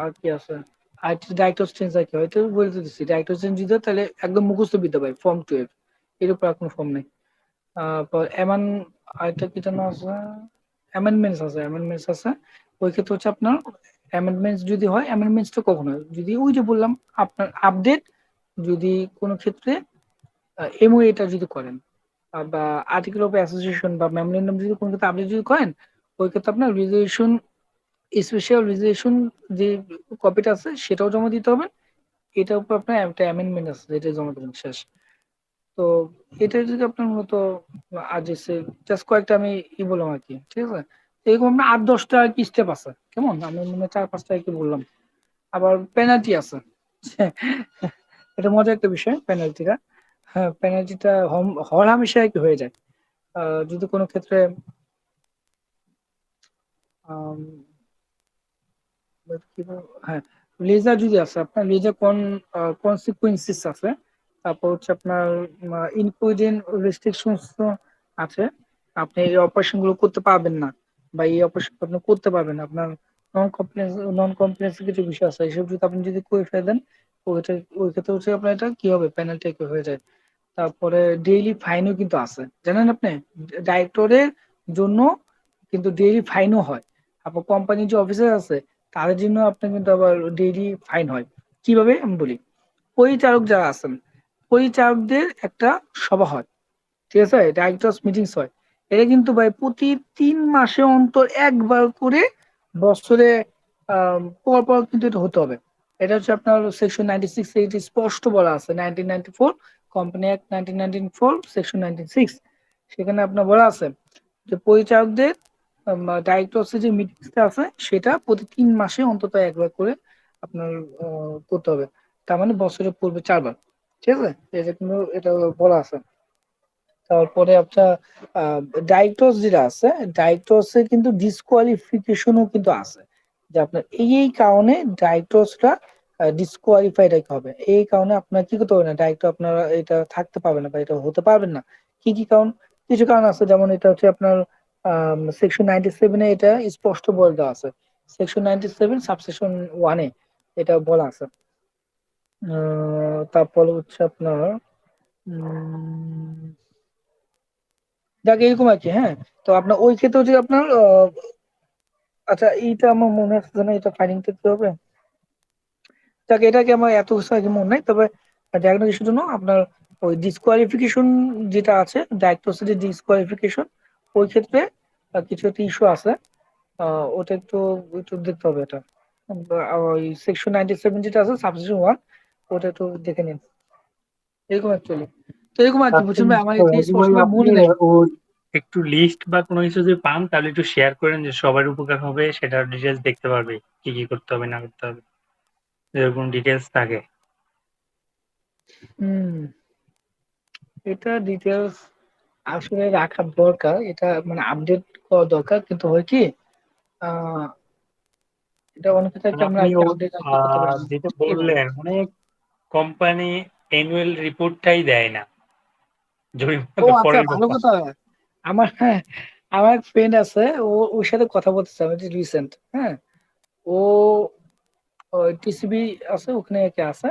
Speaker 2: আর কি আছে, আর ডাইরেক্টর চেঞ্জ আর কি হয়, এটা বলে দিচ্ছি। ডাইরেক্টর চেঞ্জ দিতে তাহলে একদম মুখস্থ বিদ্যা ভাই, ফর্ম 12, এর উপর আর কোনো ফর্ম নেই। পর এমন আরেকটা কি যেন আছে, অ্যামেন্ডমেন্টস আছে, অ্যামেন্ডমেন্টস আছে। ওই ক্ষেত্রে হচ্ছে আপনার অ্যামেন্ডমেন্টস যদি হয়, অ্যামেন্ডমেন্টসটা কখন হয়? যদি ওই যে বললাম আপনার আপডেট, যদি কোনো ক্ষেত্রে এমওএ এটা যদি করেন, বা আর্টিকেল অফ অ্যাসোসিয়েশন বা মেমোরেন্ডাম যদি কোনো ক্ষেত্রে আপডেট যদি করেন, ওই ক্ষেত্রে আপনার রেজলিউশন, স্পেশাল রেজলিউশন যে কপিটা আছে সেটাও জমা দিতে হবে। এটার উপর আপনার একটা অ্যামেন্ডমেন্ট আছে, যেটা জমা দেবেন, শেষ। তো এটা যদি আপনার মতো আজ এসে জাস্ট কয়েকটা আমি বললাম আর কি। ঠিক আছে? এরকম আপনার 8-10টা আর কি স্টেপ আছে, কেমন আমি মনে হয় 4-5টা আর কি বললাম। আবার পেনাল্টি আছে। এটা মজার একটা বিষয় পেনাল্টিটা। হ্যাঁ, পেনাল্টিটা হর হামেশা আর কি হয়ে যায়। যদি কোনো ক্ষেত্রে আম, কি হ্যাঁ, লেজার যদি আছে, আপনার লেজার কনসিকুয়েন্সিস আছে। তারপর হচ্ছে আপনার ইনপুডেন্ট রেস্ট্রিকশনস আছে। আপনি এই অপারেশন গুলো করতে পারবেন না, বা এই অপারেশন আপনি করতে পারবেন না। আপনার নন কমপ্লেন্স কিছু বিষয় আছে, এইসব যদি আপনি যদি করে ফেলেন, ওই ক্ষেত্রে হচ্ছে আপনার এটা কি হবে, পেনাল্টি হয়ে যায়। তারপরে ডেইলি ফাইনও কিন্তু আছে, জানেন আপনি? ডাইরেক্টরের জন্য কিন্তু ডেইলি ফাইনও হয়। আপনার কোম্পানির যে অফিসার আছে, তাদের জন্য আপনার কিন্তু আবার ডেইলি ফাইন হয়। কিভাবে আমি বলি, পরিচালক যারা আছেন, পরিচালকদের একটা সভা হয়। ঠিক আছে? ডাইরেক্টরস মিটিংস হয়। এটা কিন্তু ভাই প্রতি 3 মাসে অন্তর একবার করে, বছরে পর পর কিন্তু এটা হতে হবে। এটা হচ্ছে আপনার সেকশন 96 এ স্পষ্ট বলা আছে, 1994 কোম্পানি অ্যাক্ট 1994 সেকশন 96, সেখানে আপনার বলা আছে যে পরিচালকদের ডাইরেক্টরস যে মিটিংসটা আছে, সেটা প্রতি 3 মাসে অন্তত একবার করে আপনার করতে হবে। তার মানে বছরে পূর্বে 4 বার। ঠিক আছে? এটা কিন্তু এটা বলা আছে। তারপরে আপনার ডাইরেক্টরস যেটা আছে, ডাইরেক্টরস এর কিন্তু ডিসকোয়ালিফিকেশনও কিন্তু আছে, যে আপনার এই কারণে ডাইরেক্টরসরা ডিসকোয়ালিফাই রাখতে হবে। এই কারণে আপনার কি করতে হবে না, ডাইরেক্ট আপনারা এটা থাকতে পারবেন না বা এটা হতে পারবেন না। কি কি কারণ? কিছু কারণ আছে, যেমন এটা হচ্ছে আপনার সেকশন 97 এ এটা স্পষ্ট বলে দেওয়া আছে। সেকশন 97 সাবসেকশন 1 এ এটা বলা আছে। তারপর হচ্ছে আপনার যাকে এরকম আর কি। হ্যাঁ, তো আপনার ওই ক্ষেত্রে যদি আপনার আচ্ছা, এইটা আমার মনে আছে যেন এটা ফাইলিং করতে হবে। যাক, এটাকে আমার এত কিছু আগে মনে নাই, তবে ডায়াগনোসিসের জন্য আপনার ওই ডিসকোয়ালিফিকেশন যেটা আছে, ডায়াগনোসিস ডিসকোয়ালিফিকেশন, ওই ক্ষেত্রে কিছু একটা ইস্যু আছে। ওটা একটু একটু দেখতে হবে এটা। ওই সেকশন 97 যেটা আছে সাবসেকশন 1, ওটা একটু দেখে নিন। এরকম অ্যাকচুয়ালি। তো এরকম আর কি,
Speaker 1: আচ্ছা,
Speaker 2: বুঝছেন ভাই, আমার এটা
Speaker 1: রাজু
Speaker 2: স্পষ্ট
Speaker 1: ভাই,
Speaker 2: ভাবে
Speaker 1: আপনি
Speaker 2: মনে নাই।
Speaker 1: ওই একটু লিস্ট বা কোনো কিছু যদি পান তাহলে একটু শেয়ার করেন, যে সবার উপকার হবে, সেটার ডিটেলস দেখতে পারবে কি কি করতে হবে না করতে হবে, এরকম ডিটেলস থাকে।
Speaker 2: হুম, এটা ডিটেলস আসলে রাখা দরকার, এটা মানে আপডেট করা দরকার, কিন্তু হয় কি আহ এটা অনেক ক্ষেত্রে
Speaker 1: মানে
Speaker 2: আমরা
Speaker 1: আপনি
Speaker 2: একটা আপডেট আর কি করতে পারি না।
Speaker 1: যেটা
Speaker 2: এইভাবে।
Speaker 1: বললেন, অনেক কোম্পানি অ্যানুয়াল রিপোর্টটাই দেয় না, জরিমানা
Speaker 2: ও
Speaker 1: তো
Speaker 2: আচ্ছা,
Speaker 1: পরের
Speaker 2: ভালো
Speaker 1: কথা।
Speaker 2: কথা। আমার হ্যাঁ, আমার এক ফ্রেন্ড আছে, ওর সাথে কথা বলতেছিলাম রিসেন্ট। হ্যাঁ, ও টিসিবি আছে, ওখানে কে আছে,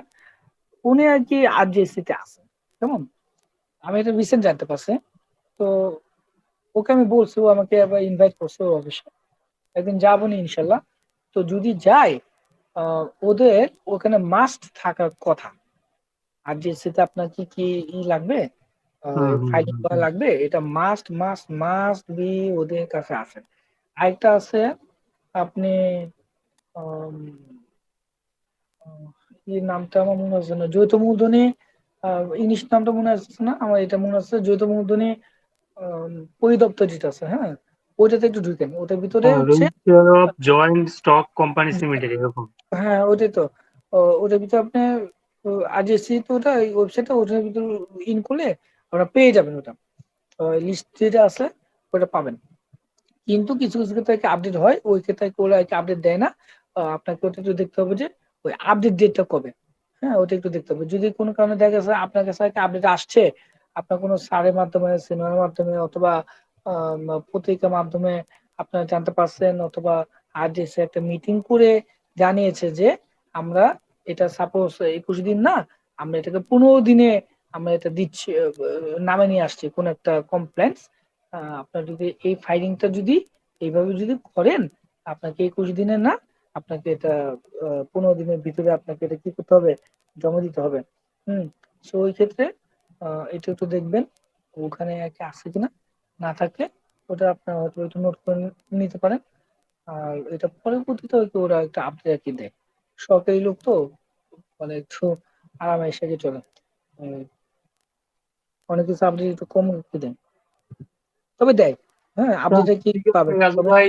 Speaker 2: উনি আর কি আরজেসি তে আছে। কেমন, আমি এটা রিসেন্ট জানতে পারছি। তো ওকে আমি বলছি, ও আমাকে আবার ইনভাইট করছে ওর অফিসে, একদিন যাবো নি ইনশাল্লাহ। তো যদি যাই, ওদের ওখানে মাস্ট থাকার কথা। আরজেসি তে আপনার কি কি লাগবে,
Speaker 1: হুম হুম
Speaker 2: ফাইলিং
Speaker 1: হুম
Speaker 2: করা
Speaker 1: হুম।
Speaker 2: লাগবে, এটা মাস্ট মাস্ট মাস্ট বি ওদের কাছে আছে। আরেকটা আছে, আপনি আম, এই নামটা আমার মনে হচ্ছে না, যৌথ মূলধনী, ইংলিশ নামটা মনে আসছে না আমার, এটা মনে আছে যৌথ মূলধনী আম, পরিদপ্তর যেটা আছে। হ্যাঁ, ওইটাতে একটু ঢুকেন, ওটার ভিতরে হচ্ছে
Speaker 1: register of joint stock companies limited এরকম।
Speaker 2: হ্যাঁ ওটাই তো। ওটার ভিতরে আপনি আরজেসি, তো ওটা ওয়েবসাইটটা, ওটার ভিতরে ইন করলে আপনারা পেয়ে যাবেন ওটা, লিস্ট যেটা আছে ওটা পাবেন। কিন্তু কিছু কিছু ক্ষেত্রে একটা আপডেট হয়, ওই ক্ষেত্রে ওরা একটা আপডেট দেয় না। আপনাকে ওটা একটু দেখতে হবে যে ওই আপডেট ডেটটা কবে। হ্যাঁ, ওটা একটু দেখতে হবে, যদি কোনো কারণে দেখা গেছে আপনার কাছে একটা আপডেট আসছে, আপনার কোনো স্যারের মাধ্যমে, সিনিয়রের মাধ্যমে, অথবা পত্রিকার মাধ্যমে আপনারা জানতে পারছেন, অথবা আর যে সে একটা মিটিং করে জানিয়েছে যে আমরা এটা সাপোজ 21 দিন না, আমরা এটাকে 15 দিনে আমরা এটা দিচ্ছি, নামে নিয়ে আসছি কোন একটা কমপ্লেন্স। আপনার যদি এই ফাইলিংটা যদি এইভাবে যদি করেন, আপনাকে 21 দিনে না, আপনাকে এটা 15 দিনের ভিতরে আপনাকে এটা কি করতে হবে, জমা দিতে হবে। হুম। সো ওই ক্ষেত্রে এটা একটু দেখবেন ওখানে কি আছে কিনা, না থাকলে ওটা আপনার হয়তো একটু নোট করে নিতে পারেন। আর এটা পরবর্তীতে হয়তো ওরা একটা আপডেট আর কি দেয়, সরকারি লোক তো, মানে একটু আরামে এসে চলে। উম, অনেক কিছু আপডেট একটু কম একটু দেয়, তবে দেয়। হ্যাঁ, আপডেট কি
Speaker 1: ঠিক আছে
Speaker 2: পাবেন
Speaker 1: রাজু
Speaker 2: তবে।
Speaker 1: ভাই,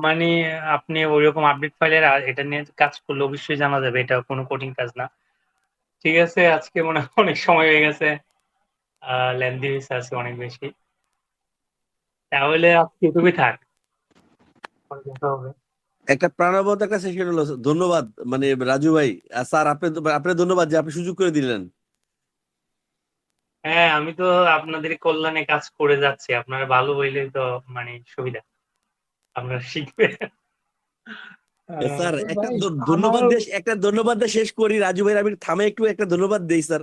Speaker 1: মানে আপনি ওইরকম আপডেট ফাইলের এটা নিয়ে কাজ করলে অবশ্যই জানা যাবে, এটা কোনো কঠিন কাজ না। ঠিক আছে, আজকে মনে হয় অনেক সময় হয়ে গেছে, লেন্দি হয়েছে আজকে অনেক বেশি, তাহলে আজকে এটুকুই থাক, পরে দেখা হবে।
Speaker 7: একটা প্রাণবন্ত একটা সেশন হলো, ধন্যবাদ মানে রাজু ভাই। স্যার আপনি আপনি ধন্যবাদ যে আপনি সুযোগ করে দিলেন।
Speaker 1: হ্যাঁ, আমি তো আপনাদের কল্যাণে কাজ করে যাচ্ছি, আপনারা ভালো হইলে তো মানে সুবিধা, আপনারা শিখবে।
Speaker 7: স্যার
Speaker 2: তো
Speaker 7: একটা
Speaker 2: ভাই আমার,
Speaker 7: ধন্যবাদ দিয়ে শেষ করি রাজু ভাই, আমি থামে একটু একটা ধন্যবাদ দেই স্যার।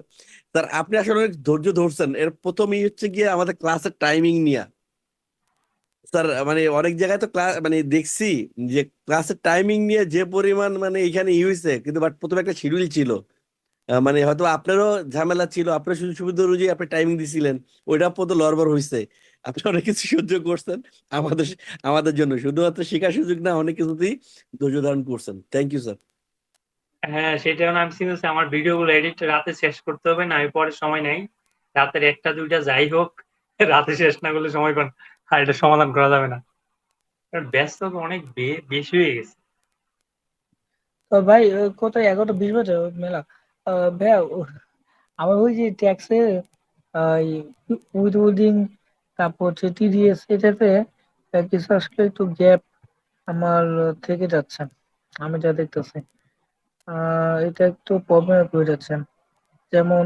Speaker 7: স্যার আপনি আসলে অনেক ধৈর্য ধরছেন। এর প্রথমেই হচ্ছে গিয়ে আমাদের ক্লাসের টাইমিং নিয়ে স্যার, মানে অনেক জায়গায় তো ক্লাস মানে দেখছি যে ক্লাসের টাইমিং নিয়ে যে পরিমাণ মানে এখানে হয়েছে, কিন্তু বাট প্রথমে একটা শিডিউল ছিল। মানে হয়তো আপনারও ঝামেলা ছিল, আপনার সুযোগ সুবিধা অনুযায়ী আপনি টাইমিং দিছিলেন, ওইটা পর্যন্ত লড়বড় হয়েছে। আপনি অনেক কিছু সহ্য করছেন আমাদের আমাদের জন্য, শুধুমাত্র শেখার সুযোগ না, অনেক কিছুতেই ধৈর্য ধারণ করছেন। Thank you sir.
Speaker 1: হ্যাঁ, সেই কারণে আমি চিন্তা করছি আমার ভিডিওগুলো এডিট রাতে শেষ করতে হবে, না আমি পরে সময় নেই, রাতের 1টা 2টা যাই হোক, রাতে শেষ না করলে সময় পান, আর এটা সমাধান করা যাবে না, কারণ ব্যস্ত তো অনেক বেশি হয়ে গেছে।
Speaker 2: তো ভাই কত 11টা 20 বাজে মেলা। ভাইয়া আমার ওই যে ট্যাক্সের উইথ হোল্ডিং, তারপর হচ্ছে টিডিএস, এটাতে কিছু আসলে একটু গ্যাপ আমার থেকে যাচ্ছে, আমি যা দেখতেছি। এটা একটু প্রবলেমে পড়ে যাচ্ছেন। যেমন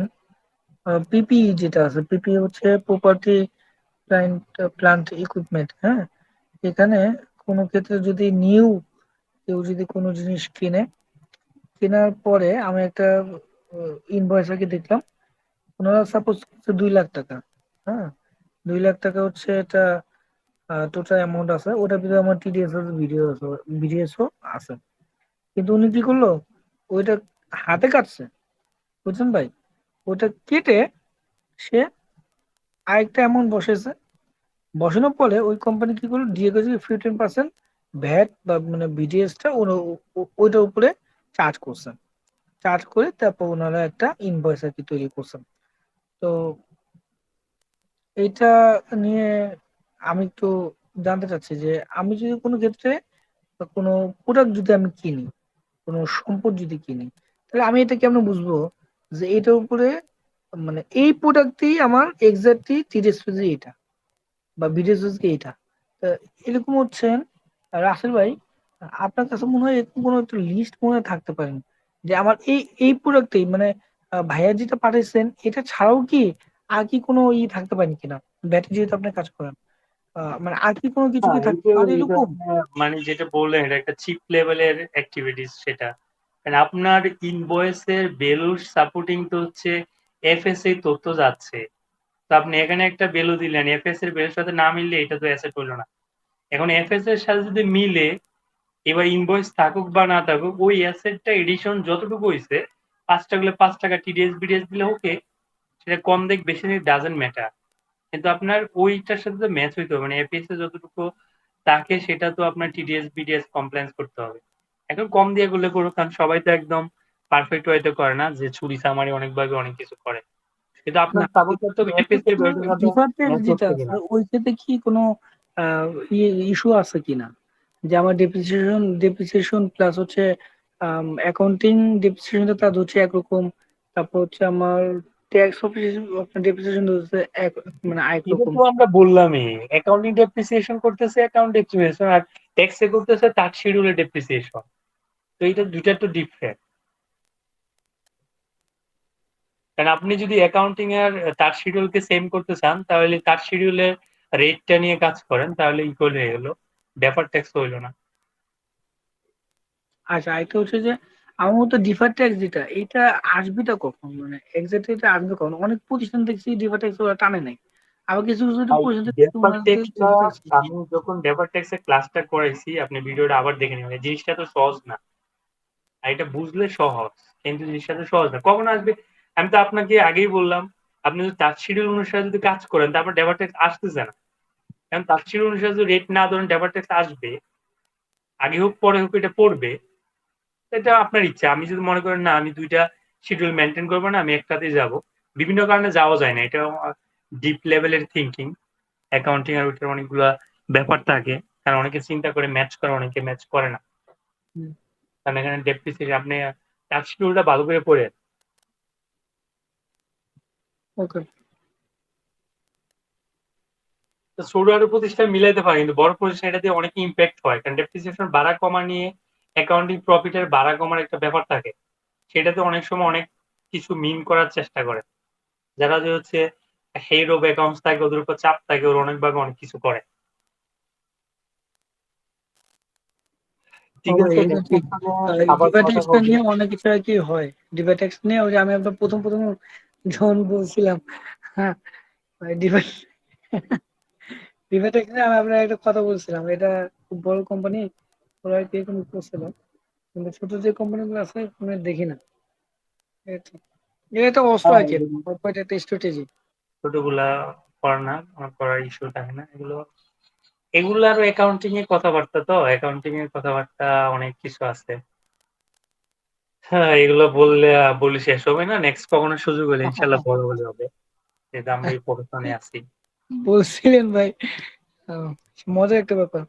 Speaker 2: পিপিই যেটা আছে, পিপিই হচ্ছে প্রপার্টি প্ল্যান্ট প্ল্যান্ট ইকুইপমেন্ট। হ্যাঁ, এখানে কোনো ক্ষেত্রে যদি নিউ কেউ যদি কোনো জিনিস কিনে, কেনার পরে আমি একটা ইনভয়েস আর কি দেখলাম, ওনারা সাপোজ 2 লাখ টাকা। হ্যাঁ, 2 লাখ টাকা হচ্ছে এটা টোটাল অ্যামাউন্ট আছে, ওটার ভিতরে আমার টিডিএস আছে, বিডিএসও আছে। কিন্তু উনি কি করলো, ওইটা হাতে কাটছে, বুঝছেন ভাই? ওটা কেটে সে আরেকটা অ্যামাউন্ট বসেছে, বসানোর পরে ওই কোম্পানি কি করলো, দিয়ে গেছে 15% ভ্যাট বা মানে বিডিএসটা ওইটার উপরে চার্জ করছেন। চার্জ করে তারপর ওনারা একটা ইনভয়েস আর কি তৈরি করছেন। তো এইটা নিয়ে আমি একটু জানতে চাচ্ছি যে আমি যদি কোনো ক্ষেত্রে বা কোনো প্রোডাক্ট যদি আমি কিনি, কোনো সম্পদ যদি কিনি, তাহলে আমি এটা কেমন বুঝবো যে এটার উপরে মানে এই প্রোডাক্টই আমার এক্স্যাক্টলি তিরিশ কেজি এটা বা বিদেশ এইটা। তা এরকম হচ্ছেন রাসেল ভাই, আপনার কাছে মনে হয় এরকম কোনো একটা লিস্ট মনে হয় থাকতে পারেন যে আমার এই এই প্রোডাক্টেই মানে ভাইয়া যেটা পাঠাইছেন এটা ছাড়াও কি আর কি কোনো থাকতে পারেন কিনা, ব্যাটারি যেহেতু আপনি কাজ করেন, মানে আর কি কোনো কিছু
Speaker 1: হ্যাঁ,
Speaker 2: কি
Speaker 1: এই
Speaker 2: থাকতে
Speaker 1: যে
Speaker 2: পারে
Speaker 1: এই যে
Speaker 2: এরকম?
Speaker 1: আপনার মানে যেটা বললেন এটা একটা চিপ লেভেলের অ্যাক্টিভিটিস সেটা। কারণ আপনার ইনভয়েসের ভ্যালুর সাপোর্টিং তো হচ্ছে এফএসএ তথ্য যাচ্ছে। তো আপনি এখানে একটা ভ্যালু দিলেন, এফএস এর ভ্যালুর সাথে না মিললে এটা তো অ্যাসেট হলো না। এখন এফএস এর সাথে যদি মিলে, এবার ইনভয়েস থাকুক বা না থাকুক, ওই অ্যাসেটটা এডিশন যতটুকু হইছে, ৫ টাকা হলে ৫ টাকা টিডিএস বিডিএস দিলে ওকে, সেটা কম দিক বেশি দিক ডাজন্ট ম্যাটার। কিন্তু আপনার ওইটার সাথে তো ম্যাচ হইতে হবে, মানে এপিএস এ যতটুকু তাকে সেটা তো আপনার টিডিএস বিডিএস কমপ্লেন্স করতে হবে। এখন কম দিয়ে করলে করুক, কারণ সবাই তো একদম পারফেক্ট ওয়েতে করে না, যে ছুরি চামারি অনেকভাবে অনেক কিছু করে। কিন্তু
Speaker 2: না,
Speaker 1: আপনার সাপোর্টটা তো এপিএস এর ভ্যালুর সাথে
Speaker 2: ডিফারেন্ট
Speaker 1: ম্যাচ
Speaker 2: যেটা
Speaker 1: হচ্ছে
Speaker 2: আছে
Speaker 1: কিনা।
Speaker 2: ওই ক্ষেত্রে কি কোনো ইস্যু আছে কিনা, যে আমার ডেপ্রিসিয়েশন প্লাস হচ্ছে অ্যাকাউন্টিং ডেপ্রিসিয়েশনটা তার হচ্ছে একরকম, তারপর হচ্ছে আমার ট্যাক্স অফিস আপনার ডেপ্রিসিয়েশন হচ্ছে এক মানে আরেক
Speaker 1: এটা
Speaker 2: রকম।
Speaker 1: তো আমরা বললামই, অ্যাকাউন্টিং ডেপ্রিসিয়েশন করতেছে অ্যাকাউন্ট ডেপ্রিসিয়েশন, আর ট্যাক্সে করতেছে তার শিডিউলের ডেপ্রিসিয়েশন। তো এটা দুইটা তো ডিফারেন্ট। কারণ আপনি যদি অ্যাকাউন্টিং এর তার শিডিউলকে সেম করতে চান, তাহলে তার শিডিউলের রেটটা নিয়ে কাজ করেন, তাহলে ইকুয়াল হয়ে গেল, ব্যাপার ট্যাক্স হইলো না।
Speaker 2: আচ্ছা, আরেকটা হচ্ছে যে আমার মতো ডিফার ট্যাক্স যেটা এটা আসবেটা কখন, মানে এক্সাক্টলি এটা আসবে কখন? অনেক প্রতিষ্ঠান দেখছি ডিফার ট্যাক্স ওরা টানে নাই, আবার কিছু কিছু
Speaker 1: ভাই,
Speaker 2: প্রতিষ্ঠান দেখছি
Speaker 1: ব্যাপার
Speaker 2: ওনাদের
Speaker 1: ট্যাক্সটা
Speaker 2: ডিফার ট্যাক্স।
Speaker 1: আমি যখন ব্যাপার ট্যাক্সের ক্লাসটা করাইছি, আপনি ভিডিওটা আবার দেখে নেবেন, এই জিনিসটা তো সহজ না। আর এটা বুঝলে সহজ, কিন্তু জিনিসটা তো সহজ না। কখন আসবে? আমি তো আপনাকে আগেই বললাম, আপনি যদি তার শিডিউল অনুসারে যদি কাজ করেন, তারপর ডেবার ট্যাক্স আসতেছে না। কারণ তার শিডিউল অনুসারে যদি রেট না ধরেন, ডেবার ট্যাক্স আসবে, আগে হোক পরে হোক এটা পড়বে। এটা আপনার ইচ্ছা। আমি যদি মনে করেন না আমি দুইটা শিডিউল মেনটেন করবো না, আমি একটাতেই যাব, বিভিন্ন কারণে যাওয়া যায় না, এটা ডিপ লেভেলের থিঙ্কিং। অ্যাকাউন্টিং এর ভিতরে অনেকগুলা ব্যাপার থাকে, কারণ অনেকে চিন্তা করে ম্যাচ করে, অনেকে ম্যাচ করে না। কারণ এখানে ডেপ্রিসিয়েশন আপনি টাস্ক শিডিউলটা ভালো করে পড়ে,
Speaker 2: ওকে।
Speaker 1: তো ছোট আরো প্রতিষ্ঠান মিলাইতে পারে, কিন্তু বড় প্রতিষ্ঠান এটা দিয়ে অনেক ইম্প্যাক্ট হয়, কারণ ডেপ্রিসিয়েশন বাড়া কমা নিয়ে অ্যাকাউন্টিং প্রফিটের বাড়া কমার একটা ব্যাপার থাকে, সেটাতে অনেক সময় অনেক কিছু মিন করার চেষ্টা করে। যারা যে হচ্ছে হেড অফ অ্যাকাউন্টস থাকে, ওদের উপর চাপ থাকে, ওরা অনেকভাবে অনেক কিছু করে।
Speaker 2: ও
Speaker 1: ঠিক
Speaker 2: ভাই,
Speaker 1: আছে,
Speaker 2: এটা
Speaker 1: নেক্সট
Speaker 2: ঠিক।
Speaker 1: আবার
Speaker 2: ডিফার
Speaker 1: কথা
Speaker 2: ট্যাক্সটা
Speaker 1: হবে।
Speaker 2: নিয়ে অনেক কিছু আর কি হয়। ডিফার ট্যাক্স নিয়ে ওই যে আমি একবার প্রথম প্রথম যখন বলছিলাম, হ্যাঁ, ডিফার ডিফার ট্যাক্স নিয়ে আমি আপনার একটা কথা বলছিলাম, এটা খুব বড় কোম্পানি, ওরা আর কি এরকম করছিল, কিন্তু ছোট যে কোম্পানি গুলো আছে ওখানে দেখি না। এই তো। এটা একটা অস্ত্র
Speaker 1: হ্যাঁ,
Speaker 2: আর কি, এটা একটা স্ট্র্যাটেজি।
Speaker 1: ছোটগুলা করে না, আমার করার ইস্যু থাকে না এগুলো। এগুলো আরো অ্যাকাউন্টিং এর কথাবার্তা, তো অ্যাকাউন্টিং এর কথাবার্তা অনেক কিছু আছে। হ্যাঁ, এগুলো বললে বলি শেষ হবে না। নেক্সট কখনো সুযোগ হলে ইনশাল্লাহ বড় হলে হবে, যেহেতু আমরা এই প্রফেশনে আছি।
Speaker 2: বলছিলেন ভাই, আহ, মজার একটা ব্যাপার।